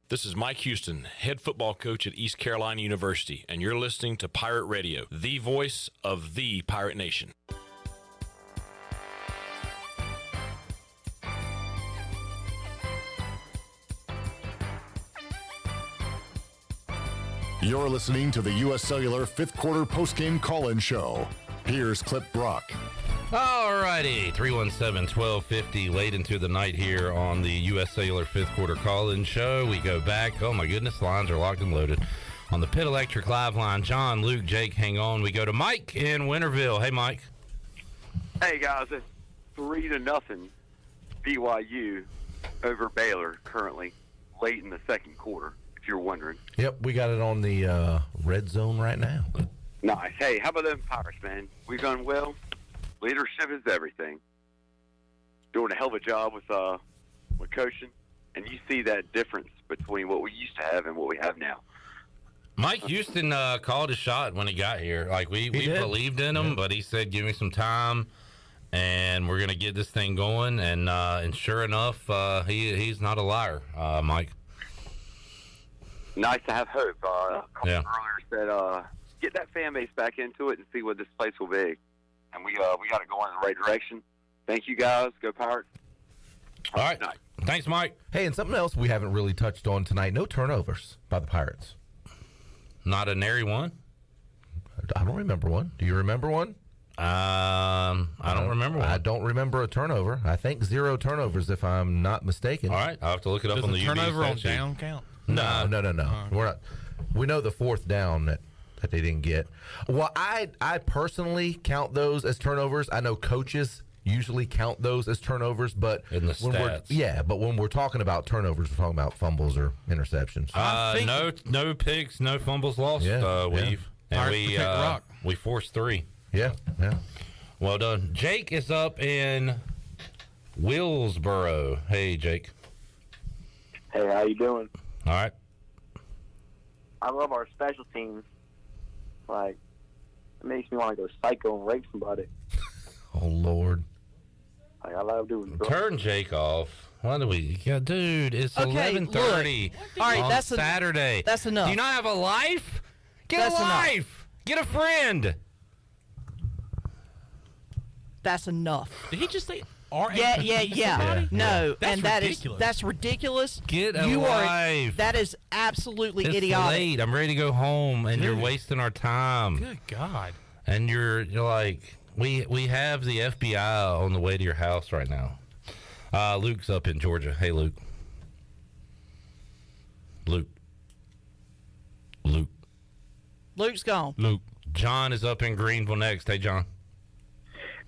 This is Mike Houston, head football coach at East Carolina University, and you're listening to Pirate Radio, the voice of the Pirate Nation. You're listening to the U.S. Cellular 5th Quarter Postgame Call-In Show. Here's Clip Brock. All righty, 317-1250, late into the night here on the U.S. Cellular 5th Quarter Call-In Show. We go back. Oh, my goodness, lines are locked and loaded. On the Pitt Electric Live line, John, Luke, Jake, hang on. We go to Mike in Winterville. Hey, Mike. Hey, guys. It's 3-0 BYU over Baylor currently, late in the second quarter, if you're wondering. Yep, we got it on the red zone right now. Nice. Hey, how about them Pirates, man? We've done well. Leadership is everything. Doing a hell of a job with coaching, and you see that difference between what we used to have and what we have now. Mike Houston called a shot when he got here. Like we believed in him, but he said, "Give me some time, and we're gonna get this thing going." And sure enough, he's not a liar, Mike. Nice to have hope. A couple earlier said, "Get that fan base back into it and see what this place will be." And we got to go in the right direction. Thank you, guys. Go Pirates. All right. Thanks, Mike. Hey, and something else we haven't really touched on tonight, no turnovers by the Pirates. Not a nary one? I don't remember one. Do you remember one? I don't remember one. I don't remember a turnover. I think 0 turnovers, if I'm not mistaken. All right. I'll have to look it up on the turnover on down count? No. We're not. We know the fourth down that they didn't get. Well, I personally count those as turnovers. I know coaches usually count those as turnovers, but in the stats. But when we're talking about turnovers, we're talking about fumbles or interceptions. No picks, no fumbles lost. We forced 3. Yeah. Well done. Jake is up in Willsboro. Hey, Jake. Hey, how you doing? All right. I love our special teams. Like, it makes me want to go psycho and rape somebody. Oh, Lord. Like, I love doing it. Turn Jake off. What do we... Yeah, dude, it's 11:30 All right, on Saturday. That's enough. Do you not have a life? Get a life. Get a friend. That's enough. Did he just say... Yeah. No, that's and that's ridiculous. Get a life. That is absolutely it's idiotic. Late. I'm ready to go home, and you're wasting our time. Good God. And you're like, we have the FBI on the way to your house right now. Luke's up in Georgia. Hey, Luke. Luke. Luke's gone. Luke. John is up in Greenville next. Hey, John.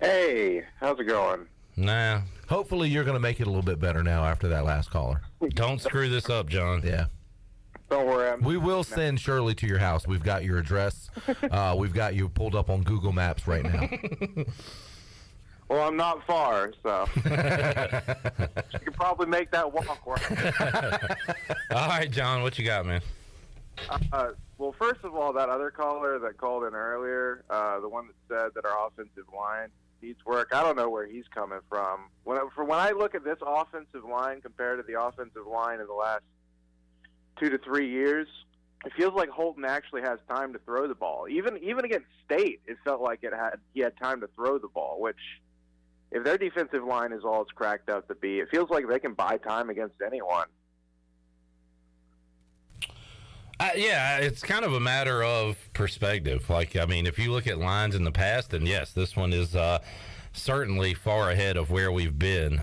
Hey, how's it going? Nah. Hopefully you're going to make it a little bit better now after that last caller. Don't screw this up, John. Yeah. Don't worry. We will send Shirley to your house. We've got your address. We've got you pulled up on Google Maps right now. Well, I'm not far, so you can probably make that walk work. All right, John, what you got, man? Well, first of all, that other caller that called in earlier, the one that said that our offensive line needs work, I don't know where he's coming from. When I look at this offensive line compared to the offensive line in the last 2 to 3 years, it feels like Holton actually has time to throw the ball. Even against State, it felt like he had time to throw the ball, which if their defensive line is all it's cracked up to be, it feels like they can buy time against anyone. Yeah, it's kind of a matter of perspective. Like, I mean, if you look at lines in the past, then yes, this one is certainly far ahead of where we've been.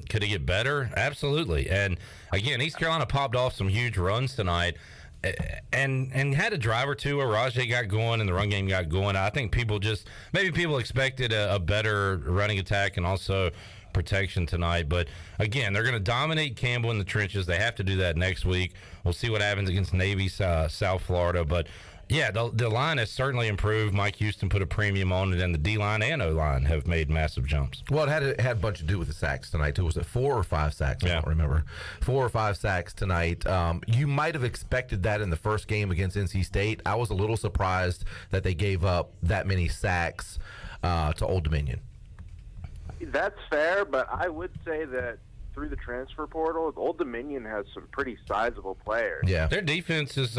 Could it get better? Absolutely. And again, East Carolina popped off some huge runs tonight and had a drive or two where Rajay got going and the run game got going. I think people expected a better running attack and also protection tonight. But again, they're going to dominate Campbell in the trenches. They have to do that next week. We'll see what happens against Navy, South Florida. But yeah, the line has certainly improved. Mike Houston put a premium on it, and the D-line and O-line have made massive jumps. Well, it had a bunch to do with the sacks tonight, too. Was it 4 or 5 sacks? I don't remember. 4 or 5 sacks tonight. You might have expected that in the first game against NC State. I was a little surprised that they gave up that many sacks to Old Dominion. That's fair, but I would say that through the transfer portal, Old Dominion has some pretty sizable players. Yeah, their defense is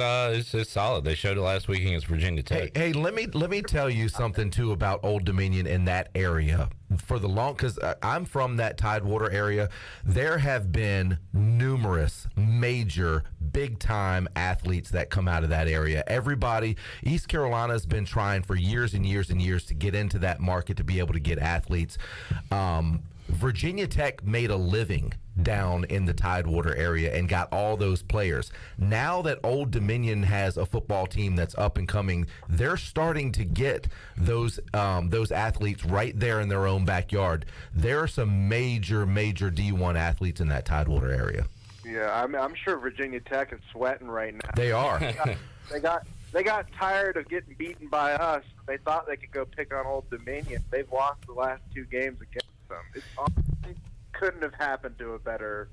solid. They showed it last week against Virginia Tech. Hey, let me tell you something too about Old Dominion in that area. Because I'm from that Tidewater area, there have been numerous major big-time athletes that come out of that area. Everybody, East Carolina's been trying for years and years and years to get into that market to be able to get athletes. Virginia Tech made a living down in the Tidewater area and got all those players. Now that Old Dominion has a football team that's up and coming, they're starting to get those athletes right there in their own backyard. There are some major D1 athletes in that Tidewater area. Yeah, I'm sure Virginia Tech is sweating right now. They are. They got tired of getting beaten by us. They thought they could go pick on Old Dominion. They've lost the last 2 games against them. It honestly couldn't have happened to a better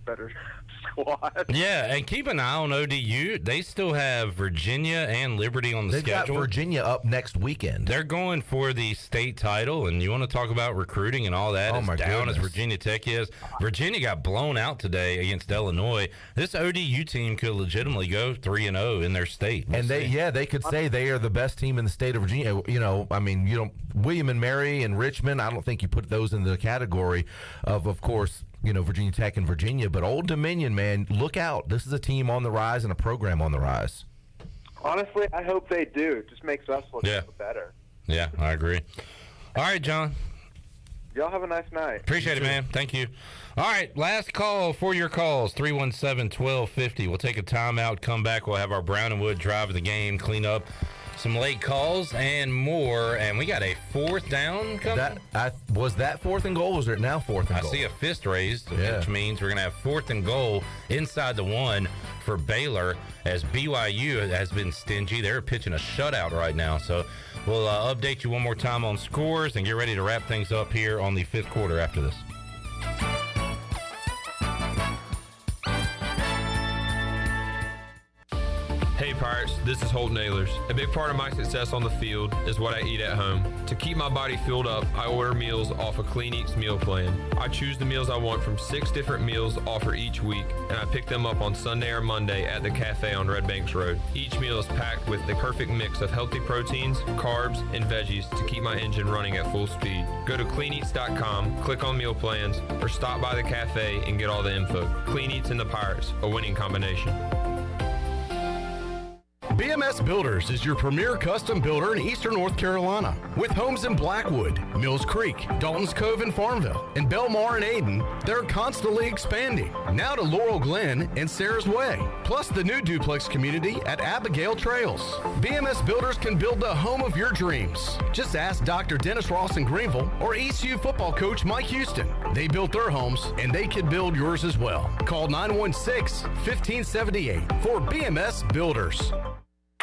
squad. Yeah, and keep an eye on ODU. They still have Virginia and Liberty on the schedule. They've got Virginia up next weekend. They're going for the state title, and you want to talk about recruiting and all that. As down as Virginia Tech is. Virginia got blown out today against Illinois. This ODU team could legitimately go 3-0 in their state. And they could say they are the best team in the state of Virginia. You know, I mean, William and Mary and Richmond, I don't think you put those in the category of course, Virginia Tech and Virginia, but Old Dominion, man, look out. This is a team on the rise and a program on the rise. Honestly, I hope they do. It just makes us look better. Yeah, I agree. All right, John. Y'all have a nice night. Appreciate it, man. Thank you. All right, last call for your calls, 317-1250. We'll take a timeout, come back. We'll have our Brown and Wood drive of the game, clean up some late calls and more, and we got a 4th down coming. Was that 4th and goal, or is it now 4th and goal? I see a fist raised, which means we're going to have 4th and goal inside the 1 for Baylor, as BYU has been stingy. They're pitching a shutout right now, so we'll update you one more time on scores and get ready to wrap things up here on the 5th quarter after this. Hey Pirates, this is Holton Ahlers. A big part of my success on the field is what I eat at home. To keep my body filled up, I order meals off a Clean Eats meal plan. I choose the meals I want from 6 different meals offered each week, and I pick them up on Sunday or Monday at the cafe on Red Banks Road. Each meal is packed with the perfect mix of healthy proteins, carbs, and veggies to keep my engine running at full speed. Go to cleaneats.com, click on meal plans, or stop by the cafe and get all the info. Clean Eats and the Pirates, a winning combination. Be BMS Builders is your premier custom builder in eastern North Carolina. With homes in Blackwood, Mills Creek, Dalton's Cove and Farmville, and Belmar and Ayden, they're constantly expanding. Now to Laurel Glen and Sarah's Way, plus the new duplex community at Abigail Trails. BMS Builders can build the home of your dreams. Just ask Dr. Dennis Ross in Greenville or ECU football coach Mike Houston. They built their homes, and they can build yours as well. Call 916-1578 for BMS Builders.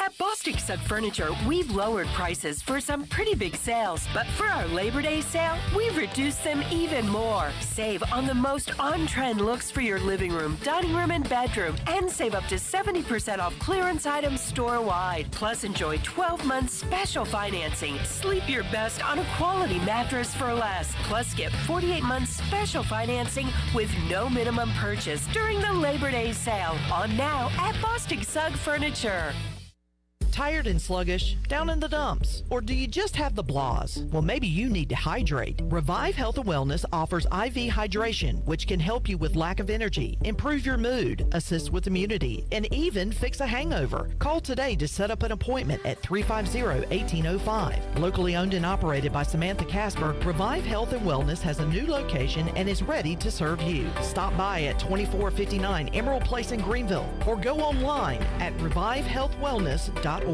At Bostic Sugg Furniture, we've lowered prices for some pretty big sales, but for our Labor Day sale, we've reduced them even more. Save on the most on-trend looks for your living room, dining room, and bedroom, and save up to 70% off clearance items store-wide. Plus, enjoy 12 months special financing. Sleep your best on a quality mattress for less. Plus, get 48 months special financing with no minimum purchase during the Labor Day sale. On now at Bostic Sugg Furniture. Tired and sluggish? Down in the dumps? Or do you just have the blahs? Well, maybe you need to hydrate. Revive Health and Wellness offers IV hydration, which can help you with lack of energy, improve your mood, assist with immunity, and even fix a hangover. Call today to set up an appointment at 350-1805. Locally owned and operated by Samantha Casper, Revive Health and Wellness has a new location and is ready to serve you. Stop by at 2459 Emerald Place in Greenville or go online at revivehealthwellness.org.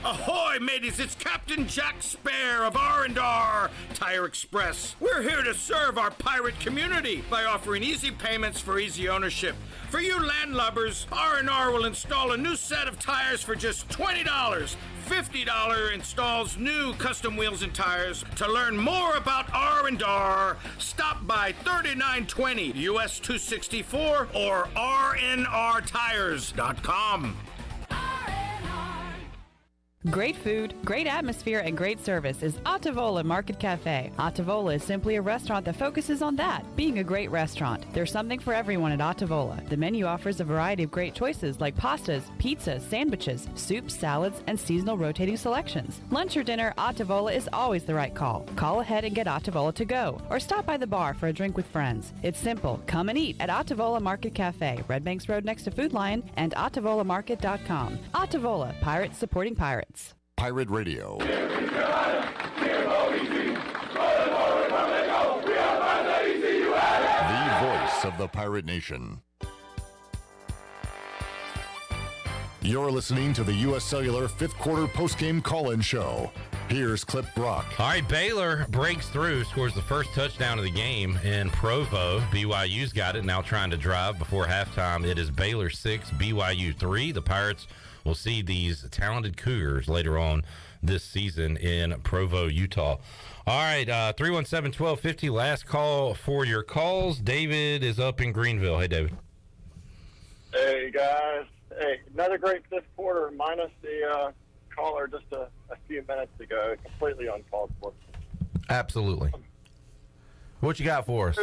Ahoy, mateys! It's Captain Jack Spare of R&R Tire Express. We're here to serve our pirate community by offering easy payments for easy ownership. For you landlubbers, R&R will install a new set of tires for just $20. $50 installs new custom wheels and tires. To learn more about R&R, stop by 3920 US 264 or rnrtires.com. Great food, great atmosphere, and great service is Ottavola Market Cafe. Ottavola is simply a restaurant that focuses on that, being a great restaurant. There's something for everyone at Ottavola. The menu offers a variety of great choices like pastas, pizzas, sandwiches, soups, salads, and seasonal rotating selections. Lunch or dinner, Ottavola is always the right call. Call ahead and get Ottavola to go, or stop by the bar for a drink with friends. It's simple. Come and eat at Ottavola Market Cafe, Red Banks Road next to Food Lion, and OttavolaMarket.com. Ottavola, pirates supporting pirates. Pirate Radio. The voice of the Pirate Nation. You're listening to the U.S. Cellular fifth quarter postgame call-in show. Here's Clip Brock. All right, Baylor breaks through, scores the first touchdown of the game in Provo. BYU's got it, now trying to drive before halftime. It is Baylor 6, BYU 3. The Pirates will see these talented Cougars later on this season in Provo, Utah. All right, 317-1250, last call for your calls. David is up in Greenville. Hey, David. Hey, guys. Hey, another great fifth quarter, minus the caller just a few minutes ago. Completely uncalled for. Absolutely. What you got for us?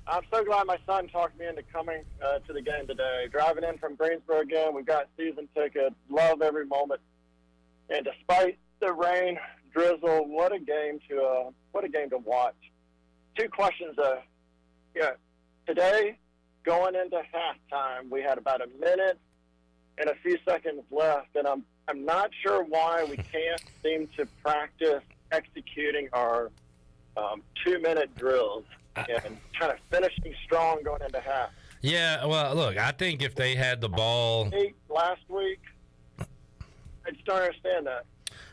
I'm so glad my son talked me into coming to the game today. Driving in from Greensboro again, we've got season tickets. Love every moment. And despite the rain, drizzle, what a game to watch. Two questions though. Yeah, today going into halftime, we had about a minute and a few seconds left, and I'm not sure why we can't seem to practice executing our 2-minute drills and kind of finishing strong going into half. Yeah, well, look, I think if they had the ball last week, I just don't understand that.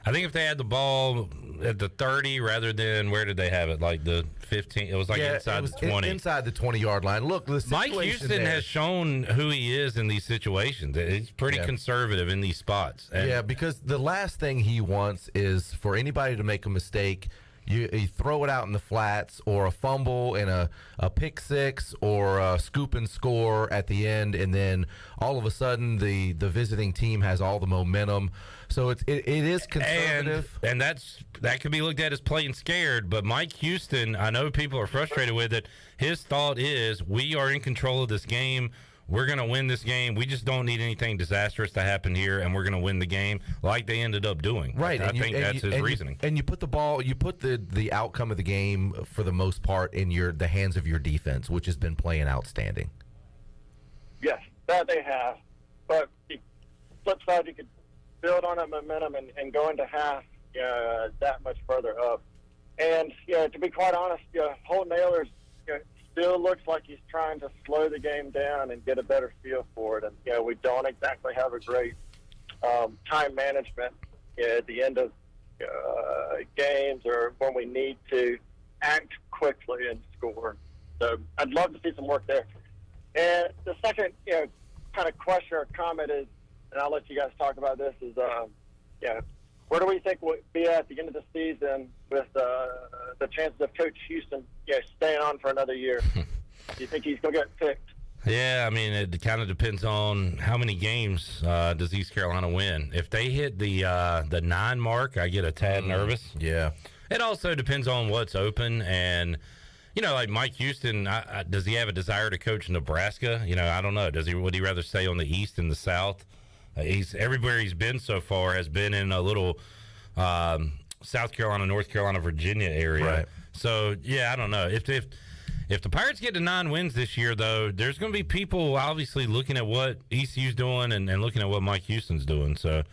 I think if they had the ball at the 30 rather than, where did they have it? Like the 15? It was like inside the 20. Inside the 20-yard line. Look, the Mike Houston has shown who he is in these situations. He's pretty conservative in these spots. And because the last thing he wants is for anybody to make a mistake. You throw it out in the flats, or a fumble and a pick six, or a scoop and score at the end, and then all of a sudden the visiting team has all the momentum. So it is conservative, and that could be looked at as playing scared. But Mike Houston, I know people are frustrated with it. His thought is, we are in control of this game. We're going to win this game. We just don't need anything disastrous to happen here, and we're going to win the game like they ended up doing. Right. I think that's his reasoning. And you put the outcome of the game, for the most part, in the hands of your defense, which has been playing outstanding. Yes, that they have. But flip side, you could build on that momentum and go into half that much further up. And to be quite honest, Holton Ahlers still looks like he's trying to slow the game down and get a better feel for it. And we don't exactly have a great time management at the end of games or when we need to act quickly and score. So I'd love to see some work there. And the second, kind of question or comment is, and I'll let you guys talk about this, is, where do we think we'll be at the end of the season with the chances of Coach Houston staying on for another year? Do you think he's going to get picked? Yeah, I mean, it kind of depends on how many games does East Carolina win. If they hit the 9 mark, I get a tad nervous. Yeah. It also depends on what's open and, like Mike Houston, does he have a desire to coach Nebraska? I don't know. Would he rather stay on the East and the South? Everywhere he's been so far has been in a little South Carolina, North Carolina, Virginia area. Right. So, I don't know. If the Pirates get to 9 wins this year, though, there's going to be people obviously looking at what ECU's doing and looking at what Mike Houston's doing. So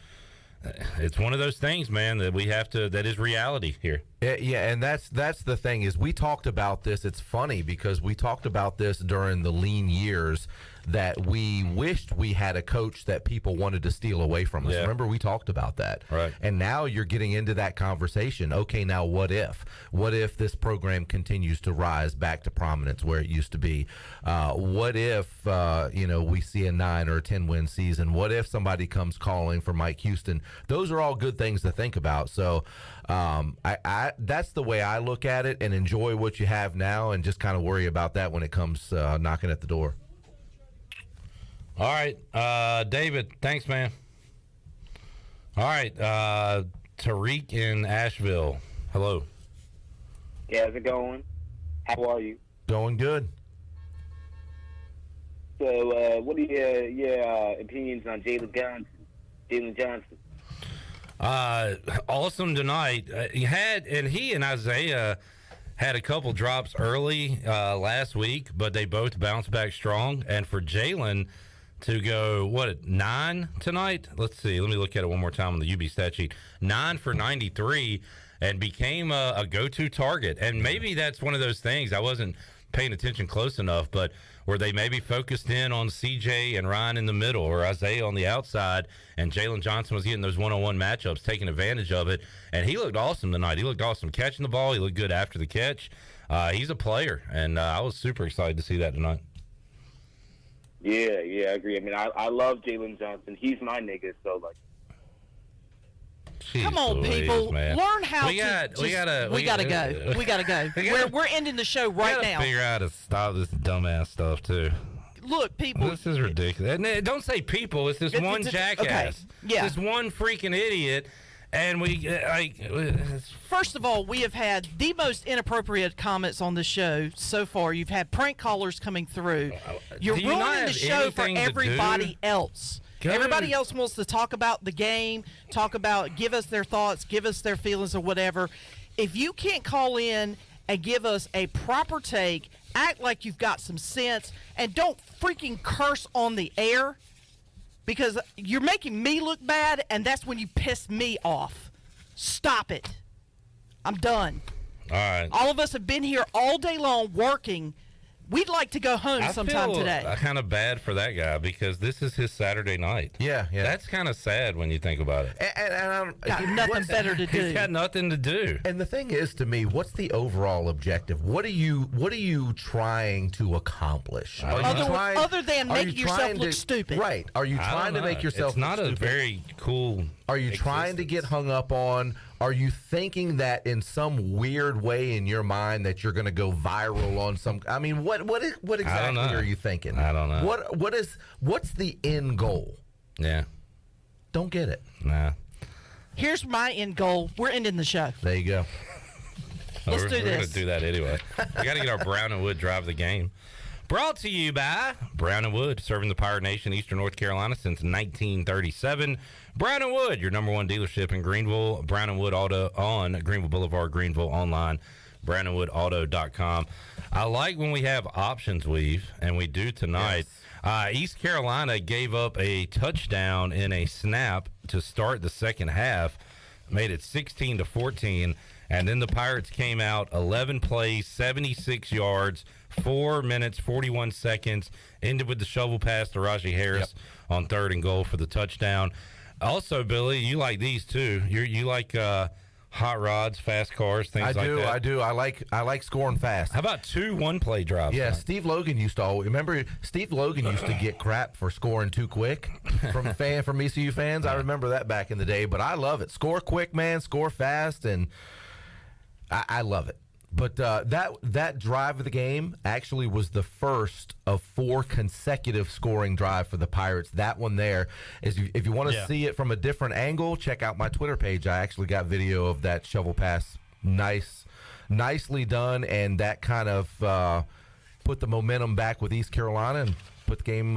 it's one of those things, man, that we have to – that is reality here. Yeah, and that's the thing is we talked about this. It's funny because we talked about this during the lean years that we wished we had a coach that people wanted to steal away from us. Yeah. Remember, we talked about that. Right. And now you're getting into that conversation. Okay, now what if? What if this program continues to rise back to prominence where it used to be? What if, we see a 9 or a 10-win season? What if somebody comes calling for Mike Houston? Those are all good things to think about. So that's the way I look at it and enjoy what you have now and just kind of worry about that when it comes knocking at the door. All right, David, thanks, man. All right, Tariq in Asheville. Hello. Yeah, how's it going? How are you? Going good. So, what are your opinions on Jalen Johnson? Awesome tonight. He and Isaiah had a couple drops early last week, but they both bounced back strong. And for Jalen to go, 9 tonight? Let's see. Let me look at it one more time on the UB stat sheet. 9 for 93 and became a go-to target. And maybe that's one of those things. I wasn't paying attention close enough, but where they maybe focused in on CJ and Ryan in the middle or Isaiah on the outside, and Jalen Johnson was getting those one-on-one matchups, taking advantage of it. And he looked awesome tonight. He looked awesome catching the ball. He looked good after the catch. He's a player, and I was super excited to see that tonight. Yeah, I agree. I mean, I love Jalen Johnson. He's my nigga, so, like. Jeez Come on, Louise, people. man. Learn how we gotta go. We gotta go. We're ending the show right now. Figure out how to stop this dumbass stuff, too. Look, people. This is ridiculous. And don't say people. It's this one jackass. Okay. Yeah. This one freaking idiot. And first of all, we have had the most inappropriate comments on the show so far. You've had prank callers coming through. You're ruining the show for everybody else. Everybody else wants to talk about the game, give us their thoughts, give us their feelings or whatever. If you can't call in and give us a proper take, act like you've got some sense, and don't freaking curse on the air, because you're making me look bad, and that's when you piss me off. Stop it. I'm done. All right. All of us have been here all day long working. We'd like to go home sometime today. I feel kind of bad for that guy because this is his Saturday night. Yeah. That's kind of sad when you think about it. And got nothing better to do. He's got nothing to do. And the thing is, to me, what's the overall objective? What are you trying to accomplish? Other than making yourself look stupid. Right. Are you trying to make yourself look stupid? It's not a very cool Are you trying to get hung up on? Are you thinking that in some weird way in your mind that you're going to go viral on some? I mean, what exactly are you thinking? I don't know. What's the end goal? Yeah. Don't get it. Nah. Here's my end goal. We're ending the show. There you go. Let's do We're going this. to do that anyway. We got to get our Brown and Wood drive of the game. Brought to you by Brown and Wood, serving the Pirate Nation, Eastern North Carolina since 1937. Brown and Wood, your number one dealership in Greenville. Brown and Wood Auto on Greenville Boulevard, Greenville, online, brownandwoodauto.com. I like when we have options, Weave, and we do tonight. Yes. East Carolina gave up a touchdown in a snap to start the second half, made it 16-14, and then the Pirates came out 11 plays, 76 yards, 4 minutes, 41 seconds, ended with the shovel pass to Rajee Harris on 3rd and goal for the touchdown. Also, Billy, you like these too. You like hot rods, fast cars, things like that. I do. I like scoring fast. How about 2 one-play drives? Yeah, Steve Logan used to always remember. Steve Logan used to get crap for scoring too quick from ECU fans. I remember that back in the day, but I love it. Score quick, man. Score fast, and I love it. But that drive of the game actually was the first of 4 consecutive scoring drive for the Pirates. That one there is, if you want to see it from a different angle, check out my Twitter page. I actually got video of that shovel pass. Nicely done, and that kind of put the momentum back with East Carolina and put the game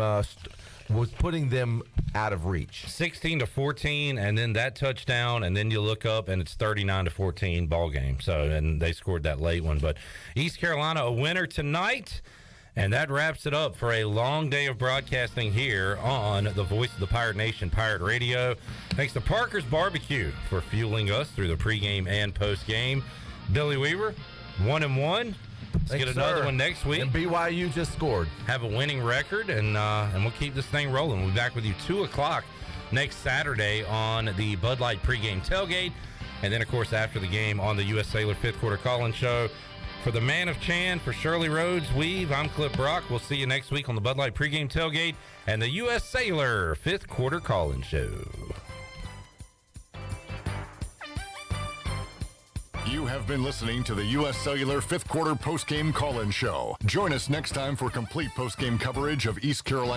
was putting them out of reach. 16-14, and then that touchdown, and then you look up and it's 39-14 ball game. So, and they scored that late one. But East Carolina a winner tonight, and that wraps it up for a long day of broadcasting here on the Voice of the Pirate Nation, Pirate Radio. Thanks to Parker's Barbecue for fueling us through the pregame and postgame. Billy Weaver, 1-1. Let's get another one next week. And BYU just scored. Have a winning record, and we'll keep this thing rolling. We'll be back with you 2 o'clock next Saturday on the Bud Light pregame tailgate. And then, of course, after the game on the U.S. Cellular 5th Quarter Call-In Show. For the man of Chan, for Shirley Rhodes, I'm Clip Brock. We'll see you next week on the Bud Light pregame tailgate and the U.S. Cellular 5th Quarter Call-In Show. You have been listening to the U.S. Cellular 5th Quarter Postgame Call-In Show. Join us next time for complete postgame coverage of East Carolina